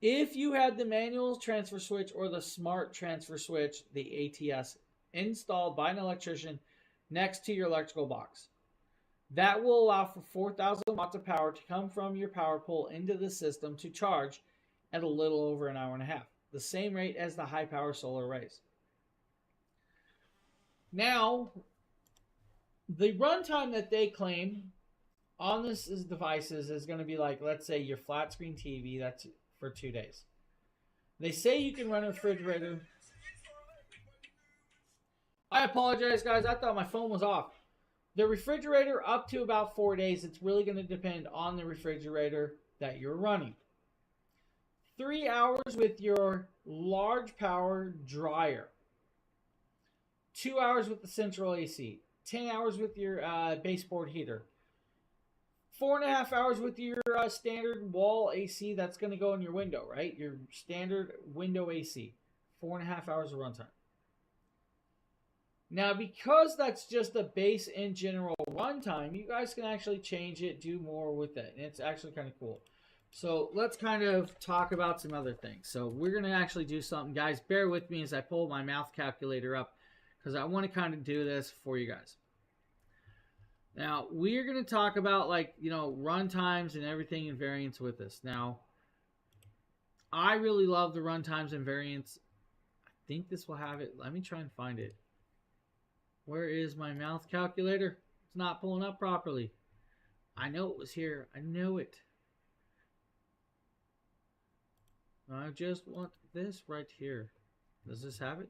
If you had the manual transfer switch or the smart transfer switch, the ATS, installed by an electrician next to your electrical box, that will allow for 4,000 watts of power to come from your power pole into the system to charge at a little over an hour and a half. The same rate as the high power solar arrays. Now, the runtime that they claim on this devices is going to be like, let's say your flat screen TV, that's for 2 days. They say you can run a refrigerator. I apologize, guys. I thought my phone was off. The refrigerator up to about 4 days. It's really going to depend on the refrigerator that you're running. 3 hours with your large power dryer. 2 hours with the central AC. 10 hours with your baseboard heater. 4.5 hours with your standard wall AC that's going to go in your window, right? Your standard window AC. 4.5 hours of runtime. Now, because that's just the base in general runtime, you guys can actually change it, do more with it. And it's actually kind of cool. So let's kind of talk about some other things. So we're going to actually do something. Guys, bear with me as I pull my mouth calculator up, because I want to kind of do this for you guys. Now, we're going to talk about, like, run times and everything in variance with this. Now, I really love the run times and variance. I think this will have it. Let me try and find it. Where is my mouth calculator? It's not pulling up properly. I know it was here. I know it. I just want this right here. Does this have it?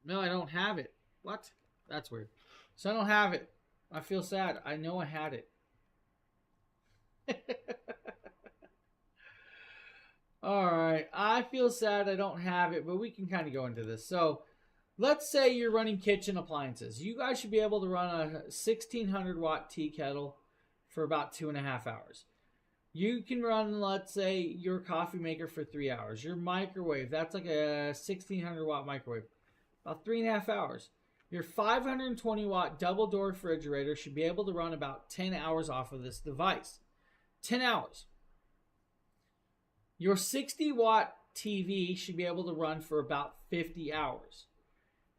No, I don't have it. What? That's weird. So I don't have it. I feel sad. I know I had it. Alright. I feel sad I don't have it, but we can kind of go into this. So, let's say you're running kitchen appliances. You guys should be able to run a 1,600 watt tea kettle for about 2.5 hours. You can run, let's say, your coffee maker for 3 hours. Your microwave, that's like a 1,600 watt microwave. About 3.5 hours. Your 520 watt double door refrigerator should be able to run about 10 hours off of this device. 10 hours. Your 60 watt TV should be able to run for about 50 hours.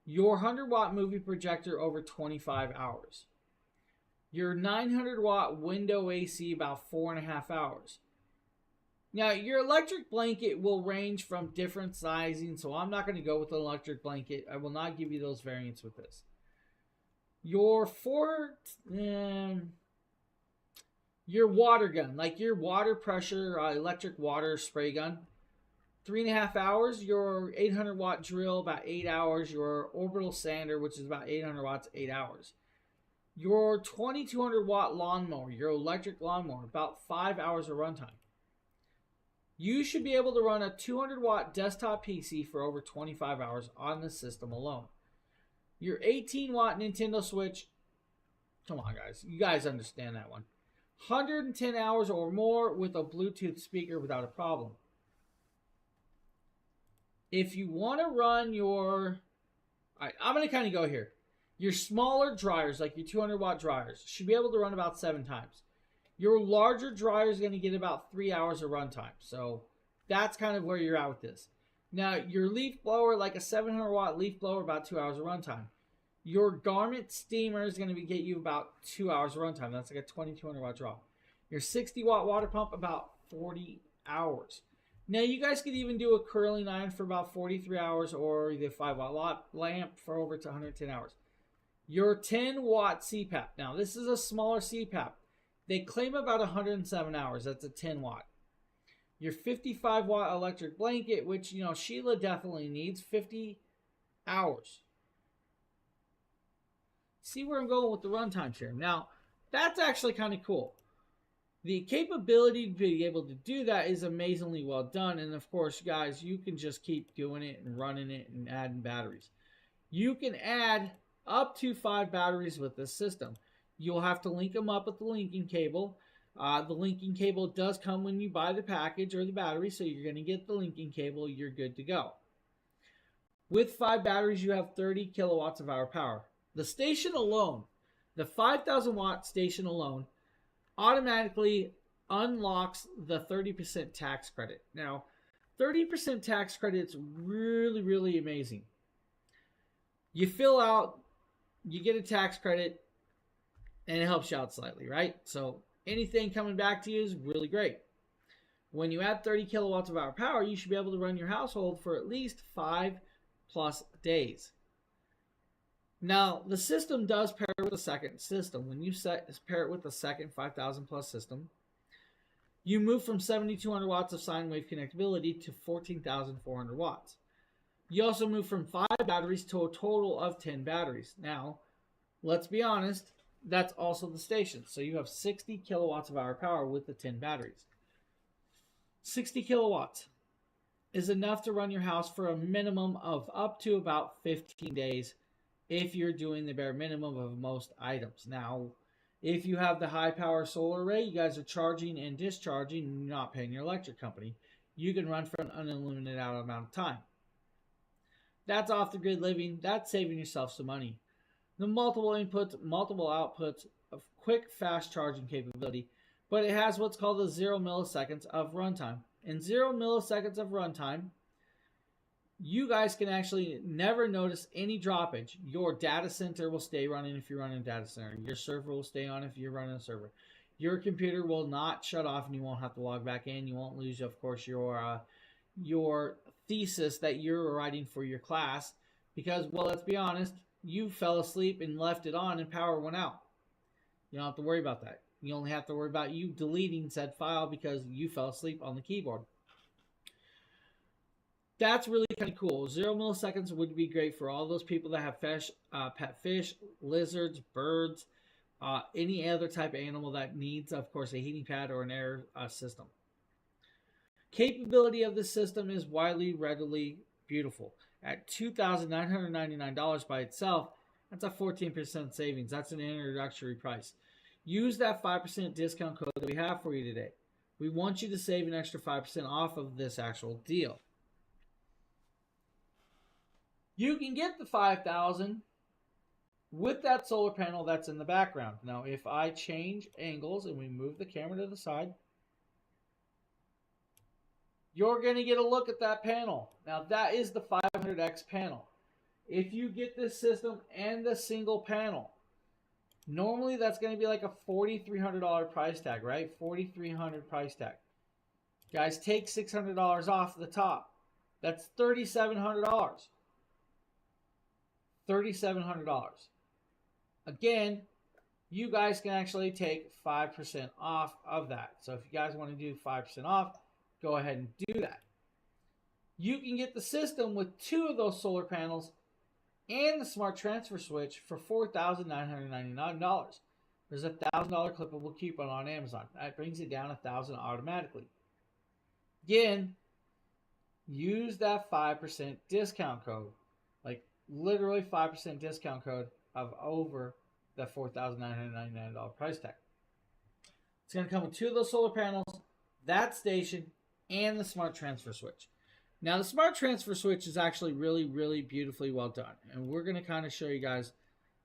Your 100 watt movie projector over 25 hours. Your 900 watt window AC about 4.5 hours. Now, your electric blanket will range from different sizing, so I'm not going to go with an electric blanket. I will not give you those variants with this. Your water gun, like your water pressure electric water spray gun, 3.5 hours. Your 800 watt drill, about 8 hours. Your orbital sander, which is about 800 watts, 8 hours. Your 2200 watt lawnmower, your electric lawnmower, about 5 hours of runtime. You should be able to run a 200 watt desktop PC for over 25 hours on the system alone. Your 18 watt Nintendo Switch, come on guys, you guys understand that one. 110 hours or more with a Bluetooth speaker without a problem. If you want to run your, alright, I'm going to kind of go here. Your smaller dryers, like your 200 watt dryers, should be able to run about 7 times. Your larger dryer is going to get about 3 hours of runtime. So that's kind of where you're at with this. Now, your leaf blower, like a 700 watt leaf blower, about 2 hours of runtime. Your garment steamer is going to get you about 2 hours of runtime. That's like a 2200 watt draw. Your 60 watt water pump, about 40 hours. Now, you guys could even do a curling iron for about 43 hours or the 5 watt lamp for over to 110 hours. Your 10 watt CPAP. Now, this is a smaller CPAP. They claim about 107 hours. That's a 10 watt. Your 55 watt electric blanket, which, Sheila definitely needs, 50 hours. See where I'm going with the run times here. Now, that's actually kind of cool. The capability to be able to do that is amazingly well done. And of course, guys, you can just keep doing it and running it and adding batteries. You can add up to 5 batteries with this system. You'll have to link them up with the linking cable. The linking cable does come when you buy the package or the battery, so you're going to get the linking cable. You're good to go. With 5 batteries, you have 30 kilowatts of hour power. The station alone, the 5,000 watt station alone, automatically unlocks the 30% tax credit. Now, 30% tax credit is really, really amazing. You fill out, you get a tax credit, and it helps you out slightly, right? So anything coming back to you is really great. When you add 30 kilowatts of hour power, you should be able to run your household for at least 5+ days. Now, the system does pair with a second system. When you pair it with the second 5,000 plus system, you move from 7,200 watts of sine wave connectability to 14,400 watts. You also move from 5 batteries to a total of 10 batteries. Now, let's be honest, that's also the station. So you have 60 kilowatts of hour power with the 10 batteries. 60 kilowatts is enough to run your house for a minimum of up to about 15 days if you're doing the bare minimum of most items. Now, if you have the high power solar array, you guys are charging and discharging and you're not paying your electric company, you can run for an unlimited amount of time. That's off the grid living. That's saving yourself some money. The multiple inputs, multiple outputs of quick, fast charging capability, but it has what's called the 0 milliseconds of runtime. In 0 milliseconds of runtime, you guys can actually never notice any droppage. Your data center will stay running if you're running a data center. Your server will stay on if you're running a server. Your computer will not shut off and you won't have to log back in. You won't lose, of course, your thesis that you're writing for your class because, well, let's be honest, you fell asleep and left it on and power went out. You don't have to worry about that. You only have to worry about you deleting said file because you fell asleep on the keyboard. That's really kind of cool. 0 milliseconds would be great for all those people that have fish, pet fish, lizards, birds, any other type of animal that needs, of course, a heating pad or an air system. Capability of this system is readily beautiful. At $2,999 by itself, that's a 14% savings. That's an introductory price. Use that 5% discount code that we have for you today. We want you to save an extra 5% off of this actual deal. You can get the 5,000 with that solar panel that's in the background. Now, if I change angles and we move the camera to the side, you're going to get a look at that panel. Now, that is the 500X panel. If you get this system and the single panel, normally that's going to be like a $4,300 price tag, right? $4,300 price tag. Guys, take $600 off the top. That's $3,700. $3,700. Again, you guys can actually take 5% off of that. So if you guys want to do 5% off, go ahead and do that. You can get the system with 2 of those solar panels and the smart transfer switch for $4,999. There's a $1,000 clippable coupon on Amazon. That brings it down $1,000 automatically. Again, use that 5% discount code. Like literally 5% discount code of over the $4,999 price tag. It's going to come with 2 of those solar panels, that station, and the smart transfer switch. Now, the smart transfer switch is actually really beautifully well done. And we're going to kind of show you guys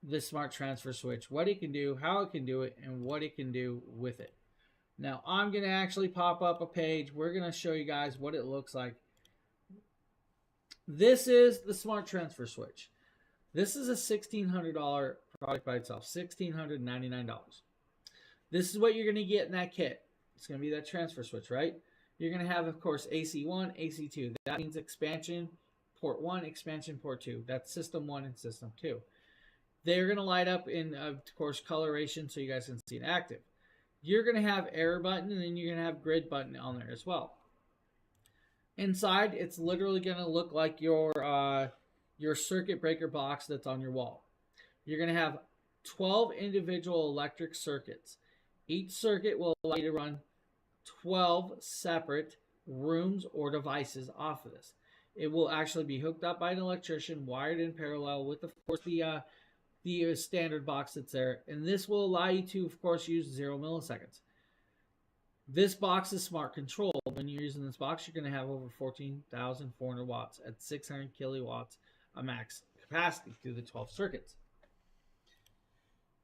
the smart transfer switch, what it can do, how it can do it, and what it can do with it. Now, I'm going to actually pop up a page. We're going to show you guys what it looks like. This is the smart transfer switch. This is a $1,600 product by itself, $1,699. This is what you're going to get in that kit. It's going to be that transfer switch, right? You're going to have, of course, AC1, AC2. That means expansion port 1, expansion port 2. That's system 1 and system 2. They're going to light up in, of course, coloration so you guys can see it active. You're going to have error button, and then you're going to have grid button on there as well. Inside, it's literally going to look like your circuit breaker box that's on your wall. You're going to have 12 individual electric circuits. Each circuit will allow you to run 12 separate rooms or devices off of this. It will actually be hooked up by an electrician, wired in parallel with, of course, the standard box that's there. And this will allow you to, of course, use 0 milliseconds. This box is smart control. When you're using this box, you're going to have over 14,400 watts at 600 kilowatts a max capacity through the 12 circuits.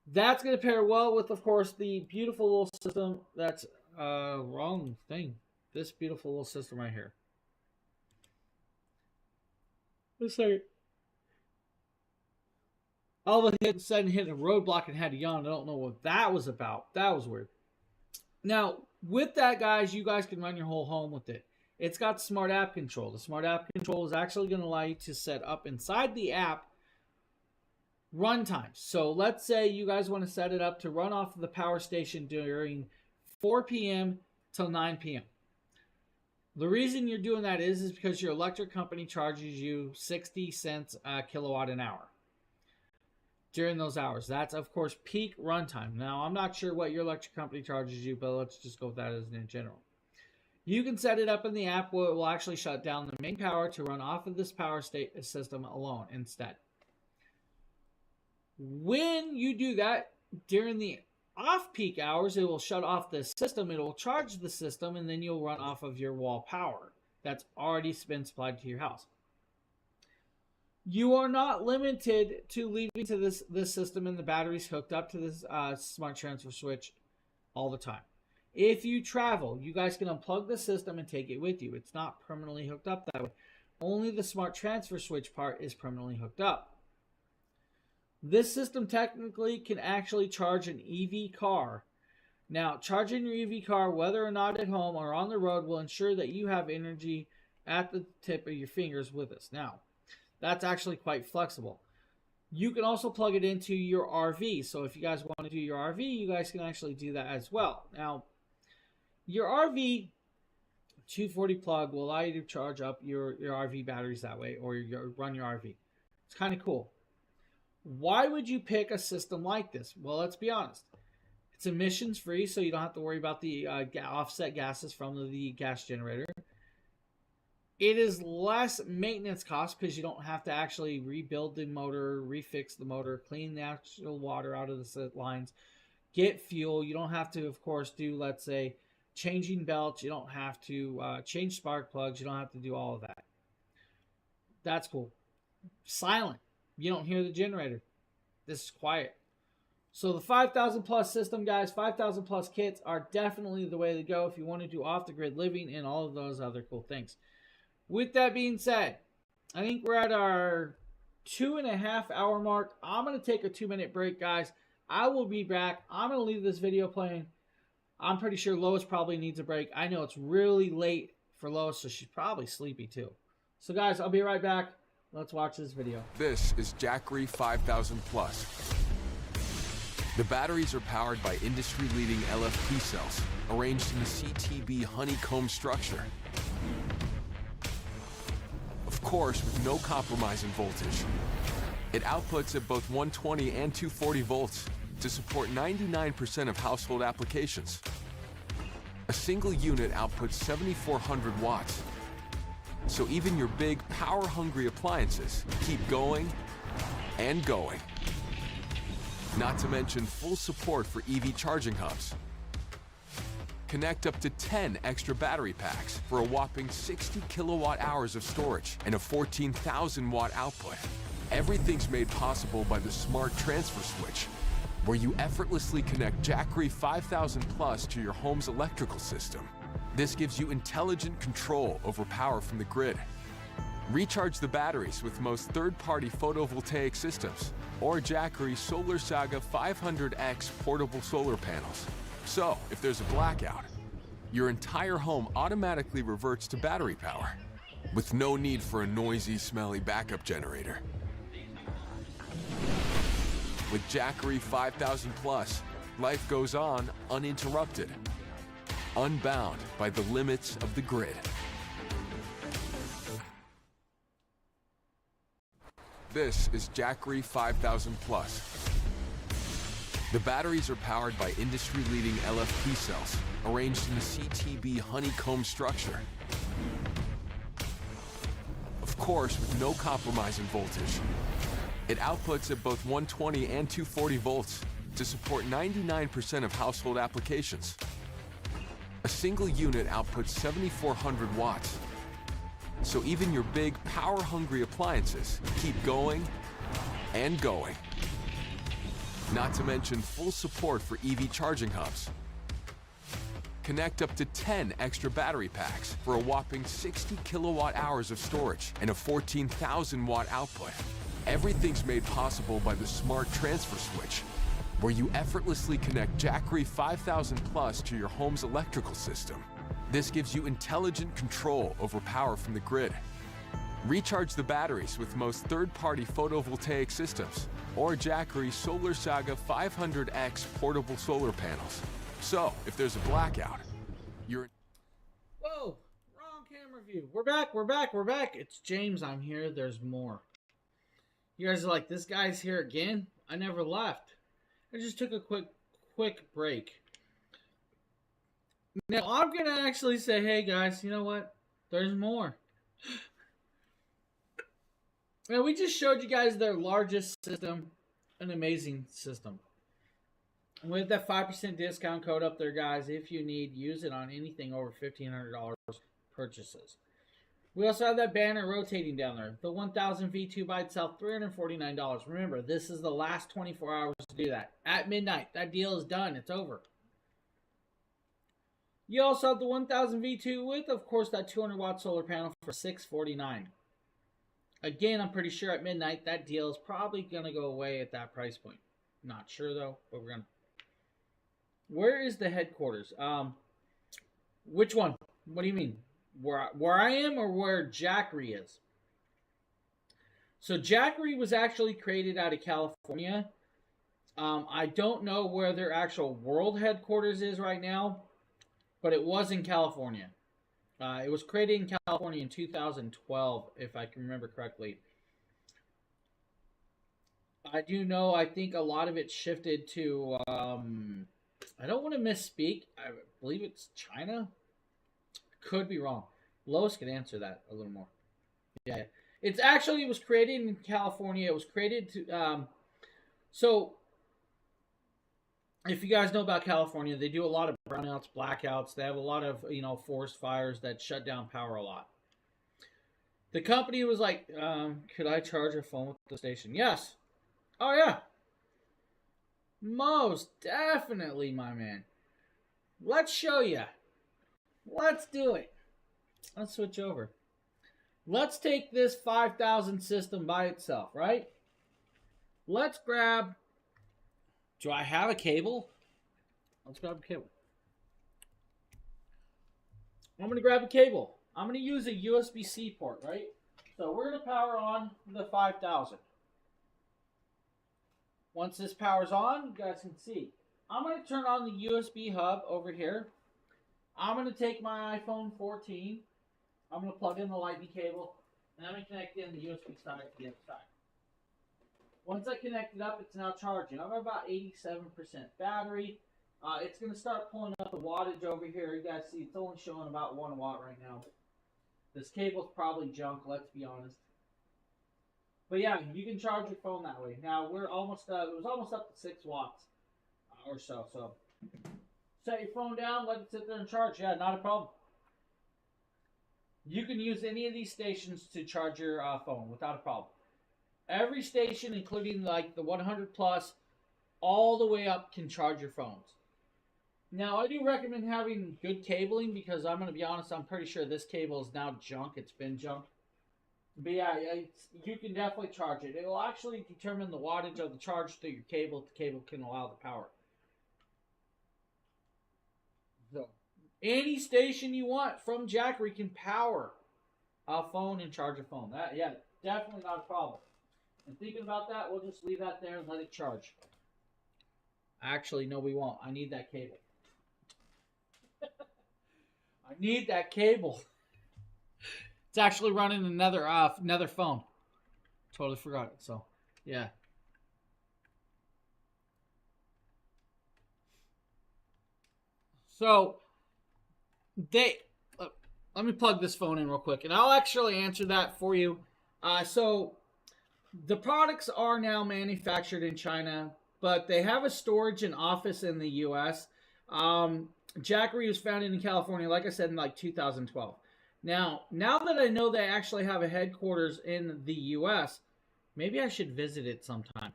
That's going to pair well with, of course, the beautiful little system that's wrong thing. This beautiful little system right here. Let's say all of a sudden hit a roadblock and had to yawn. I don't know what that was about. That was weird. Now, with that, guys, you guys can run your whole home with it. It's got smart app control. The smart app control is actually going to allow you to set up inside the app run times. So let's say you guys want to set it up to run off of the power station during 4 p.m. till 9 p.m. The reason you're doing that is because your electric company charges you 60 cents a kilowatt an hour during those hours. That's, of course, peak runtime. Now, I'm not sure what your electric company charges you, but let's just go with that as in general. You can set it up in the app where it will actually shut down the main power to run off of this power system alone instead. When you do that, during the off-peak hours, it will shut off the system, it will charge the system, and then you'll run off of your wall power that's already been supplied to your house. You are not limited to leaving to this system and the batteries hooked up to this smart transfer switch all the time. If you travel, you guys can unplug the system and take it with you. It's not permanently hooked up that way. Only the smart transfer switch part is permanently hooked up. This system technically can actually charge an EV car. Now, charging your EV car, whether or not at home or on the road, will ensure that you have energy at the tip of your fingers with us. Now, that's actually quite flexible. You can also plug it into your RV. So if you guys want to do your RV, you guys can actually do that as well. Now, your RV 240 plug will allow you to charge up your RV batteries that way, or run your RV. It's kind of cool. Why would you pick a system like this? Well, let's be honest. It's emissions free, so you don't have to worry about the offset gases from the gas generator. It is less maintenance cost because you don't have to actually rebuild the motor, refix the motor, clean the actual water out of the lines, get fuel. You don't have to, of course, do, let's say, changing belts. You don't have to change spark plugs. You don't have to do all of that. That's cool. Silent. You don't hear the generator. This is quiet. So the 5,000 plus system, guys, 5,000 plus kits are definitely the way to go if you want to do off-the-grid living and all of those other cool things. With that being said, I think we're at our 2.5 hour mark. I'm going to take a 2-minute break, guys. I will be back. I'm going to leave this video playing. I'm pretty sure Lois probably needs a break. I know it's really late for Lois, so she's probably sleepy too. So, guys, I'll be right back. Let's watch this video. This is Jackery 5000 Plus. The batteries are powered by industry-leading LFP cells, arranged in a CTB honeycomb structure. Of course, with no compromise in voltage. It outputs at both 120 and 240 volts to support 99% of household applications. A single unit outputs 7,400 watts. So even your big, power-hungry appliances keep going and going. Not to mention full support for EV charging hubs. Connect up to 10 extra battery packs for a whopping 60 kilowatt hours of storage and a 14,000 watt output. Everything's made possible by the smart transfer switch, where you effortlessly connect Jackery 5000 Plus to your home's electrical system. This gives you intelligent control over power from the grid. Recharge the batteries with most third-party photovoltaic systems or Jackery Solar Saga 500X portable solar panels. So, if there's a blackout, your entire home automatically reverts to battery power with no need for a noisy, smelly backup generator. With Jackery 5000 Plus, life goes on uninterrupted, unbound by the limits of the grid. This is Jackery 5000 Plus. The batteries are powered by industry-leading LFP cells, arranged in a CTB honeycomb structure. Of course, with no compromise in voltage. It outputs at both 120 and 240 volts to support 99% of household applications. A single unit outputs 7,400 watts. So even your big, power-hungry appliances keep going and going. Not to mention full support for EV charging hubs. Connect up to 10 extra battery packs for a whopping 60 kilowatt hours of storage and a 14,000 watt output. Everything's made possible by the smart transfer switch, where you effortlessly connect Jackery 5000 Plus to your home's electrical system. This gives you intelligent control over power from the grid. Recharge the batteries with most third-party photovoltaic systems or Jackery Solar Saga 500X portable solar panels. So, if there's a blackout, you're... Whoa, wrong camera view. We're back. It's James, I'm here. There's more. You guys are like, this guy's here again? I never left. I just took a quick break. Now, I'm going to actually say, hey guys, you know what? There's more. Now, we just showed you guys their largest system, an amazing system. With that 5% discount code up there, guys, if you need, use it on anything over $1,500 purchases. We also have that banner rotating down there. The 1000 V2 by itself, $349. Remember, this is the last 24 hours to do that. At midnight, that deal is done. It's over. You also have the 1000 V2 with, of course, that 200 watt solar panel for $649. Again, I'm pretty sure at midnight, that deal is probably going to go away at that price point. Not sure, though, but we're going to... Where is the headquarters? Which one? What do you mean? Where I am or where Jackery is? So Jackery was actually created out of California. I don't know where their actual world headquarters is right now, but it was in California. It was created in California in 2012, if I can remember correctly. I do know, I think a lot of it shifted to, I don't want to misspeak. I believe it's China. Could be wrong. Lois can answer that a little more. Yeah. It was created in California. It was created to, so if you guys know about California, they do a lot of brownouts, blackouts. They have a lot of, forest fires that shut down power a lot. The company was like, could I charge a phone with the station? Yes. Oh, yeah. Most definitely, my man. Let's show you. Let's do it. Let's switch over. Let's take this 5000 system by itself, right? Let's grab... Do I have a cable? Let's grab a cable. I'm going to grab a cable. I'm going to use a USB-C port, right? So we're going to power on the 5000. Once this power's on, you guys can see. I'm going to turn on the USB hub over here. I'm going to take my iPhone 14. I'm going to plug in the lightning cable. And I'm going to connect in the USB side to the other side. Once I connect it up, it's now charging. I'm at about 87% battery. It's going to start pulling up the wattage over here. You guys see it's only showing about 1 watt right now. This cable's probably junk, let's be honest. But yeah, you can charge your phone that way. Now, we're almost, it was almost up to 6 watts or so. So, set your phone down, let it sit there and charge. Yeah, not a problem. You can use any of these stations to charge your phone without a problem. Every station, including like the 100 plus, all the way up can charge your phones. Now, I do recommend having good cabling because I'm going to be honest, I'm pretty sure this cable is now junk. It's been junk. But yeah, you can definitely charge it. It will actually determine the wattage of the charge through your cable if the cable can allow the power. So, any station you want from Jackery can power a phone and charge a phone. That, yeah, definitely not a problem. And thinking about that, we'll just leave that there and let it charge. Actually, no, we won't. I need that cable. I need that cable. It's actually running another phone. Totally forgot it. So, yeah. So they let me plug this phone in real quick, and I'll actually answer that for you. So the products are now manufactured in China, but they have a storage and office in the U.S. Jackery was founded in California, like I said, in like 2012. Now that I know they actually have a headquarters in the U.S., maybe I should visit it sometime.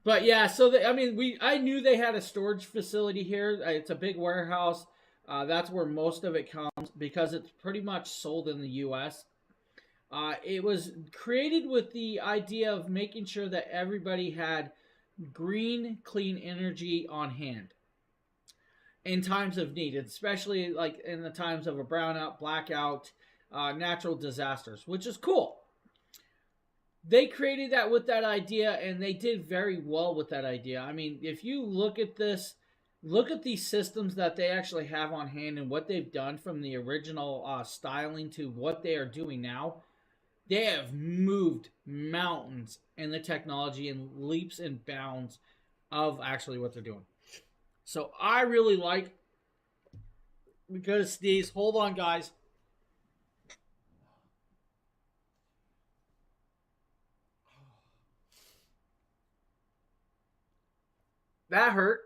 But yeah, so I knew they had a storage facility here. It's a big warehouse. That's where most of it comes because it's pretty much sold in the U.S. It was created with the idea of making sure that everybody had green, clean energy on hand in times of need, especially like in the times of a brownout, blackout, natural disasters, which is cool. They created that with that idea, and they did very well with that idea. I mean, if you look at this, look at these systems that they actually have on hand and what they've done from the original styling to what they are doing now. They have moved mountains in the technology and leaps and bounds of actually what they're doing. So I really like, because these, hold on guys. That hurt.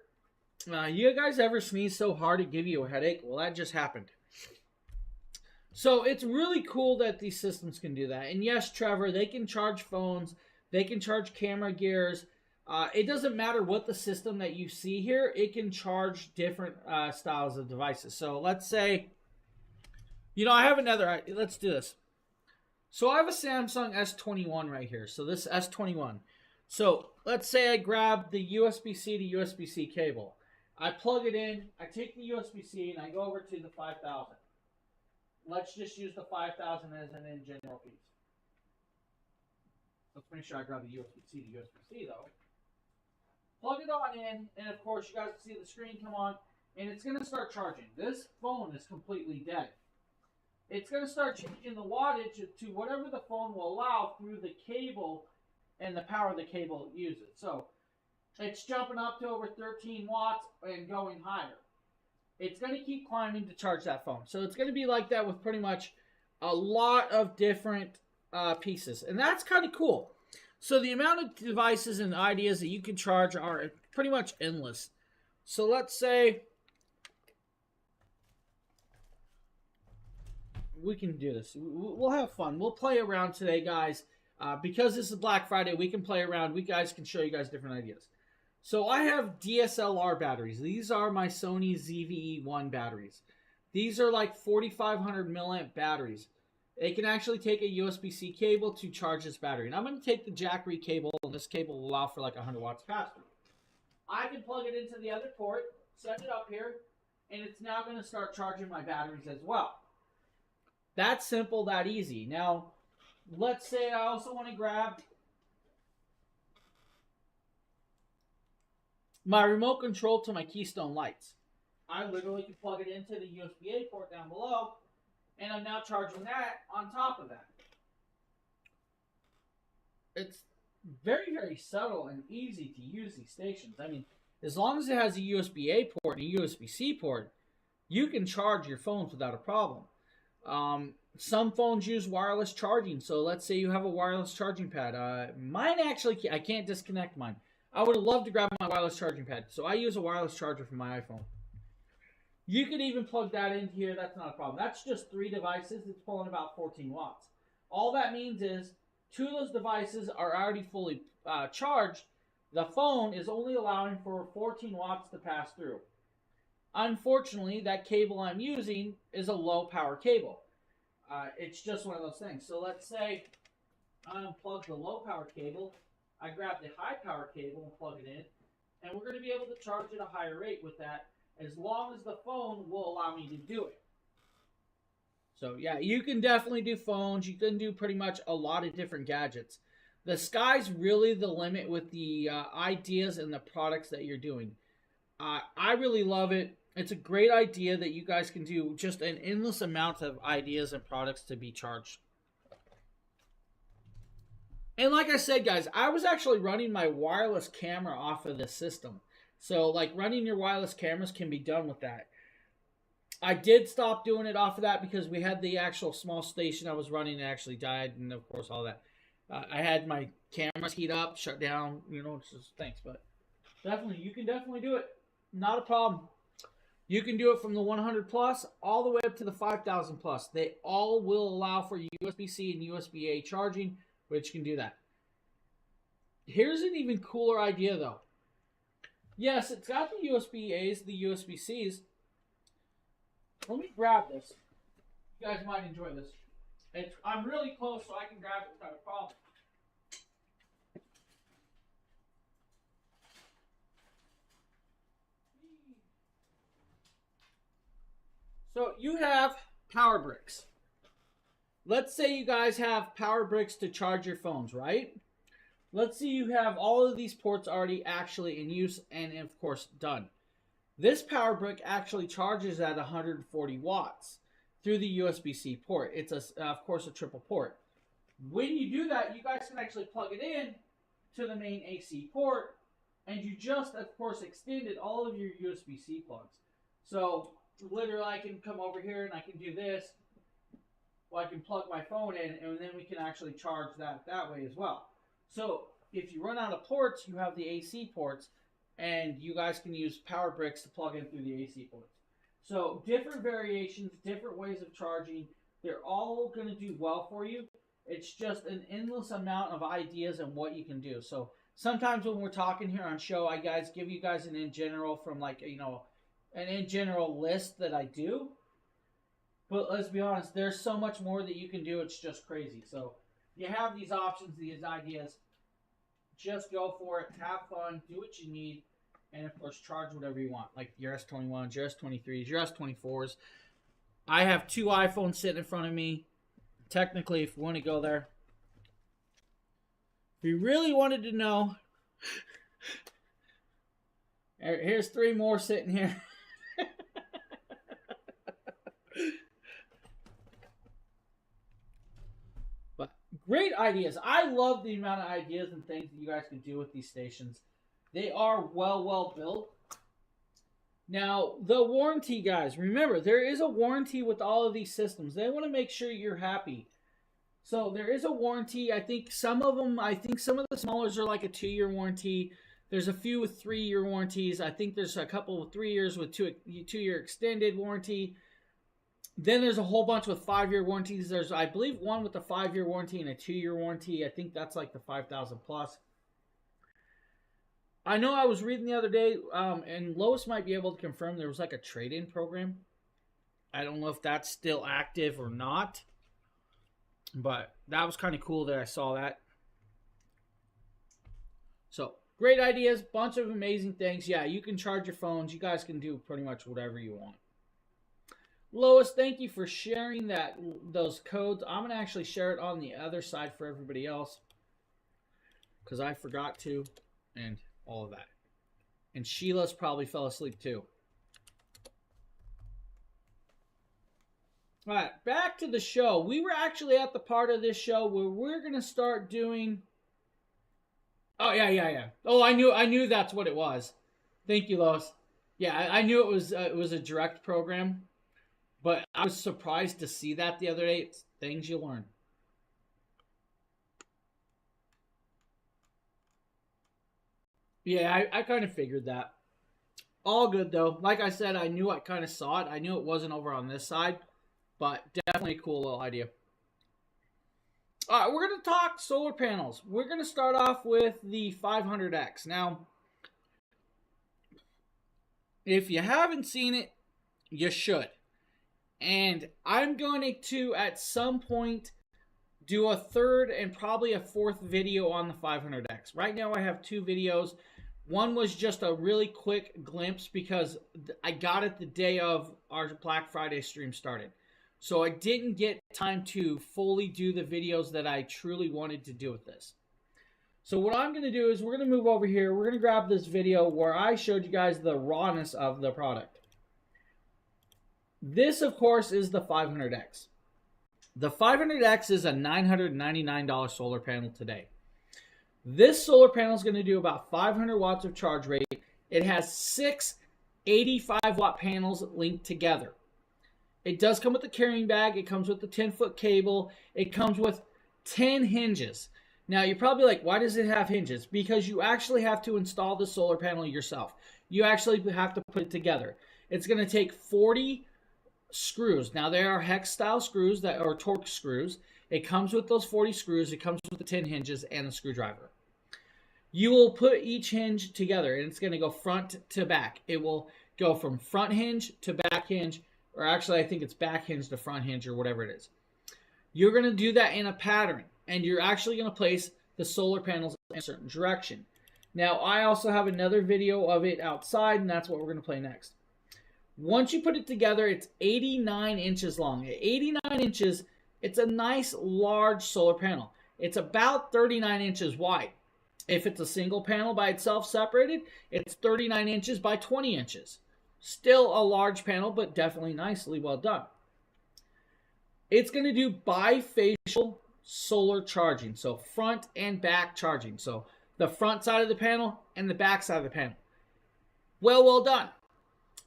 You guys ever sneeze so hard it give you a headache? Well, that just happened. So it's really cool that these systems can do that. And yes, Trevor, they can charge phones. They can charge camera gears. It doesn't matter what the system that you see here. It can charge different styles of devices. So let's say, I have another. Let's do this. So I have a Samsung S21 right here. So this S21. So let's say I grab the USB-C to USB-C cable. I plug it in. I take the USB-C and I go over to the 5000. Let's just use the 5000 as an in general piece. Let's make sure I grab the USB-C to USB-C though. Plug it on in, and of course you guys can see the screen come on, and it's going to start charging. This phone is completely dead. It's going to start changing the wattage to whatever the phone will allow through the cable and the power the cable uses. So it's jumping up to over 13 watts and going higher. It's going to keep climbing to charge that phone. So it's going to be like that with pretty much a lot of different pieces. And that's kind of cool. So the amount of devices and ideas that you can charge are pretty much endless. So let's say we can do this. We'll have fun. We'll play around today, guys. Because this is Black Friday, we can play around. We guys can show you guys different ideas. So I have DSLR batteries. These are my Sony ZVE1 batteries. These are like 4,500 milliamp batteries. It can actually take a USB-C cable to charge this battery. And I'm going to take the Jackery cable, and this cable will allow for like 100 watts faster. I can plug it into the other port, set it up here, and it's now going to start charging my batteries as well. That simple, that easy. Now, let's say I also want to grab my remote control to my Keystone lights. I literally can plug it into the USB-A port down below, and I'm now charging that on top of that. It's very, very subtle and easy to use these stations. I mean, as long as it has a USB-A port and a USB-C port, you can charge your phones without a problem. Some phones use wireless charging. So let's say you have a wireless charging pad. Mine actually, I can't disconnect mine. I would love to grab my wireless charging pad. So I use a wireless charger for my iPhone. You could even plug that in here. That's not a problem. That's just 3 devices. It's pulling about 14 watts. All that means is 2 of those devices are already fully charged. The phone is only allowing for 14 watts to pass through. Unfortunately, that cable I'm using is a low power cable. It's just one of those things. So let's say I unplug the low power cable. I grab the high power cable and plug it in. And we're going to be able to charge at a higher rate with that, as long as the phone will allow me to do it. So yeah, you can definitely do phones. You can do pretty much a lot of different gadgets. The sky's really the limit with the ideas and the products that you're doing. I really love it. It's a great idea that you guys can do just an endless amount of ideas and products to be charged. And like I said, guys, I was actually running my wireless camera off of the system. So, like, running your wireless cameras can be done with that. I did stop doing it off of that because we had the actual small station I was running that actually died, and of course all that. I had my cameras heat up, shut down, it's just thanks. But definitely, you can definitely do it. Not a problem. You can do it from the 100 plus all the way up to the 5,000 plus. They all will allow for USB-C and USB-A charging, which can do that. Here's an even cooler idea, though. Yes, it's got the USB-As, the USB-Cs. Let me grab this. You guys might enjoy this. I'm really close, so I can grab it without a problem. So you have power bricks. Let's say you guys have power bricks to charge your phones, right? Let's say you have all of these ports already actually in use and, of course, done. This power brick actually charges at 140 watts through the USB-C port. It's, of course, a triple port. When you do that, you guys can actually plug it in to the main AC port, and you just, of course, extended all of your USB-C plugs. So, literally, I can come over here and I can do this. Well, I can plug my phone in, and then we can actually charge that way as well. So, if you run out of ports, you have the AC ports, and you guys can use power bricks to plug in through the AC ports. So different variations, different ways of charging. They're all going to do well for you. It's just an endless amount of ideas and what you can do. So sometimes when we're talking here on show, I give you guys an in general from an in general list that I do. But let's be honest, there's so much more that you can do. It's just crazy. So you have these options, these ideas. Just go for it, have fun, do what you need, and of course charge whatever you want, like your S21s, your S23s, your S24s. I have 2 iPhones sitting in front of me. Technically, if you want to go there. If you really wanted to know, here's 3 more sitting here. Great ideas. I love the amount of ideas and things that you guys can do with these stations. They are well built. Now, the warranty, guys. Remember, there is a warranty with all of these systems. They want to make sure you're happy. So, there is a warranty. I think some of the smallers are like a 2-year warranty. There's a few with 3-year warranties. I think there's a couple with 3 years with 2-year extended warranty. Then there's a whole bunch with 5-year warranties. There's, I believe, one with a 5-year warranty and a 2-year warranty. I think that's like the 5,000 plus. I know I was reading the other day, and Lois might be able to confirm there was like a trade-in program. I don't know if that's still active or not. But that was kind of cool that I saw that. So, great ideas. Bunch of amazing things. Yeah, you can charge your phones. You guys can do pretty much whatever you want. Lois, thank you for sharing those codes. I'm going to actually share it on the other side for everybody else. Because I forgot to. And all of that. And Sheila's probably fell asleep too. Alright, back to the show. We were actually at the part of this show where we're going to start doing... Oh, yeah. Oh, I knew that's what it was. Thank you, Lois. Yeah, I knew it was a direct program. But I was surprised to see that the other day. It's things you learn. Yeah, I kind of figured that. All good, though. Like I said, I knew I kind of saw it. I knew it wasn't over on this side. But definitely a cool little idea. All right, we're going to talk solar panels. We're going to start off with the 500X. Now, if you haven't seen it, you should. And I'm going to, at some point, do a third and probably a fourth video on the 500X. Right now I have 2 videos. One was just a really quick glimpse because I got it the day of our Black Friday stream started. So I didn't get time to fully do the videos that I truly wanted to do with this. So what I'm going to do is we're going to move over here. We're going to grab this video where I showed you guys the rawness of the product. This, of course, is the 500X. The 500X is a $999 solar panel today. This solar panel is going to do about 500 watts of charge rate. It has 6 85-watt panels linked together. It does come with the carrying bag. It comes with the 10-foot cable. It comes with 10 hinges. Now, you're probably like, why does it have hinges? Because you actually have to install the solar panel yourself. You actually have to put it together. It's going to take 40 screws. Now, there are hex-style screws that are Torx screws. It comes with those 40 screws. It comes with the 10 hinges and a screwdriver. You will put each hinge together, and it's going to go front to back. It will go from front hinge to back hinge, or actually, I think it's back hinge to front hinge, or whatever it is. You're going to do that in a pattern, and you're actually going to place the solar panels in a certain direction. Now, I also have another video of it outside, and that's what we're going to play next. Once you put it together, it's 89 inches long. At 89 inches, it's a nice, large solar panel. It's about 39 inches wide. If it's a single panel by itself separated, it's 39 inches by 20 inches. Still a large panel, but definitely nicely well done. It's going to do bifacial solar charging, so front and back charging. So the front side of the panel and the back side of the panel. Well done.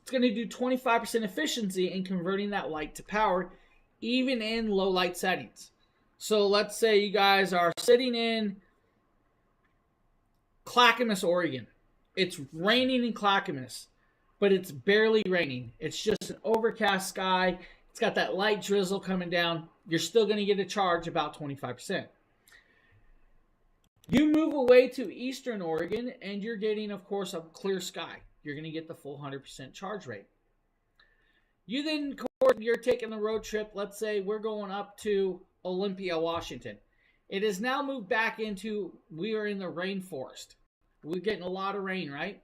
It's going to do 25% efficiency in converting that light to power, even in low light settings. So let's say you guys are sitting in Clackamas, Oregon. It's raining in Clackamas, but it's barely raining. It's just an overcast sky. It's got that light drizzle coming down. You're still going to get a charge about 25%. You move away to Eastern Oregon, and you're getting, of course, a clear sky. You're going to get the full 100% charge rate. You then, of course, you're taking a road trip. Let's say we're going up to Olympia, Washington. It has now moved back into, we are in the rainforest. We're getting a lot of rain, right?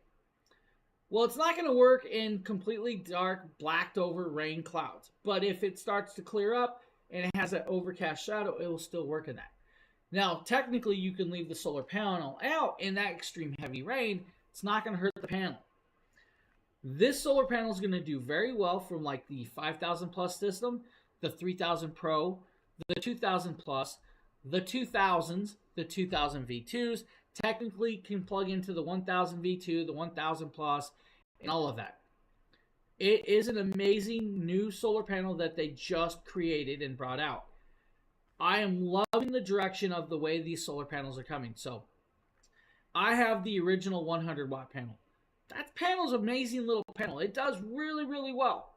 Well, it's not going to work in completely dark, blacked over rain clouds. But if it starts to clear up and it has that overcast shadow, it will still work in that. Now, technically, you can leave the solar panel out in that extreme heavy rain. It's not going to hurt the panel. This solar panel is going to do very well from like the 5000 plus system, the 3000 Pro, the 2000 plus, the 2000s, the 2000 V2s. Technically can plug into the 1000 V2, the 1000 plus, and all of that. It is an amazing new solar panel that they just created and brought out. I am loving the direction of the way these solar panels are coming. So I have the original 100 watt panel. That panel's an amazing little panel. It does really, really well.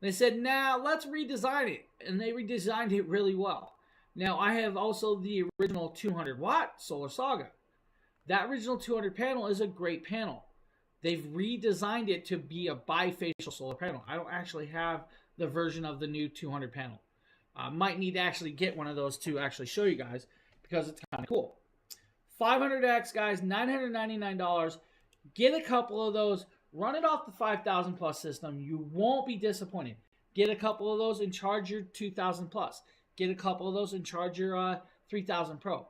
They said, now let's redesign it. And they redesigned it really well. Now, I have also the original 200 watt Solar Saga. That original 200 panel is a great panel. They've redesigned it to be a bifacial solar panel. I don't actually have the version of the new 200 panel. I might need to actually get one of those to actually show you guys because it's kind of cool. 500X, guys, $999. Get a couple of those. Run it off the 5000 plus system. You won't be disappointed. Get a couple of those and charge your 2000 plus. Get a couple of those and charge your 3000 Pro.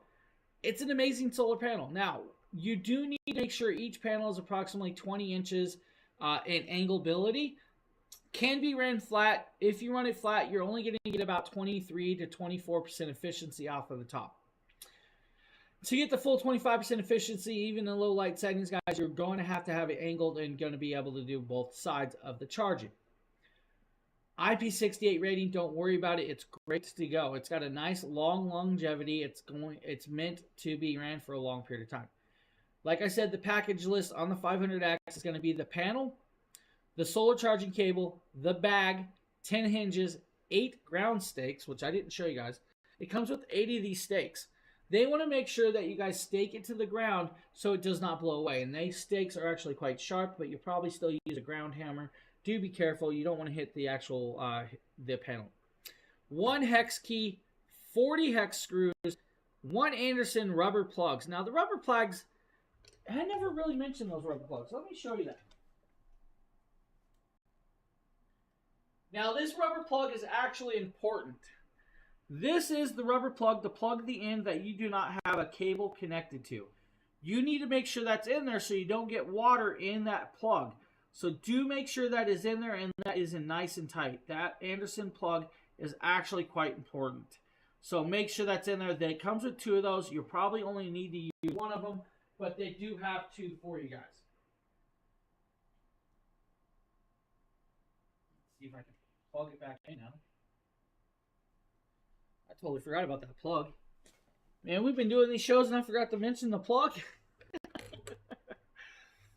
It's an amazing solar panel. Now, you do need to make sure each panel is approximately 20 inches in angleability. Can be ran flat. If you run it flat, you're only going to get about 23 to 24% efficiency off of the top. To get the full 25% efficiency, even in low light settings, guys, you're going to have it angled and going to be able to do both sides of the charging. IP68 rating, don't worry about it. It's great to go. It's got a nice long longevity. It's meant to be ran for a long period of time. Like I said, the package list on the 500X is going to be the panel, the solar charging cable, the bag, 10 hinges, 8 ground stakes, which I didn't show you guys. It comes with 80 of these stakes. They want to make sure that you guys stake it to the ground so it does not blow away. And these stakes are actually quite sharp, but you probably still use a ground hammer. Do be careful. You don't want to hit the actual the panel. 1 hex key, 40 hex screws, 1 Anderson rubber plugs. Now, the rubber plugs, I never really mentioned those rubber plugs. Let me show you that. Now, this rubber plug is actually important. This is the rubber plug to plug the end that you do not have a cable connected to. You need to make sure that's in there so you don't get water in that plug. So do make sure that is in there and that is in nice and tight. That Anderson plug is actually quite important. So make sure that's in there. It comes with 2 of those. You probably only need to use 1 of them, but they do have 2 for you guys. Let's see if I can plug it back in now. I totally forgot about that plug. Man, we've been doing these shows and I forgot to mention the plug.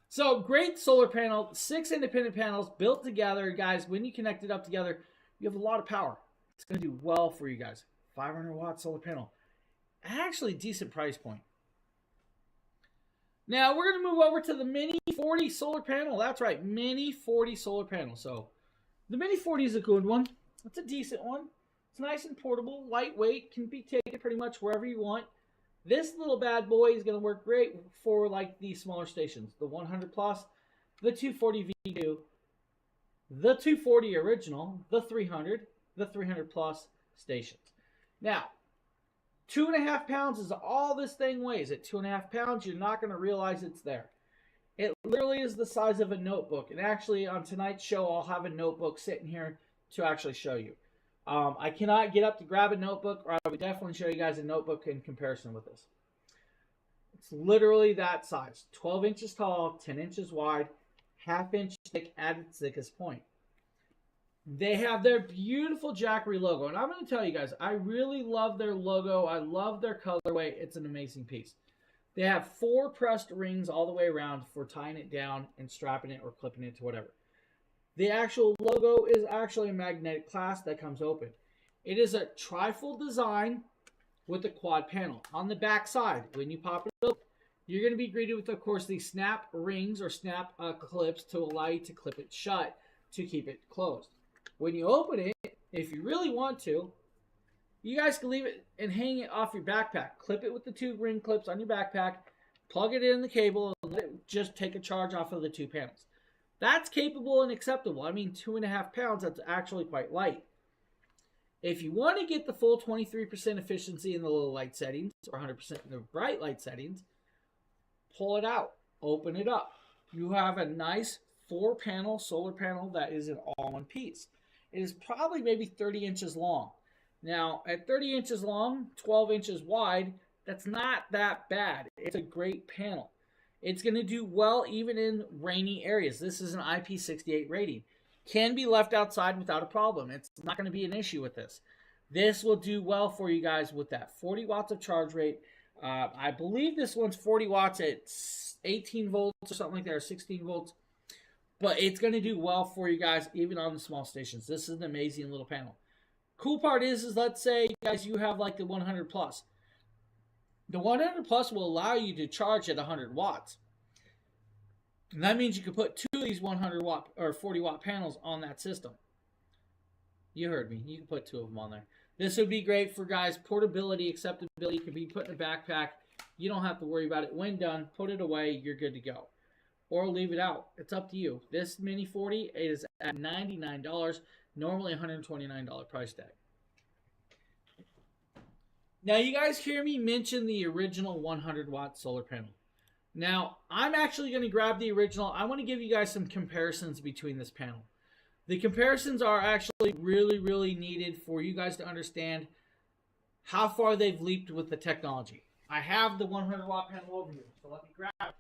So, great solar panel, 6 independent panels built together. Guys, when you connect it up together, you have a lot of power. It's going to do well for you guys. 500 watt solar panel. Actually, decent price point. Now, we're going to move over to the Mini 40 solar panel. That's right, Mini 40 solar panel. So, the Mini 40 is a good one. It's a decent one. It's nice and portable, lightweight, can be taken pretty much wherever you want. This little bad boy is going to work great for like these smaller stations. The 100 plus, the 240 V2, the 240 original, the 300 plus stations. Now, 2.5 pounds is all this thing weighs. At 2.5 pounds, you're not going to realize it's there. It literally is the size of a notebook. And actually, on tonight's show, I'll have a notebook sitting here to actually show you. I cannot get up to grab a notebook, or I would definitely show you guys a notebook in comparison with this. It's literally that size. 12 inches tall, 10 inches wide, half-inch thick at its thickest point. They have their beautiful Jackery logo. And I'm going to tell you guys, I really love their logo. I love their colorway. It's an amazing piece. They have 4 pressed rings all the way around for tying it down and strapping it or clipping it to whatever. The actual logo is actually a magnetic clasp that comes open. It is a trifold design with a quad panel. On the back side, when you pop it up, you're going to be greeted with, of course, these snap rings or snap clips to allow you to clip it shut to keep it closed. When you open it, if you really want to, you guys can leave it and hang it off your backpack. Clip it with the 2 ring clips on your backpack, plug it in the cable, and let it just take a charge off of the 2 panels. That's capable and acceptable. I mean, 2.5 pounds, that's actually quite light. If you want to get the full 23% efficiency in the low light settings, or 100% in the bright light settings, pull it out, open it up. You have a nice 4-panel solar panel that is an all-one piece. It is probably maybe 30 inches long. Now, at 30 inches long, 12 inches wide, that's not that bad. It's a great panel. It's going to do well even in rainy areas. This is an IP68 rating. Can be left outside without a problem. It's not going to be an issue with this. This will do well for you guys with that 40 watts of charge rate. I believe this one's 40 watts at 18 volts or something like that, or 16 volts. But it's going to do well for you guys even on the small stations. This is an amazing little panel. Cool part is let's say, guys, you have like the 100 plus. The 100 plus will allow you to charge at 100 watts. And that means you could put 2 of these 100 watt or 40 watt panels on that system. You heard me. You can put 2 of them on there. This would be great for guys, portability, acceptability. It can be put in a backpack. You don't have to worry about it. When done, put it away. You're good to go. Or leave it out. It's up to you. This Mini 40 is at $99, normally $129 price tag. Now, you guys hear me mention the original 100 watt solar panel. Now, I'm actually going to grab the original. I want to give you guys some comparisons between this panel. The comparisons are actually really, really needed for you guys to understand how far they've leaped with the technology. I have the 100 watt panel over here, so let me grab it.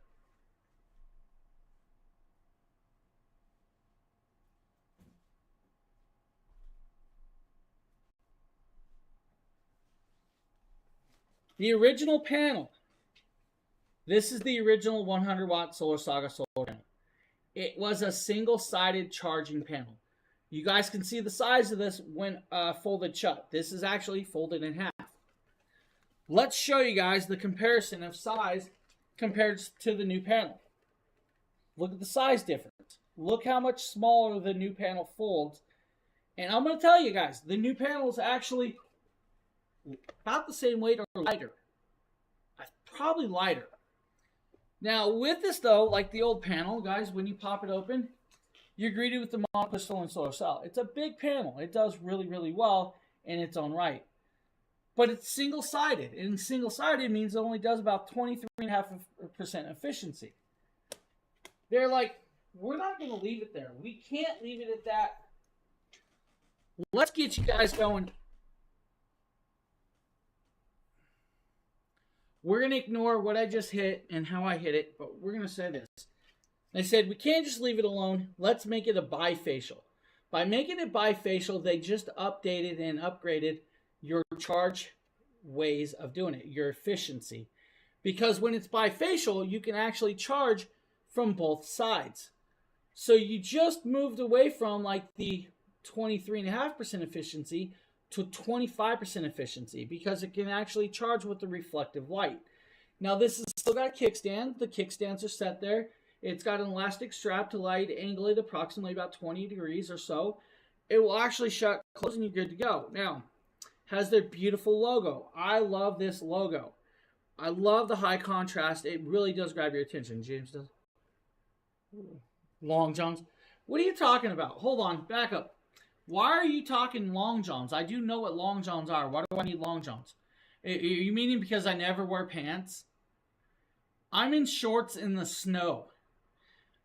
The original panel. This is the original 100 watt Solar Saga solar panel. It was a single-sided charging panel. You guys can see the size of this when folded shut. This is actually folded in half. Let's show you guys the comparison of size compared to the new panel. Look at the size difference. Look how much smaller the new panel folds. And I'm going to tell you guys, the new panel is actually about the same weight or lighter. Probably lighter. Now, with this, though, like the old panel, guys, when you pop it open, you're greeted with the monocrystalline solar cell. It's a big panel. It does really, really well in its own right. But it's single-sided. And single-sided means it only does about 23.5% efficiency. They're like, we're not going to leave it there. We can't leave it at that. Let's get you guys going We're going to ignore what I just hit and how I hit it, but we're going to say this. They said, we can't just leave it alone. Let's make it a bifacial. By making it bifacial, they just updated and upgraded your charge ways of doing it, your efficiency. Because when it's bifacial, you can actually charge from both sides. So you just moved away from like the 23.5% efficiency to 25% efficiency because it can actually charge with the reflective light. Now this has still got a kickstand. The kickstands are set there. It's got an elastic strap to allow you to angle it approximately about 20 degrees or so. It will actually shut, close, and you're good to go. Now, has their beautiful logo. I love this logo. I love the high contrast. It really does grab your attention. James does. Long johns. What are you talking about? Hold on, back up. Why are you talking long johns? I do know what long johns are. Why do I need long johns? Are you meaning because I never wear pants? I'm in shorts in the snow.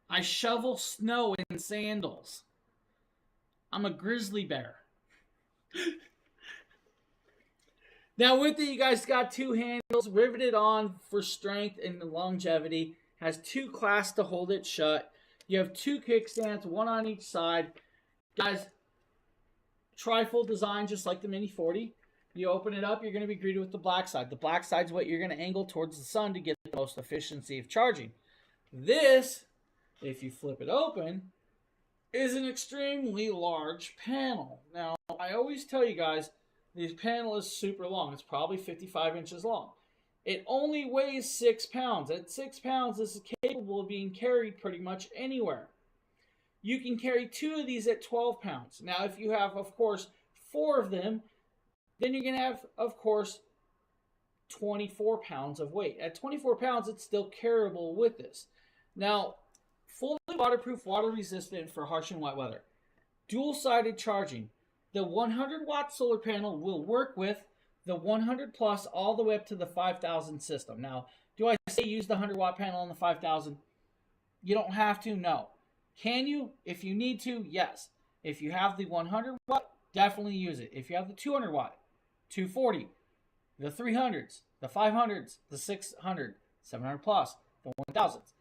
I shovel snow in sandals. I'm a grizzly bear. Now with it, you guys got two handles riveted on for strength and longevity. Has two clasps to hold it shut. You have two kickstands, one on each side. Guys, trifold design just like the Mini 40. You open it up, you're going to be greeted with the black side. The black side is what you're going to angle towards the sun to get the most efficiency of charging. This, if you flip it open, is an extremely large panel. Now, I always tell you guys, this panel is super long. It's probably 55 inches long. It only weighs 6 pounds. At 6 pounds, this is capable of being carried pretty much anywhere. You can carry 2 of these at 12 pounds. Now, if you have, of course, 4 of them, then you're going to have, of course, 24 pounds of weight. At 24 pounds, it's still carryable with this. Now, fully waterproof, water resistant for harsh and wet weather. Dual-sided charging. The 100-watt solar panel will work with the 100 plus all the way up to the 5,000 system. Now, do I say use the 100-watt panel on the 5,000? You don't have to, no. Can you? If you need to, yes. If you have the 100-watt, definitely use it. If you have the 200-watt, 240, the 300s, the 500s, the 600, 700 plus, the 1,000s.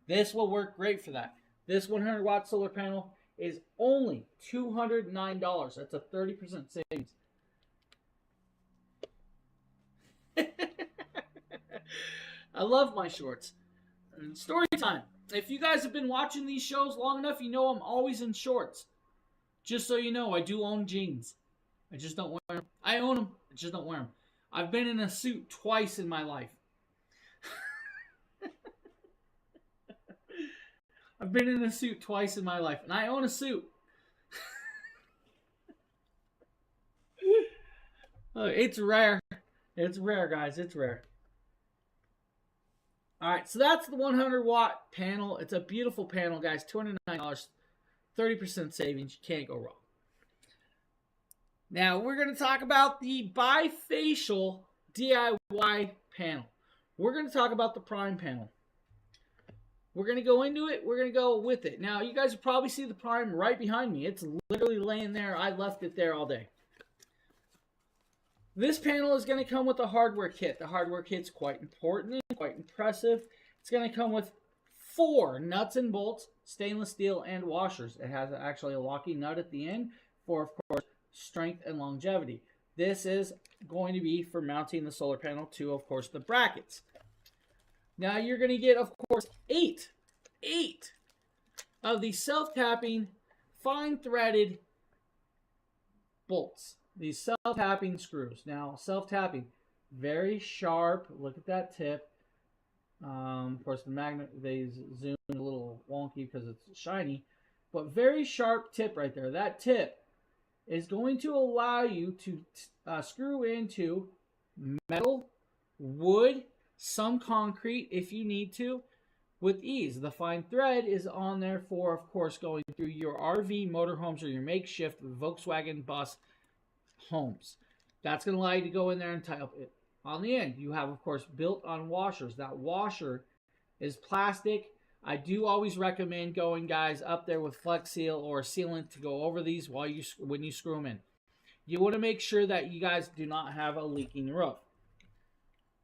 This will work great for that. This 100-watt solar panel is only $209. That's a 30% savings. I love my shorts. Story time. If you guys have been watching these shows long enough, you know I'm always in shorts. Just so you know, I do own jeans. I just don't wear them. I own them. I just don't wear them. I've been in a suit twice in my life. I've been in a suit twice in my life, and I own a suit. It's rare. It's rare, guys. It's rare. All right, so that's the 100-watt panel. It's a beautiful panel, guys. $209, 30% savings. You can't go wrong. Now, we're going to talk about the bifacial DIY panel. We're going to talk about the Prime panel. We're going to go into it. We're going to go with it. Now, you guys will probably see the Prime right behind me. It's literally laying there. I left it there all day. This panel is going to come with a hardware kit. The hardware kit's quite important and quite impressive. It's going to come with 4 nuts and bolts, stainless steel, and washers. It has actually a locking nut at the end for, of course, strength and longevity. This is going to be for mounting the solar panel to, of course, the brackets. Now you're going to get, of course, 8 of these self-tapping, fine-threaded bolts. These self-tapping screws. Now, self-tapping, very sharp. Look at that tip. Of course, the magnet, they zoom a little wonky because it's shiny. But very sharp tip right there. That tip is going to allow you to screw into metal, wood, some concrete if you need to with ease. The fine thread is on there for, of course, going through your RV motorhomes or your makeshift Volkswagen bus homes. That's going to allow you to go in there and tie up it. On the end, you have, of course, built-on washers. That washer is plastic. I do always recommend going, guys, up there with Flex Seal or sealant to go over these when you screw them in. You want to make sure that you guys do not have a leaking roof.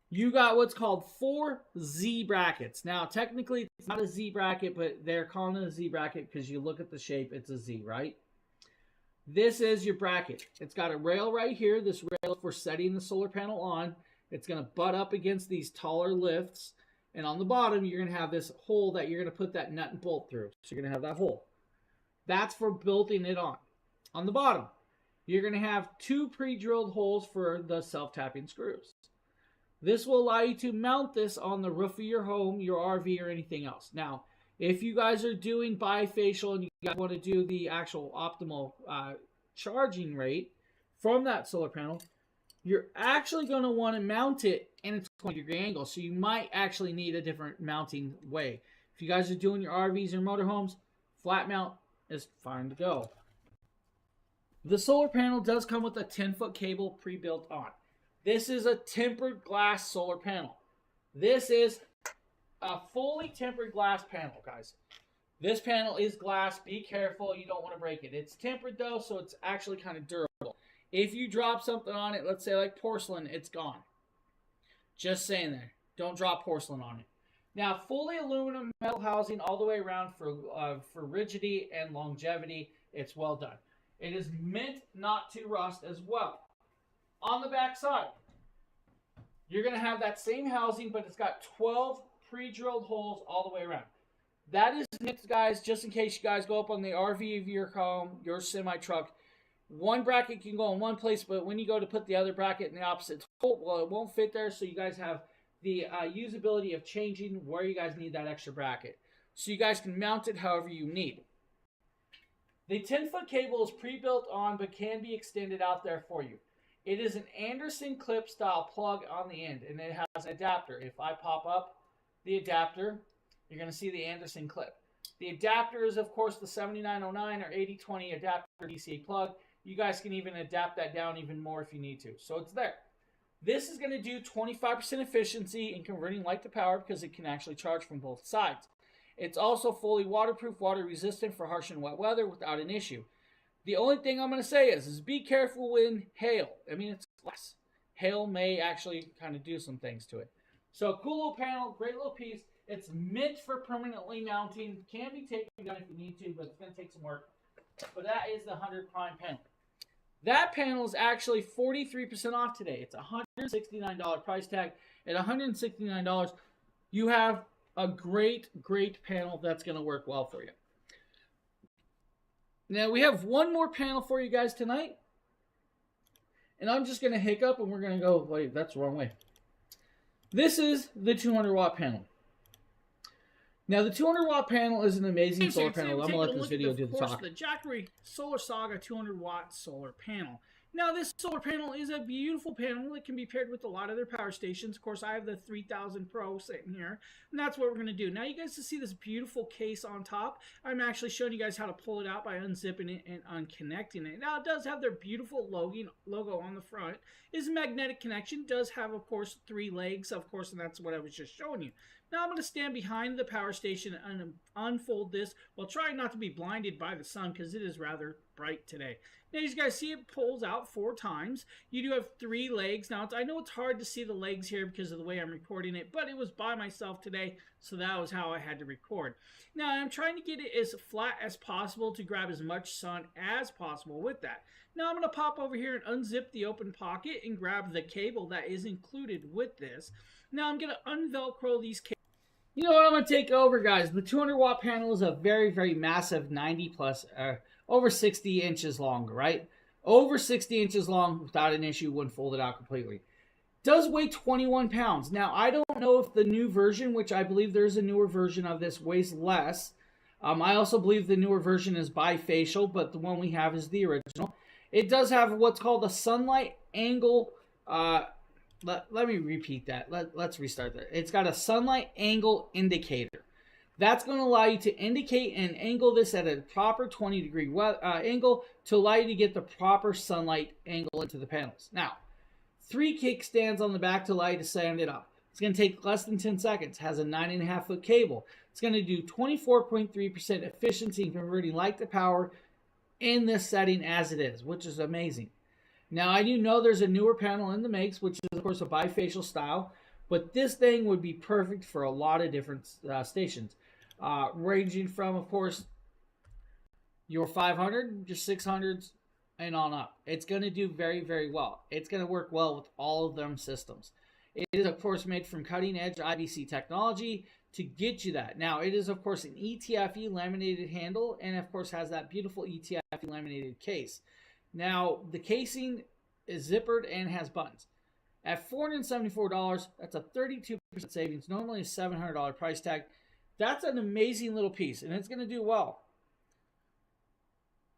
you got what's called 4 Z brackets. Now, technically, it's not a Z bracket, but they're calling it a Z bracket because you look at the shape, it's a Z, right? This is your bracket. It's got a rail right here. This rail is for setting the solar panel on. It's going to butt up against these taller lifts. And on the bottom, you're going to have this hole that you're going to put that nut and bolt through. So you're going to have that hole. That's for bolting it on. On the bottom, you're going to have 2 pre-drilled holes for the self-tapping screws. This will allow you to mount this on the roof of your home, your RV, or anything else. Now, if you guys are doing bifacial and you guys want to do the actual optimal charging rate from that solar panel, you're actually going to want to mount it in a 20-degree angle. So you might actually need a different mounting way. If you guys are doing your RVs or motorhomes, flat mount is fine to go. The solar panel does come with a 10-foot cable pre-built on. This is a tempered glass solar panel. This is a fully tempered glass panel, guys. This panel is glass. Be careful. You don't want to break it. It's tempered, though, so it's actually kind of durable. If you drop something on it, let's say like porcelain, it's gone. Just saying there. Don't drop porcelain on it. Now, fully aluminum metal housing all the way around for rigidity and longevity. It's well done. It is meant not to rust as well. On the back side, you're going to have that same housing, but it's got 12 pre-drilled holes all the way around. That is meant, guys, just in case you guys go up on the RV of your home, your semi-truck. One bracket can go in one place, but when you go to put the other bracket in the opposite hole, well, it won't fit there, so you guys have the usability of changing where you guys need that extra bracket. So you guys can mount it however you need. The 10-foot cable is pre-built on, but can be extended out there for you. It is an Anderson clip style plug on the end, and it has an adapter. If I pop up the adapter, you're going to see the Anderson clip. The adapter is, of course, the 7909 or 8020 adapter DC plug. You guys can even adapt that down even more if you need to. So it's there. This is going to do 25% efficiency in converting light to power because it can actually charge from both sides. It's also fully waterproof, water resistant for harsh and wet weather without an issue. The only thing I'm going to say is be careful when hail. I mean, it's glass. Hail may actually kind of do some things to it. So cool little panel, great little piece. It's meant for permanently mounting. Can be taken down if you need to, but it's going to take some work. But that is the 100 prime panel. That panel is actually 43% off today. It's a $169 price tag. At $169, you have a great, great panel that's going to work well for you. Now, we have one more panel for you guys tonight. And I'm just going to hiccup and we're going to go, wait, that's the wrong way. This is the 200 watt panel. Now, the 200 watt panel is an amazing solar panel. I'm going to let this video do the talk. The Jackery Solar Saga 200 watt solar panel. Now, this solar panel is a beautiful panel that can be paired with a lot of their power stations. Of course, I have the 3000 Pro sitting here, and that's what we're going to do. Now, you guys can see this beautiful case on top. I'm actually showing you guys how to pull it out by unzipping it and unconnecting it. Now, it does have their beautiful logo on the front. It's a magnetic connection. It does have, of course, 3 legs, of course, and that's what I was just showing you. Now I'm going to stand behind the power station and unfold this while trying not to be blinded by the sun because it is rather bright today. Now, as you guys see, it pulls out 4 times. You do have 3 legs. Now, I know it's hard to see the legs here because of the way I'm recording it, but it was by myself today, so that was how I had to record. Now, I'm trying to get it as flat as possible to grab as much sun as possible with that. Now, I'm going to pop over here and unzip the open pocket and grab the cable that is included with this. Now, I'm going to unvelcro these cables. You know what, I'm going to take over, guys. The 200 watt panel is a very, very massive 90 plus, over 60 inches long, right? Over 60 inches long without an issue when folded out completely. Does weigh 21 pounds. Now, I don't know if the new version, which I believe there's a newer version of this, weighs less. I also believe the newer version is bifacial, but the one we have is the original. It does have what's called a sunlight angle. Let me repeat that. Let's restart that. It's got a sunlight angle indicator. That's going to allow you to indicate and angle this at a proper 20-degree angle to allow you to get the proper sunlight angle into the panels. Now, 3 kickstands on the back to allow you to stand it up. It's going to take less than 10 seconds. Has a 9.5-foot cable. It's going to do 24.3% efficiency in converting light to power in this setting as it is, which is amazing. Now, I do know there's a newer panel in the makes, which is, of course, a bifacial style. But this thing would be perfect for a lot of different stations, ranging from, of course, your 500, your 600s, and on up. It's going to do very, very well. It's going to work well with all of them systems. It is, of course, made from cutting-edge IBC technology to get you that. Now, it is, of course, an ETFE laminated handle, and, of course, has that beautiful ETFE laminated case. Now, the casing is zippered and has buttons. At $474, that's a 32% savings. Normally a $700 price tag. That's an amazing little piece, and it's going to do well.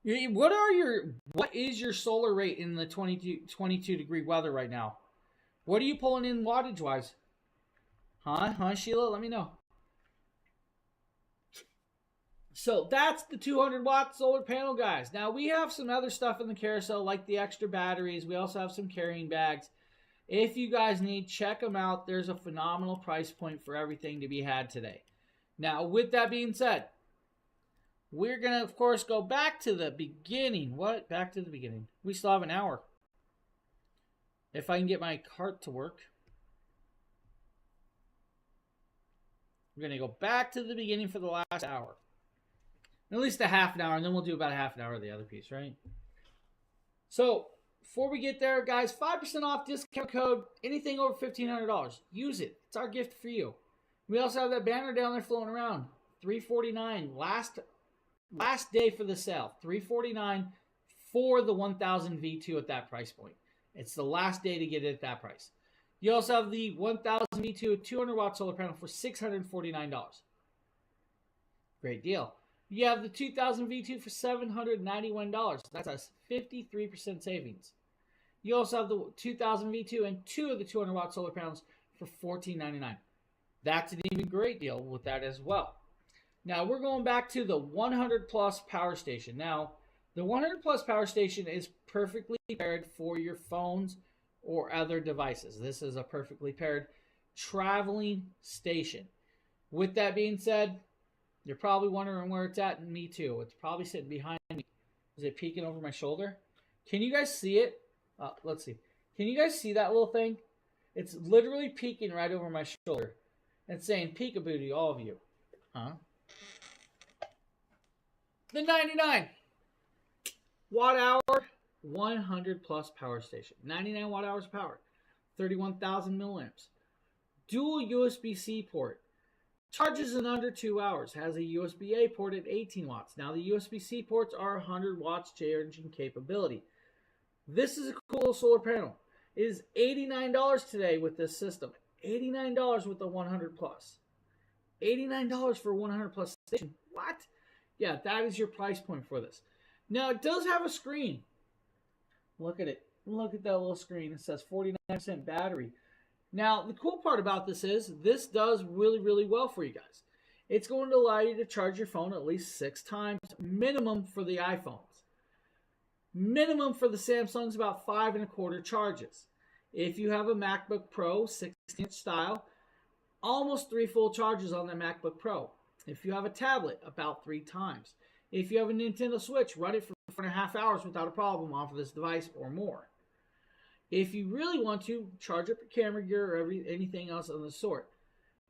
What is your solar rate in the 22 degree weather right now? What are you pulling in wattage wise? Huh, Sheila? Let me know. So that's the 200 watt solar panel, guys. Now we have some other stuff in the carousel, like the extra batteries. We also have some carrying bags. If you guys need, check them out. There's a phenomenal price point for everything to be had today. Now, with that being said, we're going to, of course, go back to the beginning. What? Back to the beginning. We still have an hour. If I can get my cart to work. We're going to go back to the beginning for the last hour. At least a half an hour, and then we'll do about a half an hour of the other piece, right? So, before we get there, guys, 5% off discount code, anything over $1,500. Use it. It's our gift for you. We also have that banner down there floating around. $349. Last day for the sale. $349 for the 1000 V2 at that price point. It's the last day to get it at that price. You also have the 1000 V2 200 watt solar panel for $649. Great deal. You have the 2000 V2 for $791. That's a 53% savings. You also have the 2000 V2 and two of the 200 watt solar panels for $14.99. That's an even great deal with that as well. Now we're going back to the 100 plus power station. Now the 100 plus power station is perfectly paired for your phones or other devices. This is a perfectly paired traveling station. With that being said, you're probably wondering where it's at, and me too. It's probably sitting behind me. Is it peeking over my shoulder? Can you guys see it? Let's see. Can you guys see that little thing? It's literally peeking right over my shoulder. It's saying peekaboo to all of you. Huh? The 99 watt hour 100 plus power station. 99 watt hours of power. 31,000 milliamps. Dual USB-C port. Charges in under 2 hours. Has a USB-A port at 18 watts. Now the USB-C ports are 100 watts charging capability. This is a cool solar panel. It is $89 today with this system. $89 with the 100 plus. $89 for 100 plus station. What? Yeah, that is your price point for this. Now it does have a screen. Look at it. Look at that little screen. It says 49% battery. Now, the cool part about this is this does really, really well for you guys. It's going to allow you to charge your phone at least 6 times minimum for the iPhones. Minimum for the Samsungs about 5 1/4 charges. If you have a MacBook Pro 16-inch style, almost 3 full charges on the MacBook Pro. If you have a tablet, about 3 times. If you have a Nintendo Switch, run it for 4.5 hours without a problem off of this device or more. If you really want to, charge up your camera gear or anything else of the sort.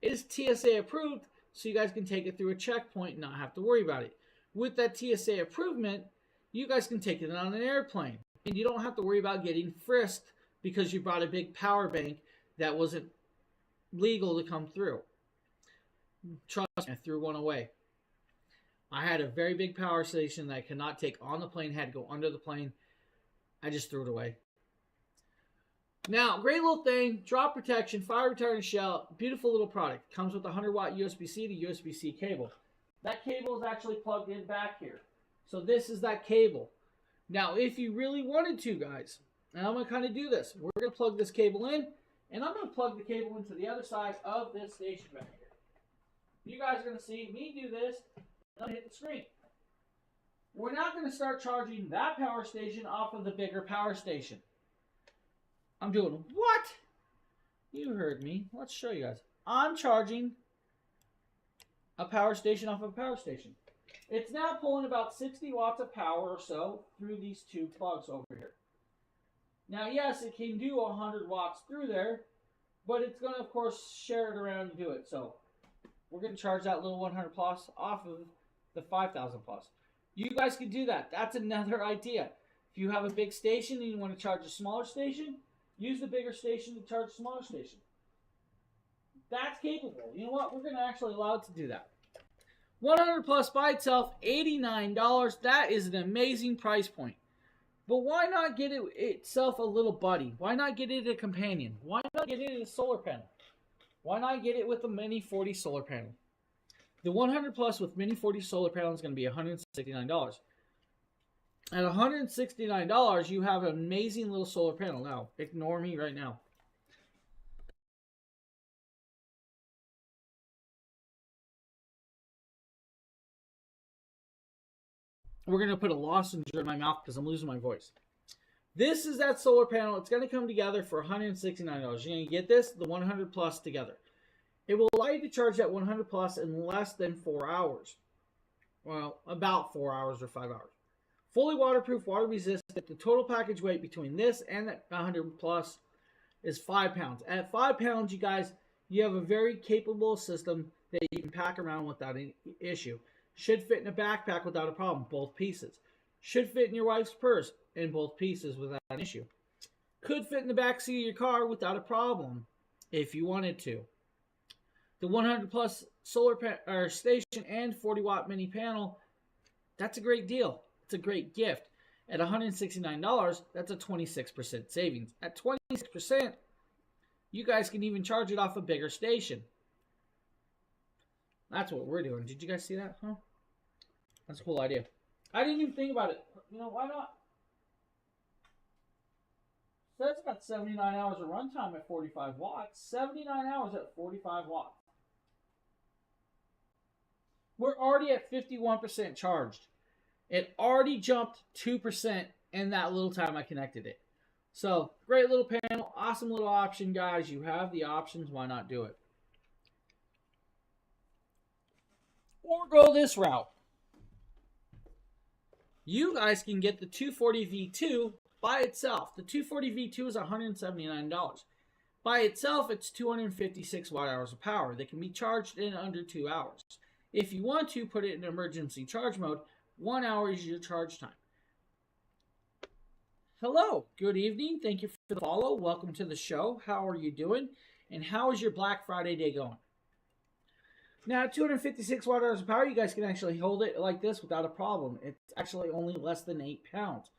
It is TSA approved, so you guys can take it through a checkpoint and not have to worry about it. With that TSA approval, you guys can take it on an airplane. And you don't have to worry about getting frisked because you brought a big power bank that wasn't legal to come through. Trust me, I threw one away. I had a very big power station that I could not take on the plane, had to go under the plane. I just threw it away. Now, great little thing, drop protection, fire retardant shell, beautiful little product. Comes with a 100 watt USB-C to USB-C cable. That cable is actually plugged in back here. So this is that cable. Now, if you really wanted to, guys, and I'm going to kind of do this. We're going to plug this cable in, and I'm going to plug the cable into the other side of this station back here. You guys are going to see me do this, and I'm going to hit the screen. We're not going to start charging that power station off of the bigger power station. I'm doing what? You heard me. Let's show you guys. I'm charging a power station off of a power station. It's now pulling about 60 watts of power or so through these 2 plugs over here. Now, yes, it can do 100 watts through there, but it's going to, of course, share it around and do it. So we're going to charge that little 100 plus off of the 5,000 plus. You guys can do that. That's another idea. If you have a big station and you want to charge a smaller station, use the bigger station to charge a smaller station. That's capable. You know what? We're going to actually allow it to do that. 100 plus by itself, $89. That is an amazing price point. But why not get it itself a little buddy? Why not get it a companion? Why not get it a solar panel? Why not get it with a Mini 40 solar panel? The 100 plus with Mini 40 solar panel is going to be $169. At $169, you have an amazing little solar panel. Now, ignore me right now. We're going to put a lozenge in my mouth because I'm losing my voice. This is that solar panel. It's going to come together for $169. You're going to get this, the 100 plus together. It will allow you to charge that 100 plus in less than 4 hours. Well, about 4 hours or 5 hours. Fully waterproof, water resistant. The total package weight between this and that 100 plus is 5 pounds. At 5 pounds, you guys, you have a very capable system that you can pack around without any issue. Should fit in a backpack without a problem, both pieces. Should fit in your wife's purse in both pieces without an issue. Could fit in the back seat of your car without a problem if you wanted to. The 100 plus solar station and 40 watt mini panel, that's a great deal. It's a great gift. At $169, that's a 26% savings. At 26%, you guys can even charge it off a bigger station. That's what we're doing. Did you guys see that? Huh? That's a cool idea. I didn't even think about it. You know, why not? So it's got 79 hours of runtime at 45 watts. 79 hours at 45 watts. We're already at 51% charged. It already jumped 2% in that little time I connected it. So, great little panel. Awesome little option, guys. You have the options. Why not do it? Or go this route. You guys can get the 240 V2 by itself. The 240 V2 is $179. By itself, it's 256 watt hours of power that can be charged in under 2 hours. If you want to put it in emergency charge mode, 1 hour is your charge time. Hello, good evening. Thank you for the follow. Welcome to the show. How are you doing? And how is your Black Friday day going? Now, at 256 watt hours of power, you guys can actually hold it like this without a problem. It's actually only less than 8 pounds.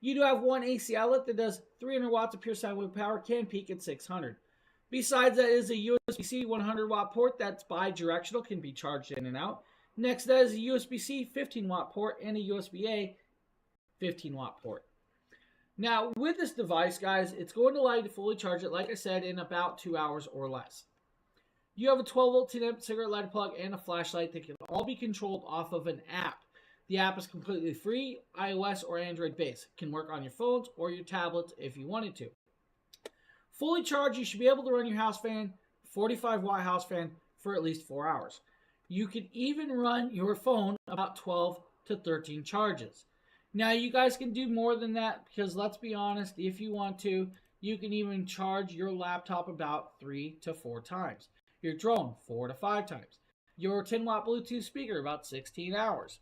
You do have one AC outlet that does 300 watts of pure sine wave power, can peak at 600. Besides that is a USB-C 100 watt port that's bi-directional, can be charged in and out. Next, that is a USB-C 15 watt port and a USB-A 15 watt port. Now, with this device, guys, it's going to allow you to fully charge it, like I said, in about 2 hours or less. You have a 12 volt 10 amp cigarette lighter plug and a flashlight that can all be controlled off of an app. The app is completely free, iOS or Android based. It can work on your phones or your tablets if you wanted to. Fully charged, you should be able to run your house fan, 45 watt house fan, for at least 4 hours. You can even run your phone about 12 to 13 charges. Now, you guys can do more than that because, let's be honest, if you want to, you can even charge your laptop about 3 to 4 times. Your drone, 4 to 5 times. Your 10 watt Bluetooth speaker, about 16 hours.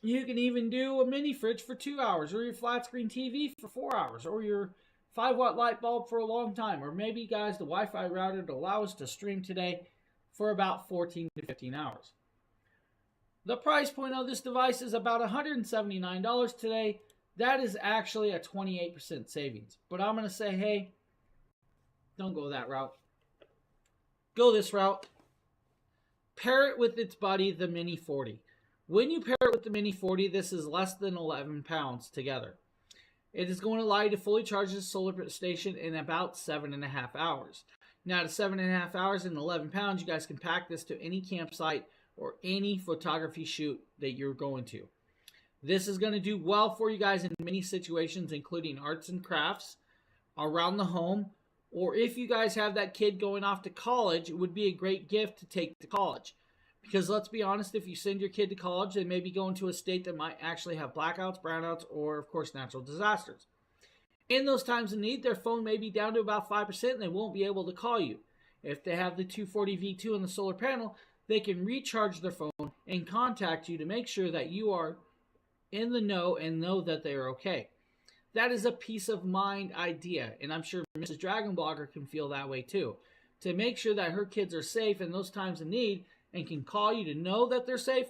You can even do a mini fridge for 2 hours, or your flat screen TV for 4 hours, or your 5 watt light bulb for a long time, or maybe, guys, the Wi-Fi router to allow us to stream today for about 14 to 15 hours. The price point of this device is about $179 today. That is actually a 28% savings. But I'm going to say, hey, don't go that route. Go this route. Pair it with its buddy, the Mini 40. When you pair it with the Mini 40, this is less than 11 pounds together. It is going to allow you to fully charge this solar station in about 7.5 hours. Now, to 7.5 hours and 11 pounds, you guys can pack this to any campsite or any photography shoot that you're going to. This is going to do well for you guys in many situations, including arts and crafts, around the home, or if you guys have that kid going off to college, it would be a great gift to take to college. Because let's be honest, if you send your kid to college, they may be going to a state that might actually have blackouts, brownouts, or of course natural disasters. In those times of need, their phone may be down to about 5% and they won't be able to call you. If they have the 240 V2 and the solar panel, they can recharge their phone and contact you to make sure that you are in the know and know that they are okay. That is a peace of mind idea, and I'm sure Mrs. Dragon Blogger can feel that way too. To make sure that her kids are safe in those times of need and can call you to know that they're safe,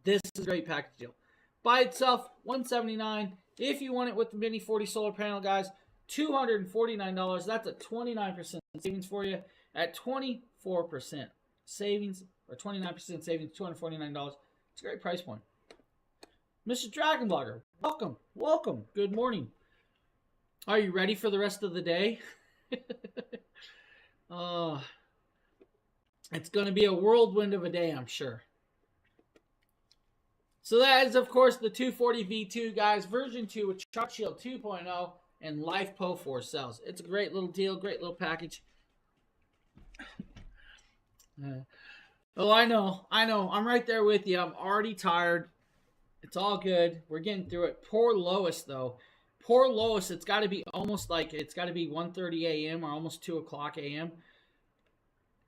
this is a great package deal. By itself, $179. If you want it with the Mini 40 solar panel, guys, $249. That's a 29% savings for you. At 24% savings, or 29% savings, $249. It's a great price point. Mr. Dragon Blogger, welcome, welcome. Good morning. Are you ready for the rest of the day? It's going to be a whirlwind of a day, I'm sure. So that is, of course, the 240 V2, guys. Version 2 with Shark Shield 2.0 and LifePo 4 cells. It's a great little deal, great little package. Oh, I know. I'm right there with you. I'm already tired. It's all good. We're getting through it. Poor Lois, though. Poor Lois. It's got to be almost like it's got to be 1:30 a.m. or almost 2 o'clock a.m.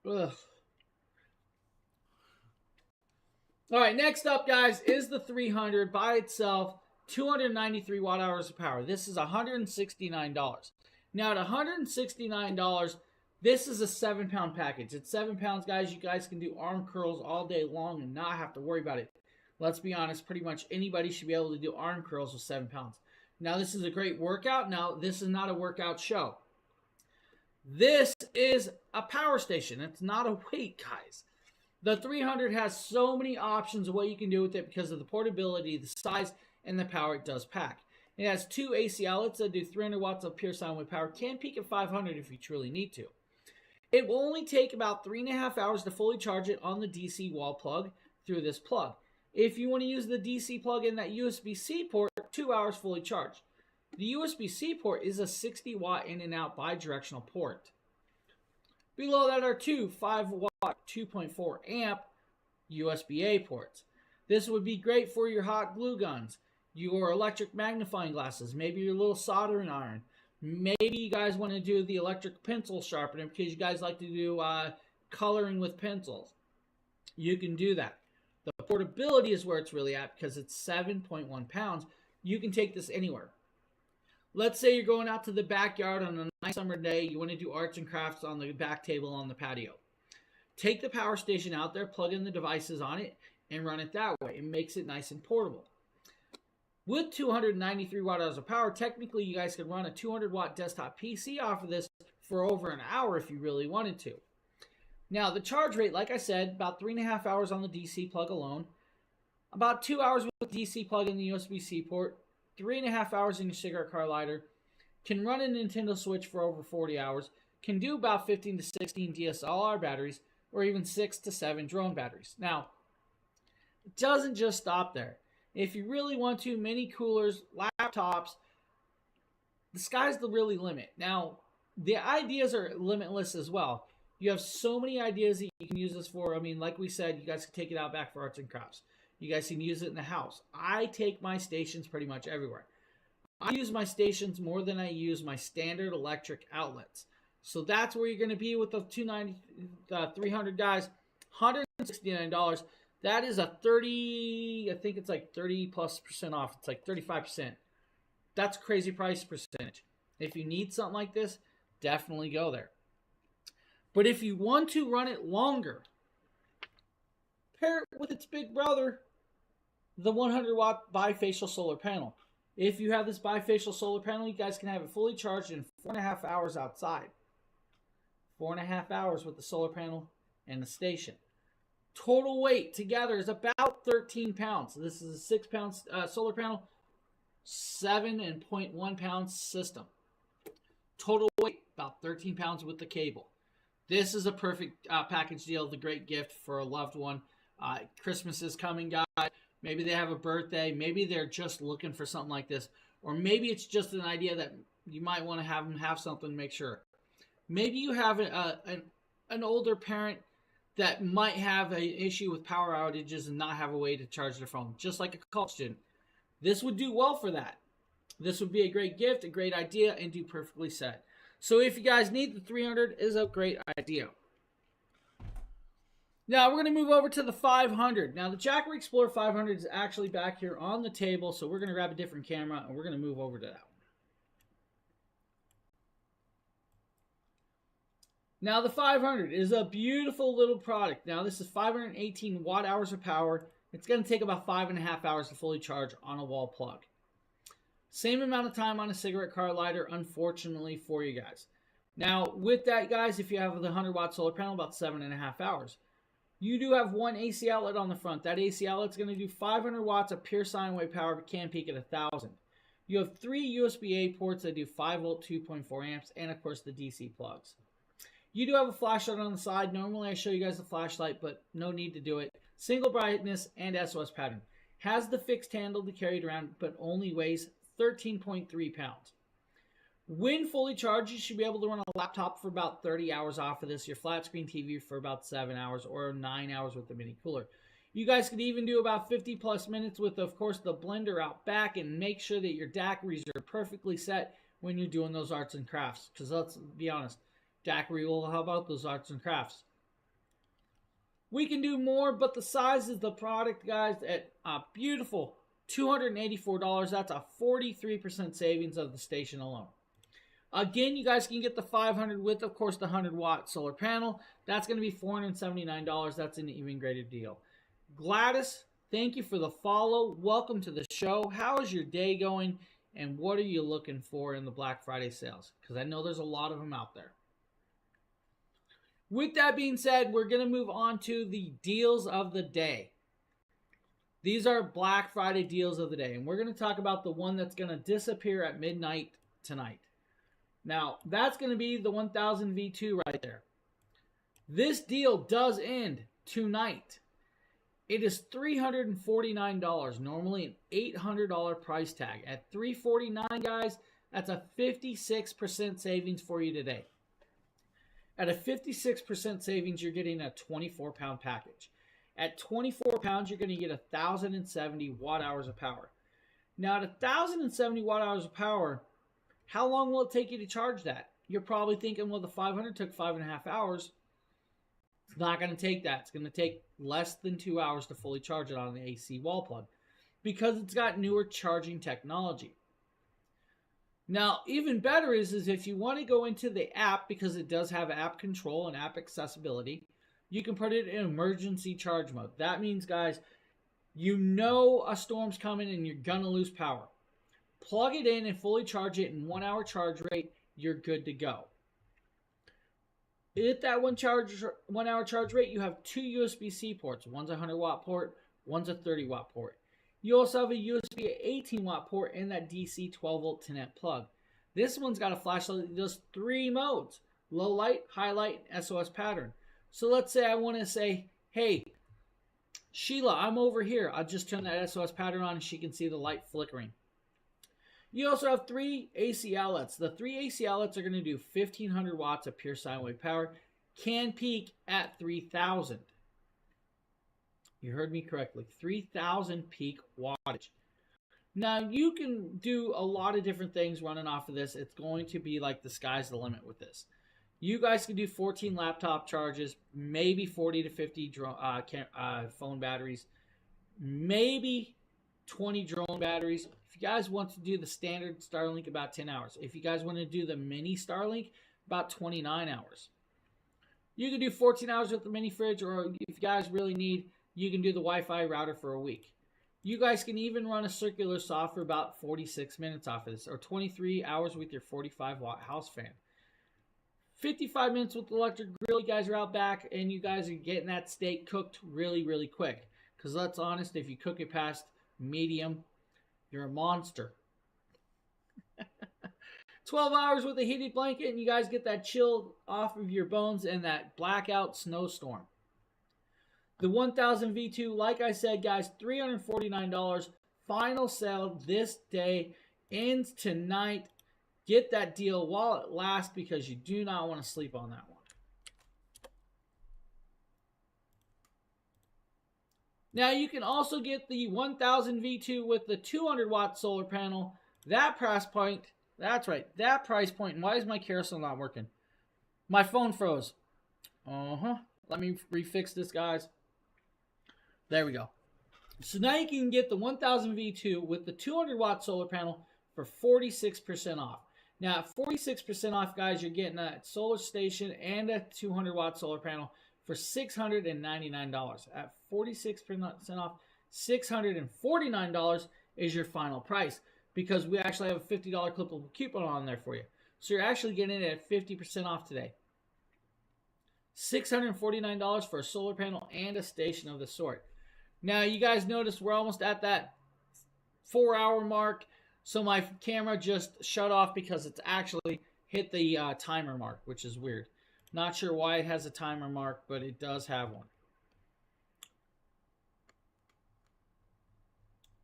Ugh. All right, next up, guys, is the 300 by itself, 293 watt hours of power. This is $169. Now, at $169, this is a 7-pound package. It's 7 pounds, guys. You guys can do arm curls all day long and not have to worry about it. Let's be honest, pretty much anybody should be able to do arm curls with 7 pounds. Now, this is a great workout. Now, this is not a workout show. This is a power station. It's not a weight, guys. The 300 has so many options of what you can do with it because of the portability, the size, and the power it does pack. It has 2 AC outlets that do 300 watts of pure sine wave power. Can peak at 500 if you truly need to. It will only take about 3.5 hours to fully charge it on the DC wall plug through this plug. If you want to use the DC plug in that USB-C port, 2 hours fully charged. The USB-C port is a 60 watt in and out bidirectional port. Below that are 2 5 watt 2.4 amp USB-A ports. This would be great for your hot glue guns, your electric magnifying glasses, maybe your little soldering iron. Maybe you guys want to do the electric pencil sharpener because you guys like to do coloring with pencils. You can do that. The portability is where it's really at because it's 7.1 pounds. You can take this anywhere. Let's say you're going out to the backyard on a nice summer day. You want to do arts and crafts on the back table on the patio. Take the power station out there, plug in the devices on it, and run it that way. It makes it nice and portable. With 293 watt hours of power, technically you guys could run a 200 watt desktop PC off of this for over an hour if you really wanted to. Now, the charge rate, like I said, about 3.5 hours on the DC plug alone, about 2 hours with the DC plug in the USB-C port, 3.5 hours in your cigarette car lighter, can run a Nintendo Switch for over 40 hours, can do about 15 to 16 DSLR batteries, or even 6 to 7 drone batteries. Now, it doesn't just stop there. If you really want to, mini coolers, laptops, the sky's the really limit. Now, the ideas are limitless as well. You have so many ideas that you can use this for. I mean, like we said, you guys can take it out back for arts and crafts. You guys can use it in the house. I take my stations pretty much everywhere. I use my stations more than I use my standard electric outlets. So that's where you're going to be with the 300 guys. $169. That is a 30, I think it's like 30+% off. It's like 35%. That's crazy price percentage. If you need something like this, definitely go there. But if you want to run it longer, pair it with its big brother, the 100 watt bifacial solar panel. If you have this bifacial solar panel, you guys can have it fully charged in 4.5 hours outside. 4.5 hours with the solar panel and the station. Total weight together is about 13 pounds. So this is a 6 pound solar panel, 7.1 pound system. Total weight about 13 pounds with the cable. This is a perfect package deal, the great gift for a loved one. Christmas is coming, guys. Maybe they have a birthday. Maybe they're just looking for something like this. Or maybe it's just an idea that you might want to have them have something to make sure. Maybe you have an older parent that might have an issue with power outages and not have a way to charge their phone, just like a college student. This would do well for that. This would be a great gift, a great idea, and do perfectly set. So if you guys need the 300, is a great idea. Now we're going to move over to the 500. Now the Jackery Explorer 500 is actually back here on the table, so we're going to grab a different camera and we're going to move over to that one. Now the 500 is a beautiful little product. Now this is 518 watt hours of power. It's going to take about 5.5 hours to fully charge on a wall plug. Same amount of time on a cigarette car lighter, unfortunately for you guys. Now with that, guys, if you have the 100 watt solar panel, about 7.5 hours. You do have one AC outlet on the front. That AC outlet's going to do 500 watts of pure sine wave power, but can peak at 1,000. You have 3 USB-A ports that do 5 volt, 2.4 amps, and of course the DC plugs. You do have a flashlight on the side. Normally I show you guys the flashlight, but no need to do it. Single brightness and SOS pattern. Has the fixed handle to carry it around, but only weighs 13.3 pounds. When fully charged, you should be able to run a laptop for about 30 hours off of this, your flat screen TV for about 7 hours, or 9 hours with the mini cooler. You guys could even do about 50 plus minutes with, of course, the blender out back, and make sure that your daiquiris are perfectly set when you're doing those arts and crafts. Because let's be honest, daiquiri will help out those arts and crafts. We can do more, but the size is the product, guys, at a beautiful $284. That's a 43% savings of the station alone. Again, you guys can get the 500 with, of course, the 100 watt solar panel. That's going to be $479. That's an even greater deal. Gladys, thank you for the follow. Welcome to the show. How is your day going? And what are you looking for in the Black Friday sales? Because I know there's a lot of them out there. With that being said, we're going to move on to the deals of the day. These are Black Friday deals of the day. And we're going to talk about the one that's going to disappear at midnight tonight. Now, that's going to be the 1000 V2 right there. This deal does end tonight. It is $349, normally an $800 price tag. At $349, guys, that's a 56% savings for you today. At a 56% savings, you're getting a 24-pound package. At 24 pounds, you're going to get 1,070 watt hours of power. Now, at 1,070 watt hours of power, how long will it take you to charge that? You're probably thinking, well, the 500 took 5.5 hours. It's not going to take that. It's going to take less than 2 hours to fully charge it on the AC wall plug because it's got newer charging technology. Now, even better is if you want to go into the app, because it does have app control and app accessibility, you can put it in emergency charge mode. That means, guys, you know a storm's coming and you're going to lose power. Plug it in and fully charge it in 1 hour charge rate, you're good to go. At that 1 hour charge rate, you have 2 USB-C ports. One's a 100 watt port, one's a 30 watt port. You also have a USB 18 watt port and that DC 12 volt 10 amp plug. This one's got a flashlight that does 3 modes: low light, high light, and SOS pattern. So let's say I want to say, hey, Sheila, I'm over here. I'll just turn that SOS pattern on and she can see the light flickering. You also have 3 AC outlets. The 3 AC outlets are going to do 1,500 watts of pure sine wave power. Can peak at 3,000. You heard me correctly. 3,000 peak wattage. Now, you can do a lot of different things running off of this. It's going to be like the sky's the limit with this. You guys can do 14 laptop charges, maybe 40 to 50 phone batteries, maybe 20 drone batteries. If you guys want to do the standard Starlink, about 10 hours. If you guys want to do the mini Starlink, about 29 hours. You can do 14 hours with the mini fridge, or if you guys really need, you can do the Wi-Fi router for a week. You guys can even run a circular saw for about 46 minutes off of this, or 23 hours with your 45 watt house fan. 55 minutes with the electric grill. You guys are out back and you guys are getting that steak cooked really, really quick. Because let's be honest, if you cook it past medium, you're a monster. 12 hours with a heated blanket and you guys get that chill off of your bones and that blackout snowstorm. The 1000 V2, like I said, guys, $349. Final sale this day. Ends tonight. Get that deal while it lasts because you do not want to sleep on that one. Now, you can also get the 1000 V2 with the 200 watt solar panel That price point, that's right, that price point. And why is my carousel not working? My phone froze. Let me refix this, guys. There we go. So now you can get the 1000 V2 with the 200 watt solar panel for 46% off. Now at 46% off, guys, you're getting a solar station and a 200 watt solar panel for $699. At 46% off, $649 is your final price, because we actually have a $50 clippable coupon on there for you. So you're actually getting it at 50% off today. $649 for a solar panel and a station of the sort. Now, you guys notice we're almost at that 4-hour mark. So my camera just shut off because it's actually hit the timer mark, which is weird. Not sure why it has a timer mark, but it does have one.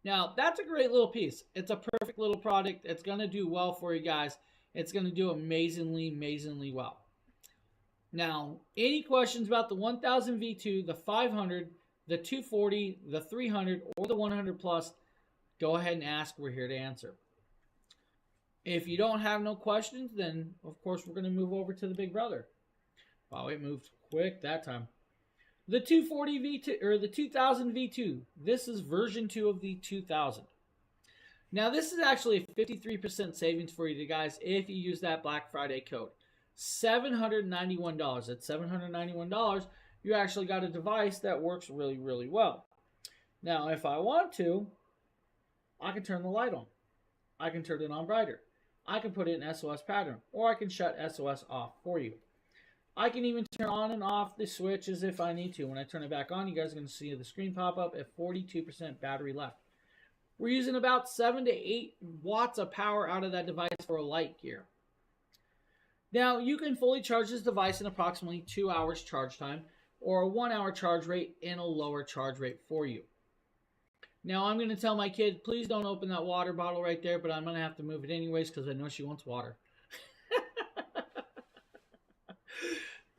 Now, that's a great little piece. It's a perfect little product. It's going to do well for you guys. It's going to do amazingly, amazingly well. Now, any questions about the 1000 V2, the 500, the 240, the 300, or the 100 plus, go ahead and ask. We're here to answer. If you don't have no questions, then, of course, we're going to move over to the big brother. Wow, it moved quick that time. The 240 V2, or the 2000 V2. This is version 2 of the 2000. Now, this is actually a 53% savings for you guys if you use that Black Friday code. $791. At $791, you actually got a device that works really, really well. Now, if I want to, I can turn the light on. I can turn it on brighter. I can put it in SOS pattern, or I can shut SOS off for you. I can even turn on and off the switches if I need to. When I turn it back on, you guys are going to see the screen pop up at 42% battery left. We're using about 7 to 8 watts of power out of that device for a light gear. Now, you can fully charge this device in approximately 2 hours charge time, or a 1 hour charge rate and a lower charge rate for you. Now, I'm going to tell my kid, please don't open that water bottle right there, but I'm going to have to move it anyways because I know she wants water.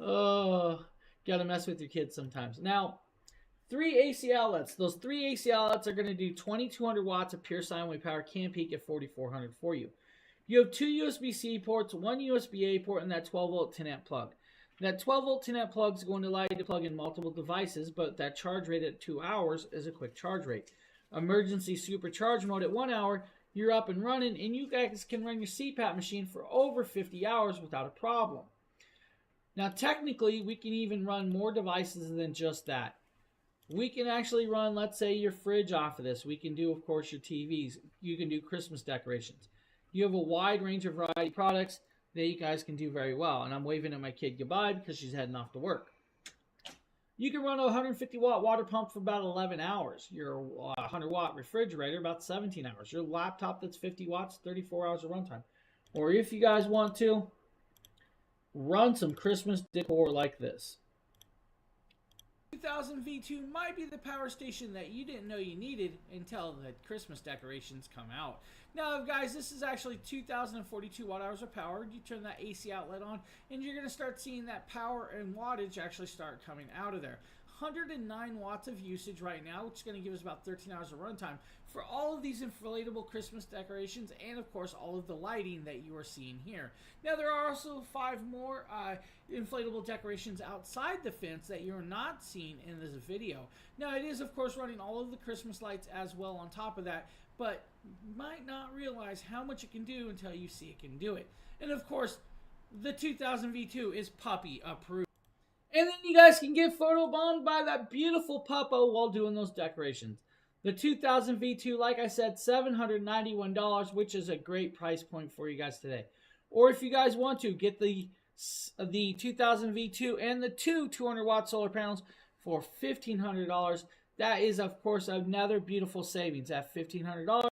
Oh, got to mess with your kids sometimes. Now, 3 AC outlets. Those 3 AC outlets are going to do 2200 watts of pure sine wave power, can peak at 4400 for you. You have 2 USB-C ports, 1 USB-A port, and that 12-volt 10-amp plug. That 12-volt 10-amp plug is going to allow you to plug in multiple devices, but that charge rate at 2 hours is a quick charge rate. Emergency supercharge mode at 1 hour, you're up and running, and you guys can run your CPAP machine for over 50 hours without a problem. Now, technically, we can even run more devices than just that. We can actually run, let's say, your fridge off of this. We can do, of course, your TVs. You can do Christmas decorations. You have a wide range of variety of products that you guys can do very well. And I'm waving at my kid goodbye because she's heading off to work. You can run a 150-watt water pump for about 11 hours. Your 100-watt refrigerator, about 17 hours. Your laptop that's 50 watts, 34 hours of runtime. Or if you guys want to, run some Christmas decor like this. 2000 V2 might be the power station that you didn't know you needed until the Christmas decorations come out. Now, guys, this is actually 2042 watt hours of power. You turn that AC outlet on, and you're going to start seeing that power and wattage actually start coming out of there. 109 watts of usage right now, which is going to give us about 13 hours of runtime for all of these inflatable Christmas decorations and, of course, all of the lighting that you are seeing here. Now, there are also 5 more inflatable decorations outside the fence that you're not seeing in this video. Now, it is, of course, running all of the Christmas lights as well on top of that, but you might not realize how much it can do until you see it can do it. And, of course, the 2000 V2 is puppy approved. And then you guys can get photobombed by that beautiful puppo while doing those decorations. The 2000 V2, like I said, $791, which is a great price point for you guys today. Or if you guys want to, get the 2000 V2 and the 2 200-watt solar panels for $1,500. That is, of course, another beautiful savings. At $1,500,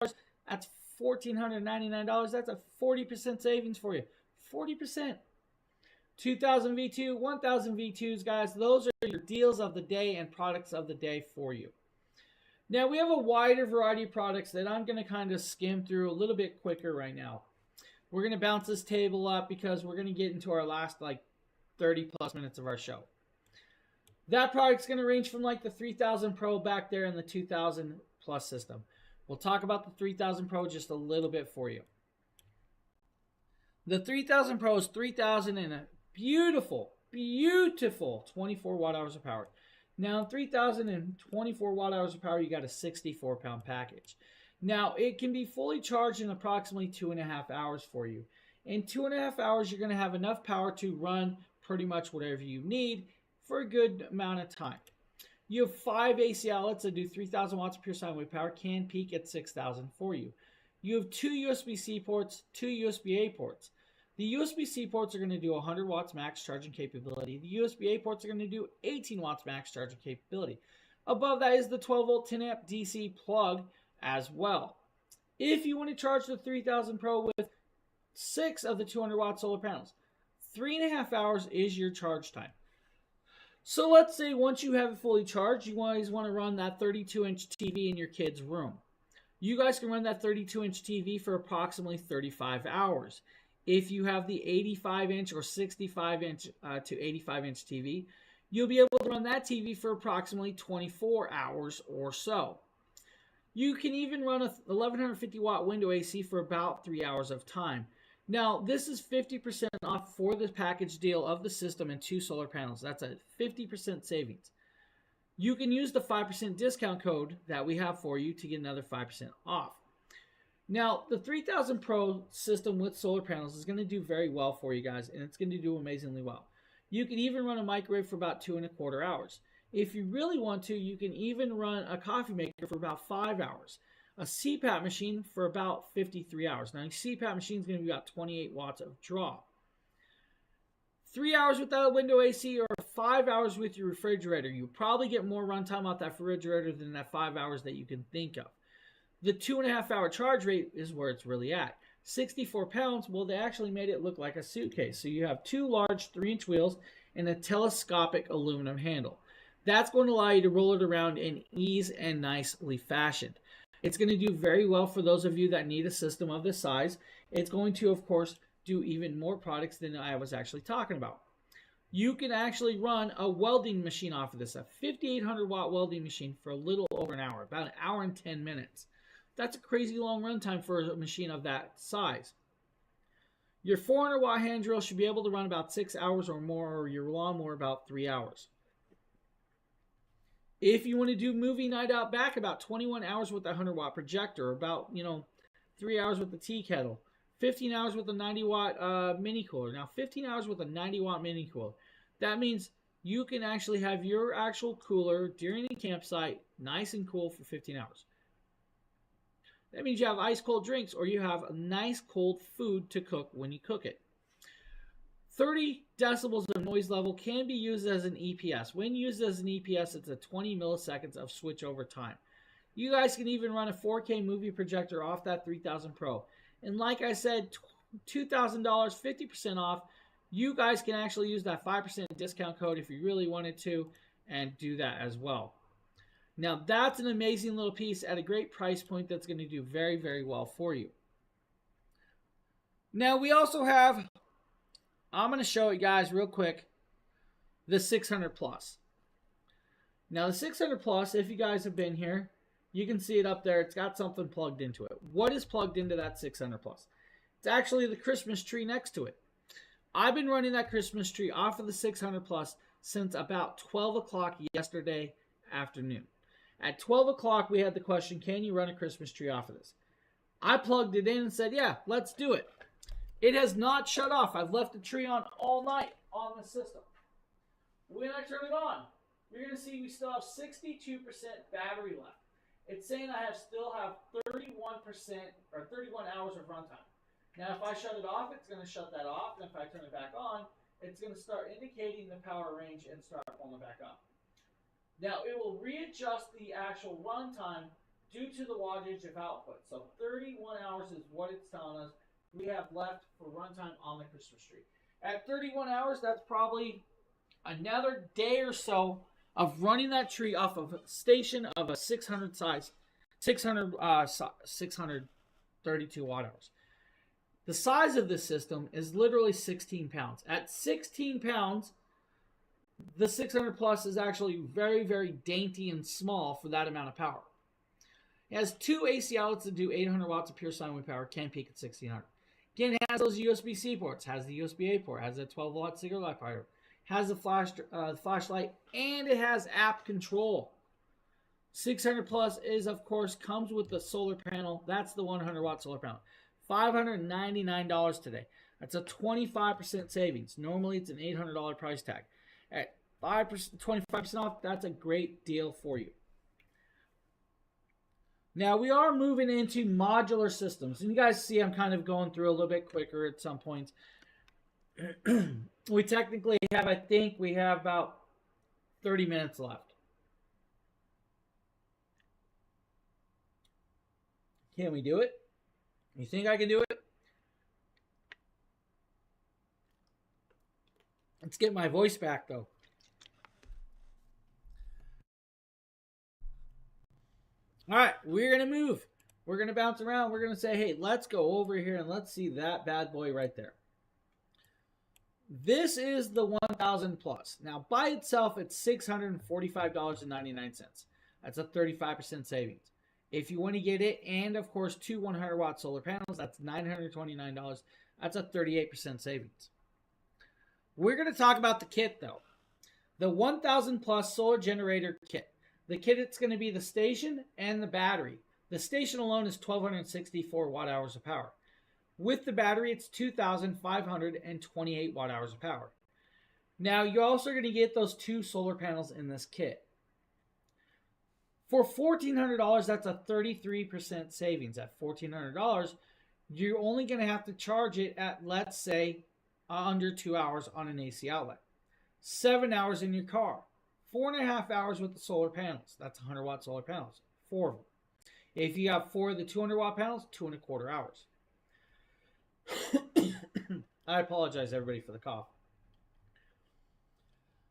that's $1,499. That's a 40% savings for you. 40%. 2000 V2, 1000 V2s, guys. Those are your deals of the day and products of the day for you. Now, we have a wider variety of products that I'm going to kind of skim through a little bit quicker right now. We're going to bounce this table up because we're going to get into our last, 30 plus minutes of our show. That product's going to range from, the 3000 Pro back there in the 2000 plus system. We'll talk about the 3000 Pro just a little bit for you. The 3000 Pro is 3000 and a beautiful 24 watt hours of power. Now, 3024 watt hours of power, you got a 64-pound package. Now, it can be fully charged in approximately 2.5 hours for you. In 2.5 hours, you're going to have enough power to run pretty much whatever you need for a good amount of time. You have 5 AC outlets that do 3000 watts of pure sine wave power, can peak at 6000 for you. You have 2 USB-C ports, 2 USB-A ports. The USB-C ports are going to do 100 watts max charging capability. The USB-A ports are going to do 18 watts max charging capability. Above that is the 12 volt 10 amp DC plug as well. If you want to charge the 3000 Pro with 6 of the 200 watt solar panels, 3.5 hours is your charge time. So let's say once you have it fully charged, you always want to run that 32-inch TV in your kid's room. You guys can run that 32-inch TV for approximately 35 hours. If you have the 85-inch or 65-inch to 85-inch TV, you'll be able to run that TV for approximately 24 hours or so. You can even run a 1150 watt window AC for about 3 hours of time. Now, this is 50% off for the package deal of the system and 2 solar panels. That's a 50% savings. You can use the 5% discount code that we have for you to get another 5% off. Now, the 3000 Pro system with solar panels is going to do very well for you guys, and it's going to do amazingly well. You can even run a microwave for about 2.25 hours. If you really want to, you can even run a coffee maker for about 5 hours. A CPAP machine for about 53 hours. Now, a CPAP machine is going to be about 28 watts of draw. 3 hours without a window AC or 5 hours with your refrigerator. You probably get more runtime out that refrigerator than that 5 hours that you can think of. The 2.5 hour charge rate is where it's really at. 64 pounds, well, they actually made it look like a suitcase. So you have 2 large 3-inch wheels and a telescopic aluminum handle. That's going to allow you to roll it around in ease and nicely fashioned. It's going to do very well for those of you that need a system of this size. It's going to, of course, do even more products than I was actually talking about. You can actually run a welding machine off of this, a 5800 watt welding machine for a little over an hour, about an hour and 10 minutes. That's a crazy long runtime for a machine of that size. Your 400 watt hand drill should be able to run about 6 hours or more, or your lawnmower about 3 hours. If you want to do movie night out back, about 21 hours with the 100 watt projector, about 3 hours with the tea kettle, 15 hours with a 90 watt mini cooler. Now 15 hours with a 90 watt mini cooler. That means you can actually have your actual cooler during the campsite nice and cool for 15 hours. That means you have ice cold drinks or you have nice cold food to cook when you cook it. 30 decibels of noise level can be used as an EPS. When used as an EPS, it's a 20 milliseconds of switch over time. You guys can even run a 4K movie projector off that 3000 Pro. And like I said, $2,000, 50% off. You guys can actually use that 5% discount code if you really wanted to and do that as well. Now, that's an amazing little piece at a great price point that's going to do very, very well for you. Now, we also have, I'm going to show you guys real quick, the 600 Plus. Now, the 600 Plus, if you guys have been here, you can see it up there. It's got something plugged into it. What is plugged into that 600 Plus? It's actually the Christmas tree next to it. I've been running that Christmas tree off of the 600 Plus since about 12 o'clock yesterday afternoon. At 12 o'clock, we had the question, can you run a Christmas tree off of this? I plugged it in and said, yeah, let's do it. It has not shut off. I've left the tree on all night on the system. When I turn it on, you're going to see we still have 62% battery left. It's saying I still have 31% or 31 hours of runtime. Now, if I shut it off, it's going to shut that off. And if I turn it back on, it's going to start indicating the power range and start pulling it back up. Now, it will readjust the actual runtime due to the wattage of output. So 31 hours is what it's telling us we have left for runtime on the Christmas tree. At 31 hours, that's probably another day or so of running that tree off of a station of a 600 size, 632 watt hours. The size of this system is literally 16 pounds. At 16 pounds, the 600 Plus is actually very, very dainty and small for that amount of power. It has 2 AC outlets that do 800 watts of pure sine wave power, can peak at 1600. Again, it has those USB-C ports, has the USB-A port, has a 12-watt cigarette lighter, has the flashlight, and it has app control. 600 plus is, of course, comes with the solar panel. That's the 100-watt solar panel. $599 today. That's a 25% savings. Normally, it's an $800 price tag. At 25% off, that's a great deal for you. Now, we are moving into modular systems. And you guys see I'm kind of going through a little bit quicker at some points. We technically have, I think we have about 30 minutes left. Can we do it? You think I can do it? Let's get my voice back, though. All right, we're going to move. We're going to bounce around. We're going to say, hey, let's go over here and let's see that bad boy right there. This is the 1000 plus. Now, by itself, it's $645.99. That's a 35% savings. If you want to get it, and of course, 2 100-watt solar panels, that's $929. That's a 38% savings. We're going to talk about the kit, though. The 1000 plus solar generator kit. The kit, it's going to be the station and the battery. The station alone is 1,264 watt hours of power. With the battery, it's 2,528 watt hours of power. Now, you're also going to get those 2 solar panels in this kit. For $1,400, that's a 33% savings. At $1,400, you're only going to have to charge it at, let's say, under 2 hours on an AC outlet. 7 hours in your car. 4.5 hours with the solar panels. That's 100-watt solar panels. 4 of them. If you have 4 of the 200-watt panels, 2.25 hours. I apologize, everybody, for the cough.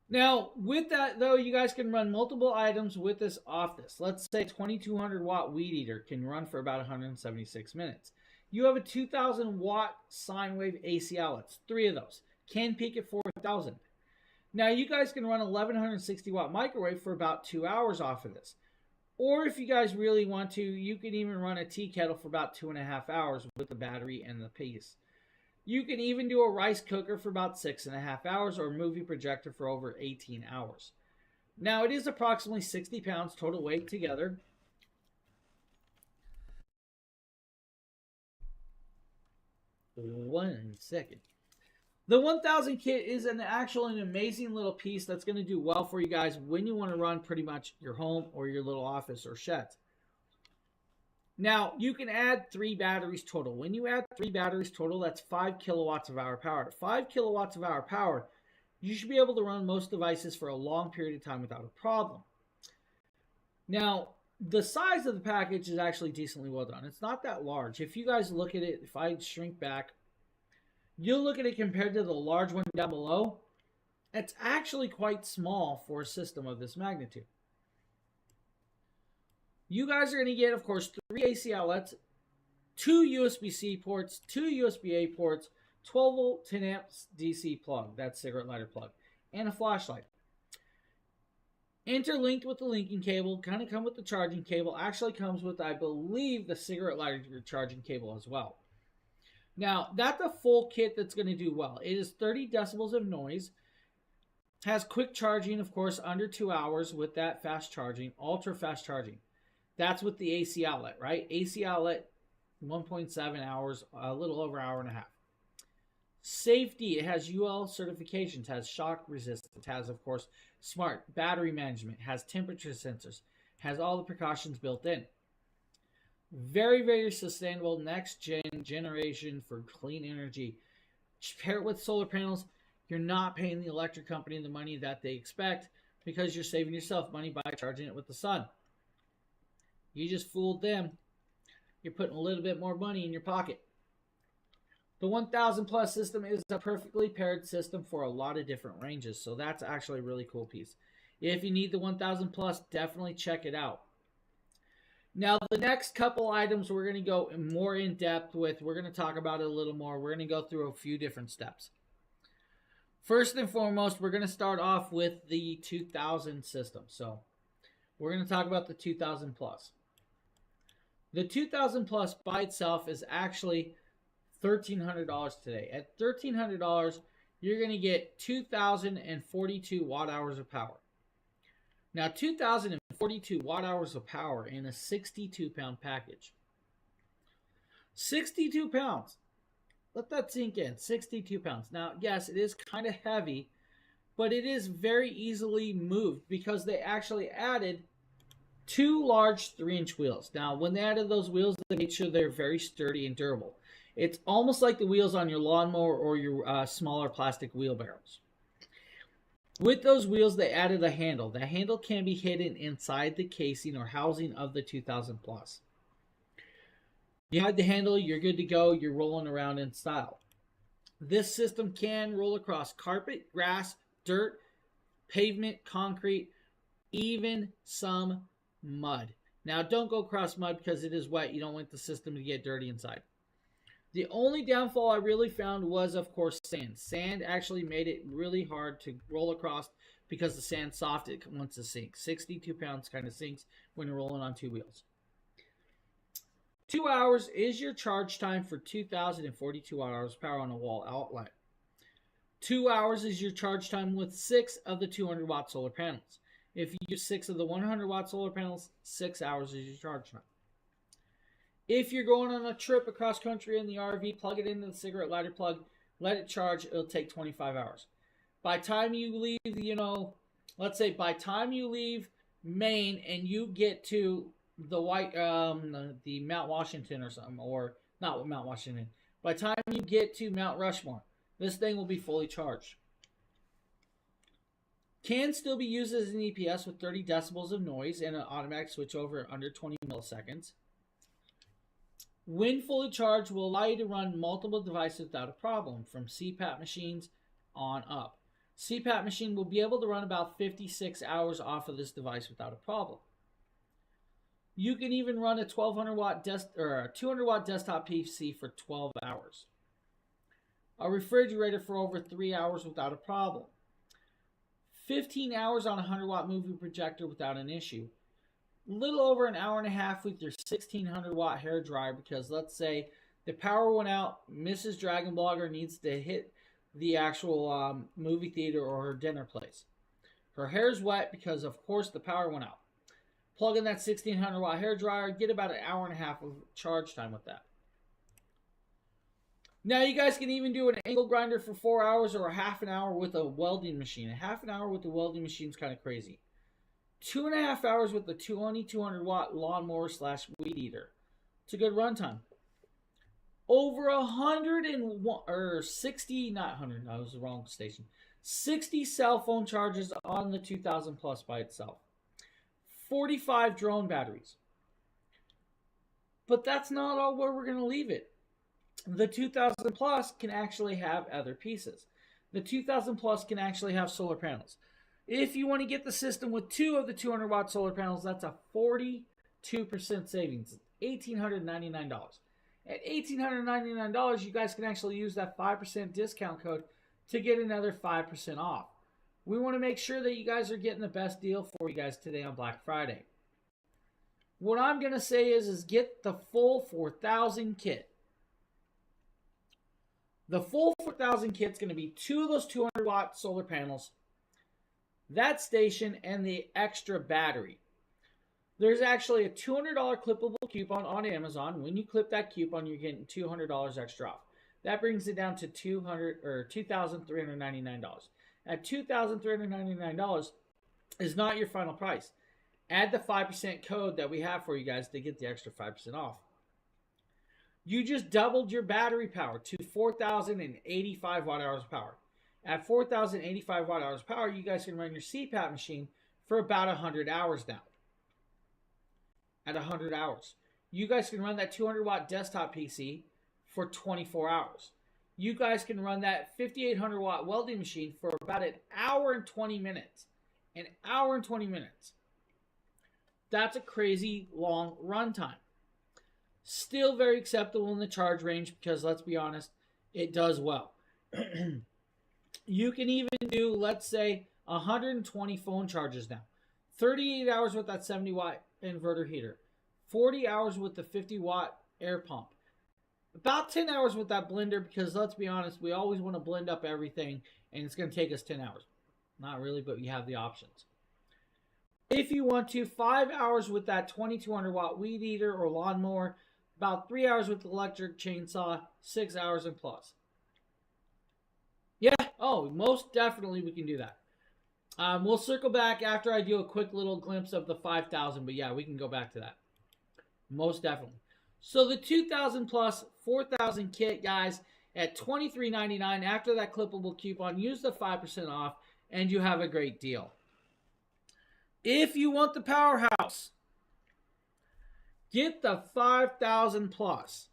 Now, with that, though, you guys can run multiple items with this off this. Let's say 2,200-watt weed eater can run for about 176 minutes. You have a 2,000-watt sine wave AC outlets. 3 of those. Can peak at 4,000. Now, you guys can run 1,160-watt microwave for about 2 hours off of this. Or if you guys really want to, you can even run a tea kettle for about 2.5 hours with the battery and the piece. You can even do a rice cooker for about 6.5 hours or a movie projector for over 18 hours. Now, it is approximately 60 pounds total weight together. One second. The 1000 kit is an amazing little piece that's going to do well for you guys when you want to run pretty much your home or your little office or shed. Now, you can add 3 batteries total. When you add 3 batteries total, that's 5 kilowatts of hour power. At 5 kilowatts of hour power, you should be able to run most devices for a long period of time without a problem. Now, the size of the package is actually decently well done. It's not that large. If you guys look at it, if I shrink back, you'll look at it compared to the large one down below. It's actually quite small for a system of this magnitude. You guys are going to get, of course, 3 AC outlets, 2 USB-C ports, 2 USB-A ports, 12-volt 10 amps DC plug, that's cigarette lighter plug, and a flashlight. Interlinked with the linking cable, kind of come with the charging cable, actually comes with, I believe, the cigarette lighter charging cable as well. Now, that's a full kit that's going to do well. It is 30 decibels of noise, has quick charging, of course, under 2 hours with that fast charging, ultra fast charging. That's with the AC outlet, right? AC outlet, 1.7 hours, a little over an hour and a half. Safety, it has UL certifications, has shock resistance, has, of course, smart battery management, has temperature sensors, has all the precautions built in. Very, very sustainable, next generation for clean energy. Pair it with solar panels, you're not paying the electric company the money that they expect because you're saving yourself money by charging it with the sun. You just fooled them. You're putting a little bit more money in your pocket. The 1000 plus system is a perfectly paired system for a lot of different ranges. So that's actually a really cool piece. If you need the 1000 plus, definitely check it out. Now, the next couple items we're going to go more in depth with. We're going to talk about it a little more. We're going to go through a few different steps. First and foremost, we're going to start off with the 2000 system. So we're going to talk about the 2000 plus. The 2000 plus by itself is actually $1,300 today. At $1,300, you're going to get 2,042 watt hours of power. Now, 2,042 watt hours of power in a 62-pound package. 62 pounds. Let that sink in. 62 pounds. Now, yes, it is kind of heavy, but it is very easily moved because they actually added 2 large 3-inch wheels. Now, when they added those wheels, they made sure they're very sturdy and durable. It's almost like the wheels on your lawnmower or your smaller plastic wheelbarrows. With those wheels, they added a handle. The handle can be hidden inside the casing or housing of the 2000 plus. You hide the handle, you're good to go, you're rolling around in style. This system can roll across carpet, grass, dirt, pavement, concrete, even some mud. Now, don't go across mud because it is wet. You don't want the system to get dirty inside. The only downfall I really found was, of course, sand. Sand actually made it really hard to roll across because the sand's soft. It wants to sink. 62 pounds kind of sinks when you're rolling on 2 wheels. 2 hours is your charge time for 2,042 hours of power on a wall outlet. 2 hours is your charge time with 6 of the 200 watt solar panels. If you use 6 of the 100 watt solar panels, 6 hours is your charge time. If you're going on a trip across country in the RV, plug it into the cigarette lighter plug, let it charge, it'll take 25 hours. By time you leave, let's say by time you leave Maine and you get to the Mount Washington or something, or not Mount Washington, by the time you get to Mount Rushmore, this thing will be fully charged. Can still be used as an EPS with 30 decibels of noise and an automatic switchover under 20 milliseconds. When fully charged, will allow you to run multiple devices without a problem, from CPAP machines on up. CPAP machine will be able to run about 56 hours off of this device without a problem. You can even run a 1200 watt or a 200 watt desktop PC for 12 hours. A refrigerator for over 3 hours without a problem. 15 hours on a 100 watt movie projector without an issue. Little over an hour and a half with your 1600 watt hair dryer because let's say the power went out, Mrs. Dragon Blogger needs to hit the actual movie theater or her dinner place. Her hair's wet because of course the power went out. Plug in that 1600 watt hair dryer, get about an hour and a half of charge time with that. Now you guys can even do an angle grinder for 4 hours or a half an hour with a welding machine. A half an hour with the welding machine is kind of crazy. 2.5 hours with the 200 watt lawnmower / weed eater. It's a good runtime. Over 101 or 60, not 100, that was the wrong station. 60 cell phone charges on the 2000 plus by itself. 45 drone batteries. But that's not all where we're going to leave it. The 2000 plus can actually have other pieces. The 2000 plus can actually have solar panels. If you want to get the system with 2 of the 200 watt solar panels, that's a 42% savings. $1,899. At $1,899, you guys can actually use that 5% discount code to get another 5% off. We want to make sure that you guys are getting the best deal for you guys today on Black Friday. What I'm going to say is get the full 4000 kit. The full 4000 kit is going to be 2 of those 200 watt solar panels, that station, and the extra battery. There's actually a $200 clippable coupon on Amazon. When you clip that coupon, you're getting $200 extra off. That brings it down to $2,399. At $2,399 is not your final price. Add the 5% code that we have for you guys to get the extra 5% off. You just doubled your battery power to 4,085 watt hours of power. At 4,085 watt hours of power, you guys can run your CPAP machine for about 100 hours now. At 100 hours. You guys can run that 200 watt desktop PC for 24 hours. You guys can run that 5,800 watt welding machine for about an hour and 20 minutes. An hour and 20 minutes. That's a crazy long runtime. Still very acceptable in the charge range because, let's be honest, it does well. You can even do, let's say, 120 phone charges now. 38 hours with that 70 watt inverter heater. 40 hours with the 50-watt air pump. About 10 hours with that blender because, let's be honest, we always want to blend up everything, and it's going to take us 10 hours. Not really, but you have the options. If you want to, 5 hours with that 2200-watt weed eater or lawnmower, about 3 hours with the electric chainsaw, 6 hours and plus. Yeah, oh, most definitely we can do that. We'll circle back after I do a quick little glimpse of the 5,000, but yeah, we can go back to that. Most definitely. So the 2,000 plus 4,000 kit, guys, at $23.99 after that clippable coupon, use the 5% off, and you have a great deal. If you want the powerhouse, get the 5,000 plus.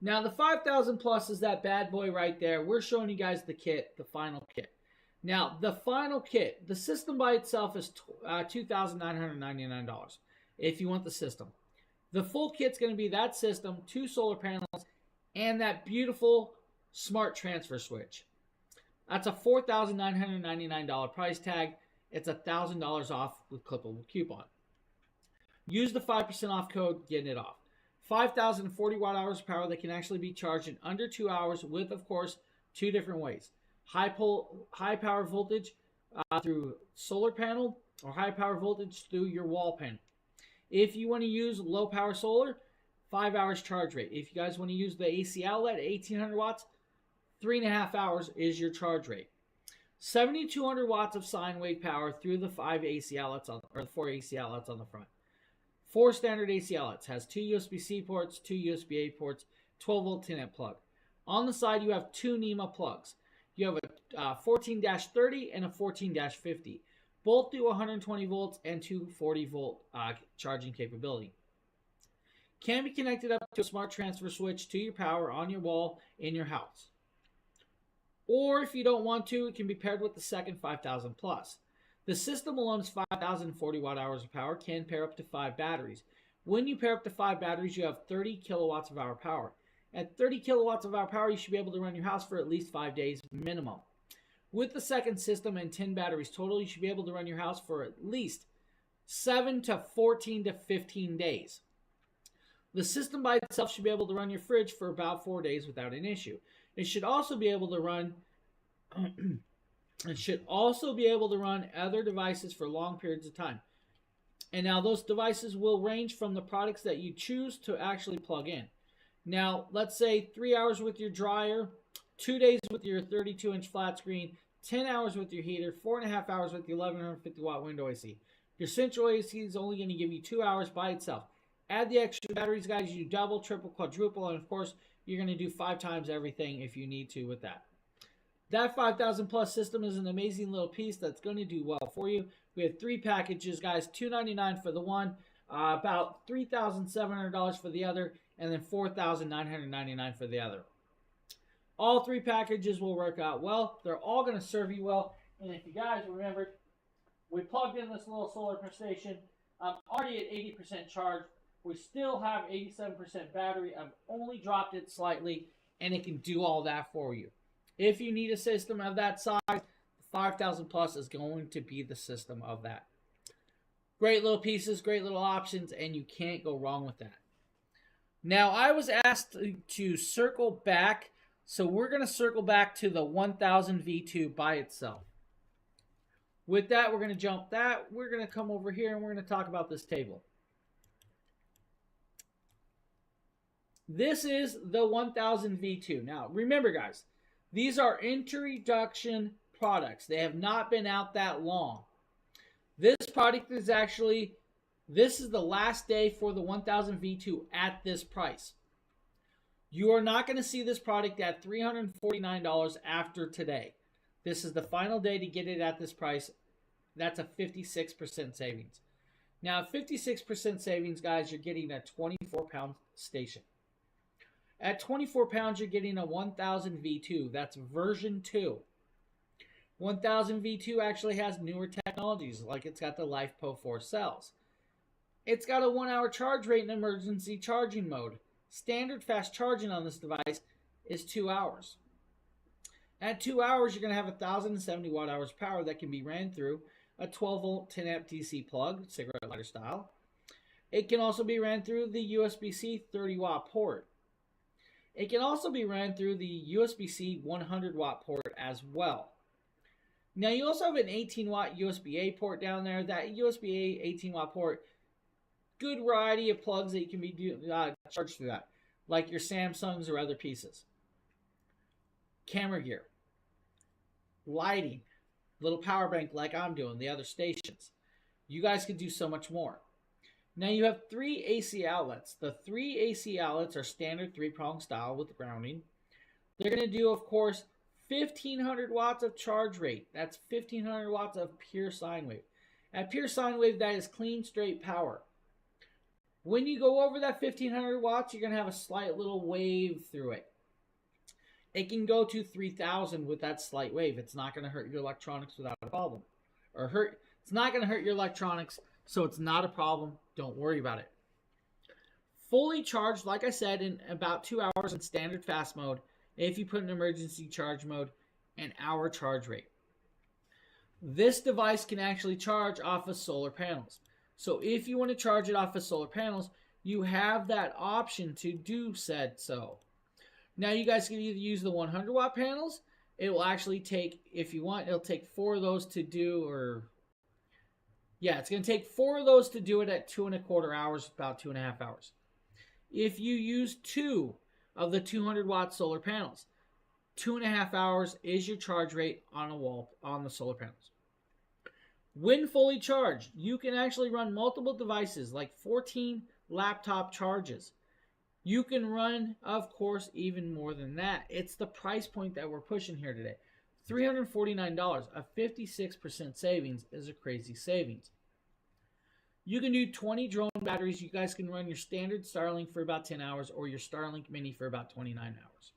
Now, the 5,000 plus is that bad boy right there. We're showing you guys the kit, the final kit. Now, the final kit, the system by itself is $2,999 if you want the system. The full kit's going to be that system, 2 solar panels, and that beautiful smart transfer switch. That's a $4,999 price tag. It's $1,000 off with clippable coupon. Use the 5% off code, getting it off. 5,040 watt hours of power that can actually be charged in under 2 hours with, of course, 2 different ways. High power voltage through solar panel or high power voltage through your wall panel. If you want to use low power solar, 5 hours charge rate. If you guys want to use the AC outlet at 1,800 watts, 3.5 hours is your charge rate. 7,200 watts of sine wave power through the 4 AC outlets on the front. 4 standard AC outlets. Has 2 USB-C ports, 2 USB-A ports, 12 volt 10-amp plug. On the side, you have 2 NEMA plugs. You have a 14-30 and a 14-50. Both do 120 volts and 240 volt charging capability. Can be connected up to a smart transfer switch to your power on your wall in your house. Or if you don't want to, it can be paired with the second 5,000 plus. The system alone is 5,040 watt hours of power, can pair up to 5 batteries. When you pair up to 5 batteries, you have 30 kilowatts of hour power. At 30 kilowatts of hour power, you should be able to run your house for at least 5 days minimum. With the second system and 10 batteries total, you should be able to run your house for at least 7 to 14 to 15 days. The system by itself should be able to run your fridge for about 4 days without an issue. It should also be able to run other devices for long periods of time. And now those devices will range from the products that you choose to actually plug in. Now, let's say 3 hours with your dryer, 2 days with your 32-inch flat screen, 10 hours with your heater, 4.5 hours with your 1150 watt window AC. Your central AC is only going to give you 2 hours by itself. Add the extra batteries, guys. You double, triple, quadruple, and of course, you're going to do 5 times everything if you need to with that. That 5,000 plus system is an amazing little piece that's going to do well for you. We have 3 packages, guys. $299 for the one, about $3,700 for the other, and then $4,999 for the other. All 3 packages will work out well. They're all going to serve you well. And if you guys remember, we plugged in this little solar station. I'm already at 80% charge. We still have 87% battery. I've only dropped it slightly, and it can do all that for you. If you need a system of that size, 5,000 plus is going to be the system of that. Great little pieces, great little options, and you can't go wrong with that. Now, I was asked to circle back, so we're going to circle back to the 1000 V2 by itself. With that, we're going to jump that. We're going to come over here, and we're going to talk about this table. This is the 1000 V2. Now, remember, guys, these are introduction products. They have not been out that long. This product is actually, this is the last day for the 1000 V2 at this price. You are not going to see this product at $349 after today. This is the final day to get it at this price. That's a 56% savings. Now, 56% savings, guys, you're getting a 24-pound station. At 24 pounds, you're getting a 1000 V2. That's version 2. 1000 V2 actually has newer technologies, like it's got the LiFePO 4 cells. It's got a 1-hour charge rate in emergency charging mode. Standard fast charging on this device is 2 hours. At 2 hours, you're going to have 1,070 watt hours power that can be ran through a 12 volt 10 amp DC plug, cigarette lighter style. It can also be ran through the USB-C 30-watt port. It can also be ran through the USB-C 100-watt port as well. Now, you also have an 18-watt USB-A port down there. That USB-A 18-watt port, good variety of plugs that you can be charged through that, like your Samsungs or other pieces. Camera gear, lighting, little power bank like I'm doing, the other stations. You guys could do so much more. Now you have 3 AC outlets. The 3 AC outlets are standard 3-prong style with grounding. They're going to do, of course, 1,500 watts of charge rate. That's 1,500 watts of pure sine wave. At pure sine wave, that is clean, straight power. When you go over that 1,500 watts, you're going to have a slight little wave through it. It can go to 3,000 with that slight wave. It's not going to hurt your electronics without a problem. It's not going to hurt your electronics, so it's not a problem. Don't worry about it. Fully charged, like I said, in about 2 hours in standard fast mode. If you put in emergency charge mode, an hour charge rate. This device can actually charge off of solar panels. So if you want to charge it off of solar panels, you have that option to do said so. Now you guys can either use the 100-watt panels. It will actually take, if you want, it'll take 4 of those to do, it's going to take 4 of those to do it at 2¼ hours, about 2.5 hours. If you use 2 of the 200-watt solar panels, 2.5 hours is your charge rate on a wall on the solar panels. When fully charged, you can actually run multiple devices, like 14 laptop charges. You can run, of course, even more than that. It's the price point that we're pushing here today. $349, a 56% savings is a crazy savings. You can do 20 drone batteries. You guys can run your standard Starlink for about 10 hours or your Starlink Mini for about 29 hours.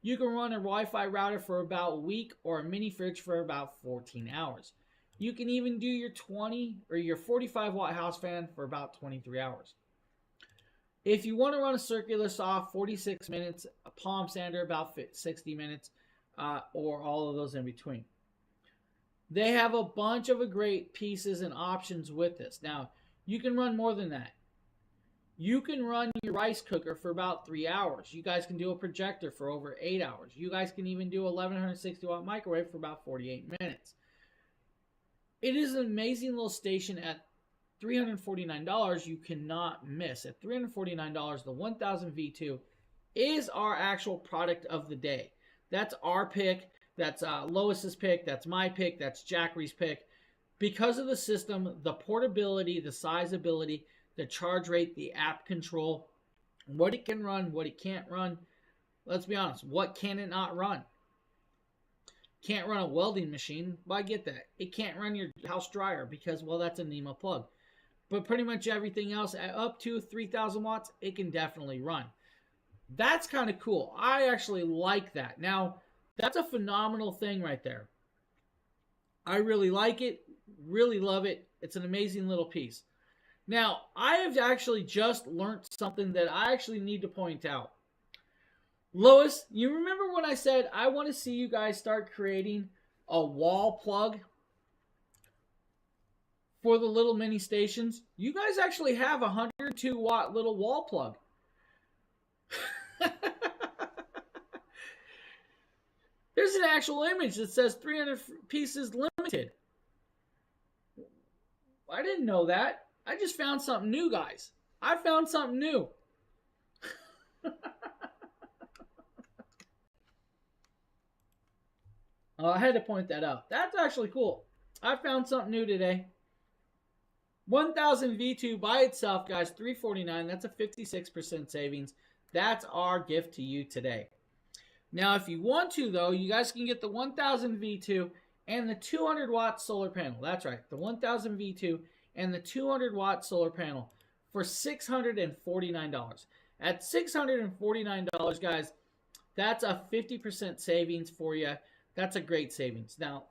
You can run a Wi-Fi router for about a week or a mini fridge for about 14 hours. You can even do your 45-watt house fan for about 23 hours. If you want to run a circular saw, 46 minutes, a palm sander, about 60 minutes, or all of those in between. They have a bunch of great pieces and options with this. Now, you can run more than that. You can run your rice cooker for about 3 hours. You guys can do a projector for over 8 hours. You guys can even do a 1160-watt microwave for about 48 minutes. It is an amazing little station at $349 you cannot miss. At $349, the 1000 V2 is our actual product of the day. That's our pick. That's Lois's pick. That's my pick. That's Jackery's pick. Because of the system, the portability, the sizeability, the charge rate, the app control, what it can run, what it can't run. Let's be honest. What can it not run? Can't run a welding machine. Well, I get that. It can't run your house dryer because, well, that's a NEMA plug. But pretty much everything else at up to 3,000 watts, it can definitely run. That's kind of cool. I actually like that. Now, that's a phenomenal thing right there. I really like it. Really love it. It's an amazing little piece. Now, I have actually just learned something that I actually need to point out. Lois, you remember when I said I want to see you guys start creating a wall plug for the little mini stations? You guys actually have a 102-watt little wall plug. There's an actual image that says 300 pieces limited. I didn't know that. I just found something new, guys. I found something new. I had to point that out. That's actually cool. I found something new today. 1000 V2 by itself, guys, $349. That's a 56% savings. That's our gift to you today. Now, if you want to, though, you guys can get the 1000 V2 and the 200-watt solar panel. That's right, the 1000 V2 and the 200-watt solar panel for $649. At $649, guys, that's a 50% savings for you. That's a great savings. Now,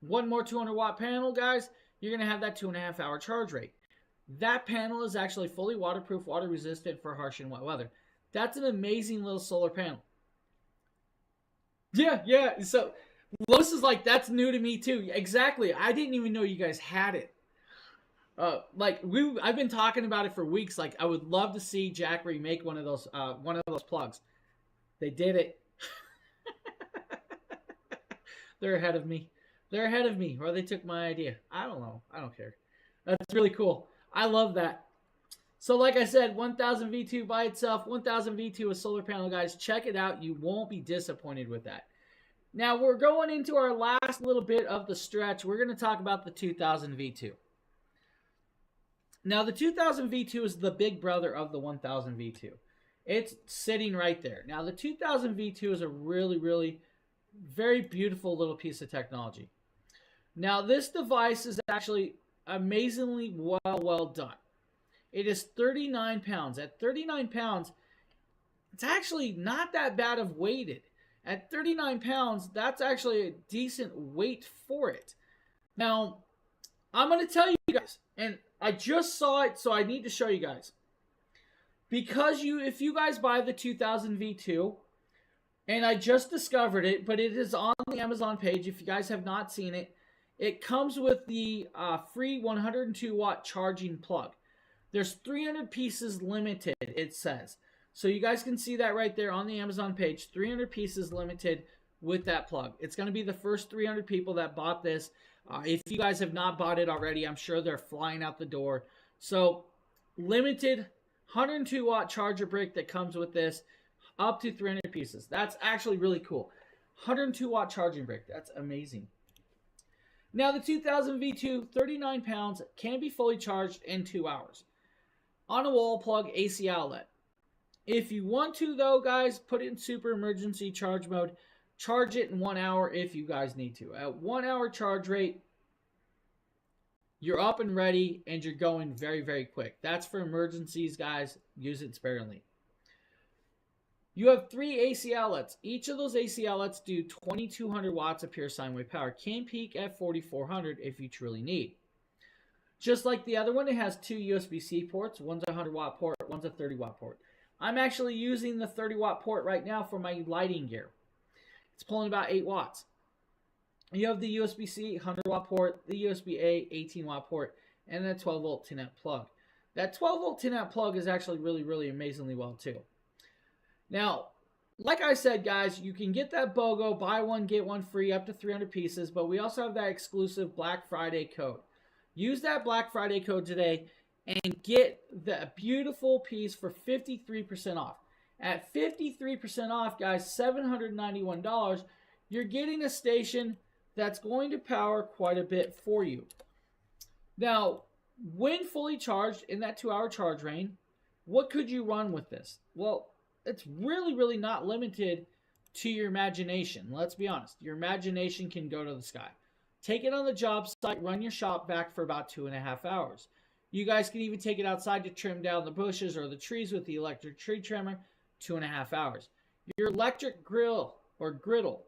one more 200-watt panel, guys, you're going to have that 2.5-hour charge rate. That panel is actually fully waterproof, water resistant for harsh and wet weather. That's an amazing little solar panel. Yeah. So Lois is like, that's new to me too. Exactly. I didn't even know you guys had it. I've been talking about it for weeks. Like, I would love to see Jackery make one of those plugs. They did it. They're ahead of me. They're ahead of me, or they took my idea. I don't know. I don't care. That's really cool. I love that. So like I said, 1000 V2 by itself, 1000 V2 with solar panel, guys. Check it out. You won't be disappointed with that. Now we're going into our last little bit of the stretch. We're going to talk about the 2000 V2. Now the 2000 V2 is the big brother of the 1000 V2. It's sitting right there. Now the 2000 V2 is a really, really very beautiful little piece of technology. Now this device is actually amazingly well done. It is 39 pounds. At 39 pounds, it's actually not that bad of weighted. At 39 pounds, that's actually a decent weight for it. Now, I'm going to tell you guys, and I just saw it, so I need to show you guys. Because if you guys buy the 2000 V2, and I just discovered it, but it is on the Amazon page. If you guys have not seen it, it comes with the free 102 watt charging plug. There's 300 pieces limited, it says. So you guys can see that right there on the Amazon page. 300 pieces limited with that plug. It's going to be the first 300 people that bought this. If you guys have not bought it already, I'm sure they're flying out the door. So limited 102 watt charger brick that comes with this, up to 300 pieces. That's actually really cool. 102 watt charging brick. That's amazing. Now the 2000 V2, 39 pounds, can be fully charged in 2 hours. On a wall plug AC outlet. If you want to, though, guys, put it in super emergency charge mode. Charge it in 1 hour if you guys need to. At 1 hour charge rate, you're up and ready and you're going very, very quick. That's for emergencies, guys. Use it sparingly. You have 3 AC outlets. Each of those AC outlets do 2200 watts of pure sine wave power. Can peak at 4400 if you truly need. Just like the other one, it has 2 USB-C ports. One's a 100 watt port, one's a 30 watt port. I'm actually using the 30 watt port right now for my lighting gear. It's pulling about 8 watts. You have the USB-C 100 watt port, the USB-A 18 watt port, and the 12 volt 10 amp plug. That 12 volt 10 amp plug is actually really, really amazingly well too. Now, like I said, guys, you can get that BOGO, buy one, get one free, up to 300 pieces, but we also have that exclusive Black Friday code. Use that Black Friday code today and get the beautiful piece for 53% off. At 53% off, guys, $791, you're getting a station that's going to power quite a bit for you. Now, when fully charged in that 2 hour charge range, what could you run with this? Well, it's really, really not limited to your imagination. Let's be honest. Your imagination can go to the sky. Take it on the job site, run your shop vac for about 2.5 hours. You guys can even take it outside to trim down the bushes or the trees with the electric tree trimmer, 2.5 hours. Your electric grill or griddle,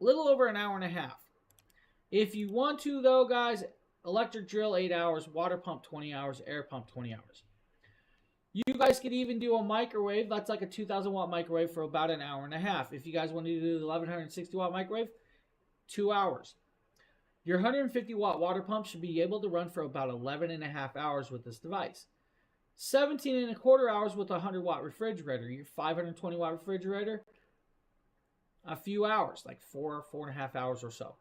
a little over an hour and a half. If you want to, though, guys, electric drill 8 hours, water pump 20 hours, air pump 20 hours. You guys could even do a microwave. That's like a 2000 watt microwave for about an hour and a half. If you guys want to do the 1160 watt microwave, 2 hours. Your 150 watt water pump should be able to run for about 11.5 hours with this device. 17.25 hours with a 100 watt refrigerator. Your 520 watt refrigerator, a few hours, like 4.5 hours or so.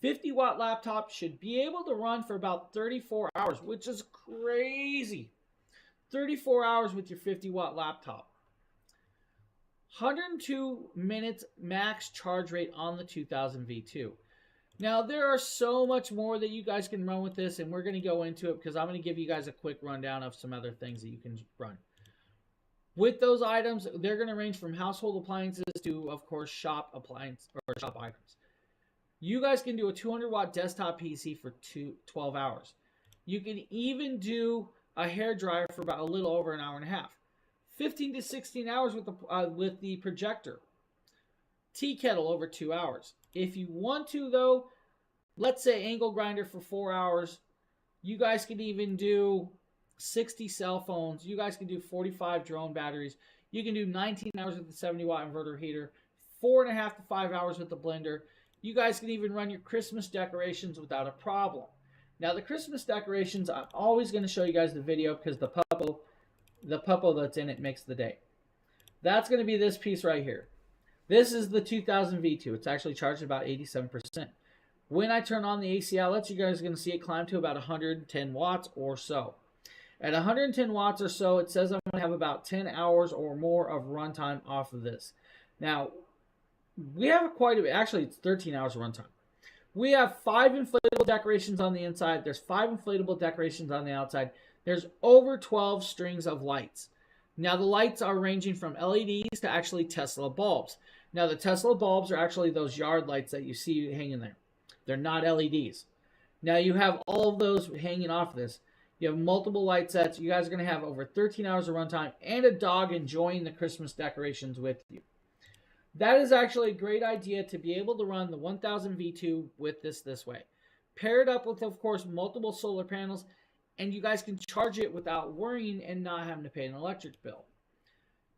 50 watt laptop should be able to run for about 34 hours, which is crazy. 34 hours with your 50 watt laptop. 102 minutes max charge rate on the 2000 V2. Now, there are so much more that you guys can run with this, and we're going to go into it because I'm going to give you guys a quick rundown of some other things that you can run. With those items, they're going to range from household appliances to, of course, shop appliance or shop items. You guys can do a 200 watt desktop PC for 12 hours. You can even do a hair dryer for about a little over an hour and a half. 15 to 16 hours with the projector. Tea kettle over 2 hours. If you want to, though, let's say angle grinder for 4 hours. You guys can even do 60 cell phones. You guys can do 45 drone batteries. You can do 19 hours with the 70 watt inverter heater. 4.5 to 5 hours with the blender. You guys can even run your Christmas decorations without a problem. Now the Christmas decorations, I'm always going to show you guys the video because the puppo that's in it makes the day. That's going to be this piece right here. This is the 2000 V2. It's actually charged about 87%. When I turn on the AC outlets, you guys are going to see it climb to about 110 watts or so. At 110 watts or so, it says I'm going to have about 10 hours or more of runtime off of this. Now, we have quite a bit. Actually, it's 13 hours of runtime. We have 5 inflatable decorations on the inside. There's 5 inflatable decorations on the outside. There's over 12 strings of lights. Now, the lights are ranging from LEDs to actually Tesla bulbs. Now, the Tesla bulbs are actually those yard lights that you see hanging there. They're not LEDs. Now, you have all of those hanging off this. You have multiple light sets. You guys are going to have over 13 hours of runtime and a dog enjoying the Christmas decorations with you. That is actually a great idea to be able to run the 1000 V2 with this way. Pair it up with, of course, multiple solar panels, and you guys can charge it without worrying and not having to pay an electric bill.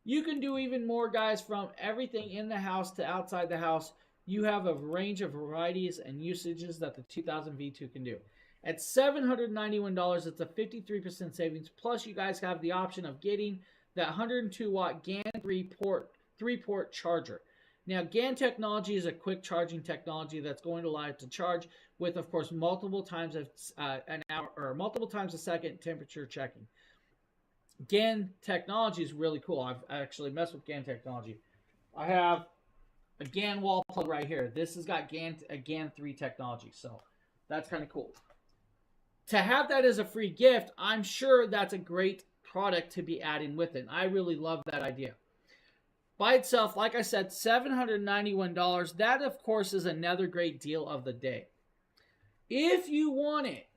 You can do even more, guys, from everything in the house to outside the house. You have a range of varieties and usages that the 2000 V2 can do. At $791, it's a 53% savings. Plus, you guys have the option of getting that 102 watt GAN 3-port charger. Now, GAN technology is a quick charging technology that's going to allow it to charge with, of course, multiple times an hour or multiple times a second temperature checking. GAN technology is really cool. I've actually messed with GAN technology. I have a GAN wall plug right here. This has got a GAN 3 technology, so that's kind of cool. To have that as a free gift, I'm sure that's a great product to be adding with it. I really love that idea. By itself, like I said, $791. That, of course, is another great deal of the day. If you want it,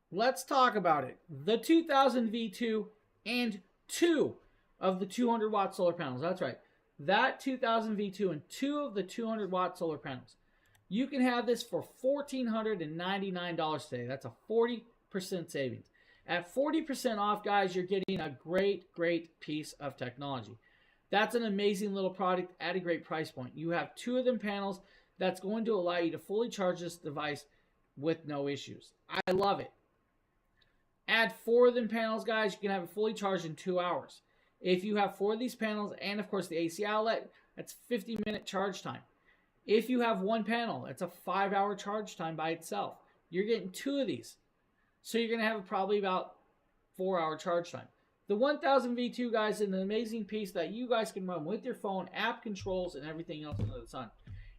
let's talk about it. The 2000 V2 and 2 of the 200 watt solar panels. That's right. That 2000 V2 and 2 of the 200 watt solar panels. You can have this for $1,499 today. That's a 40% savings. At 40% off, guys, you're getting a great piece of technology. That's an amazing little product at a great price point. You have 2 of them panels that's going to allow you to fully charge this device with no issues. I love it. Add 4 of them panels, guys, you can have it fully charged in 2 hours. If you have 4 of these panels and, of course, the AC outlet, that's 50-minute charge time. If you have 1 panel, it's a 5-hour charge time by itself. You're getting 2 of these. So you're going to have probably about 4-hour charge time. The 1000 V2, guys, is an amazing piece that you guys can run with your phone, app controls, and everything else under the sun.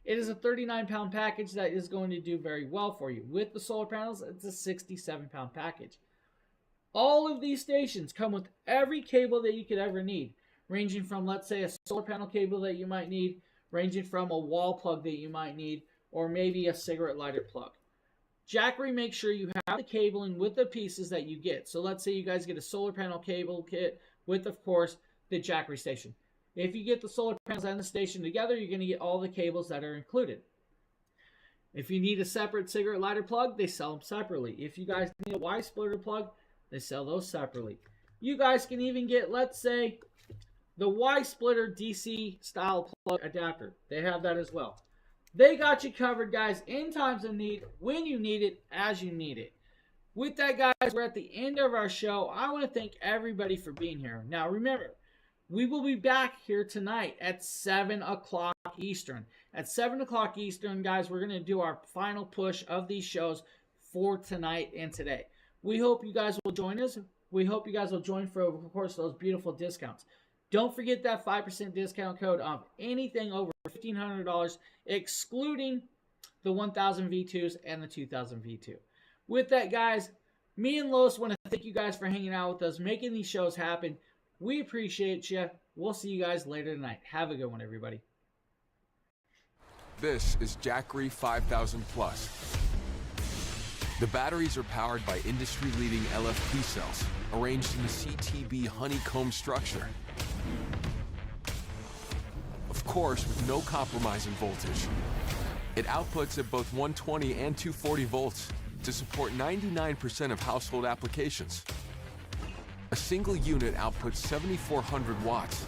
It is a 39-pound package that is going to do very well for you. With the solar panels, it's a 67-pound package. All of these stations come with every cable that you could ever need, ranging from, let's say, a solar panel cable that you might need, ranging from a wall plug that you might need, or maybe a cigarette lighter plug. Jackery makes sure you have the cabling with the pieces that you get. So let's say you guys get a solar panel cable kit with, of course, the Jackery station. If you get the solar panels and the station together, you're going to get all the cables that are included. If you need a separate cigarette lighter plug, they sell them separately. If you guys need a Y splitter plug, they sell those separately. You guys can even get, let's say, the Y splitter DC style plug adapter. They have that as well. They got you covered, guys, in times of need, when you need it, as you need it. With that, guys, we're at the end of our show. I want to thank everybody for being here. Now, remember, we will be back here tonight at 7 o'clock Eastern. At 7 o'clock Eastern, guys, we're going to do our final push of these shows for tonight and today. We hope you guys will join us. We hope you guys will join for, of course, those beautiful discounts. Don't forget that 5% discount code of anything over $1,500, excluding the 1000 V2s and the 2000 V2. With that, guys, me and Lois want to thank you guys for hanging out with us, making these shows happen. We appreciate you. We'll see you guys later tonight. Have a good one, everybody. This is Jackery 5000 Plus. The batteries are powered by industry-leading LFP cells, arranged in a CTB honeycomb structure. Of course, with no compromise in voltage. It outputs at both 120 and 240 volts to support 99% of household applications. A single unit outputs 7,400 watts,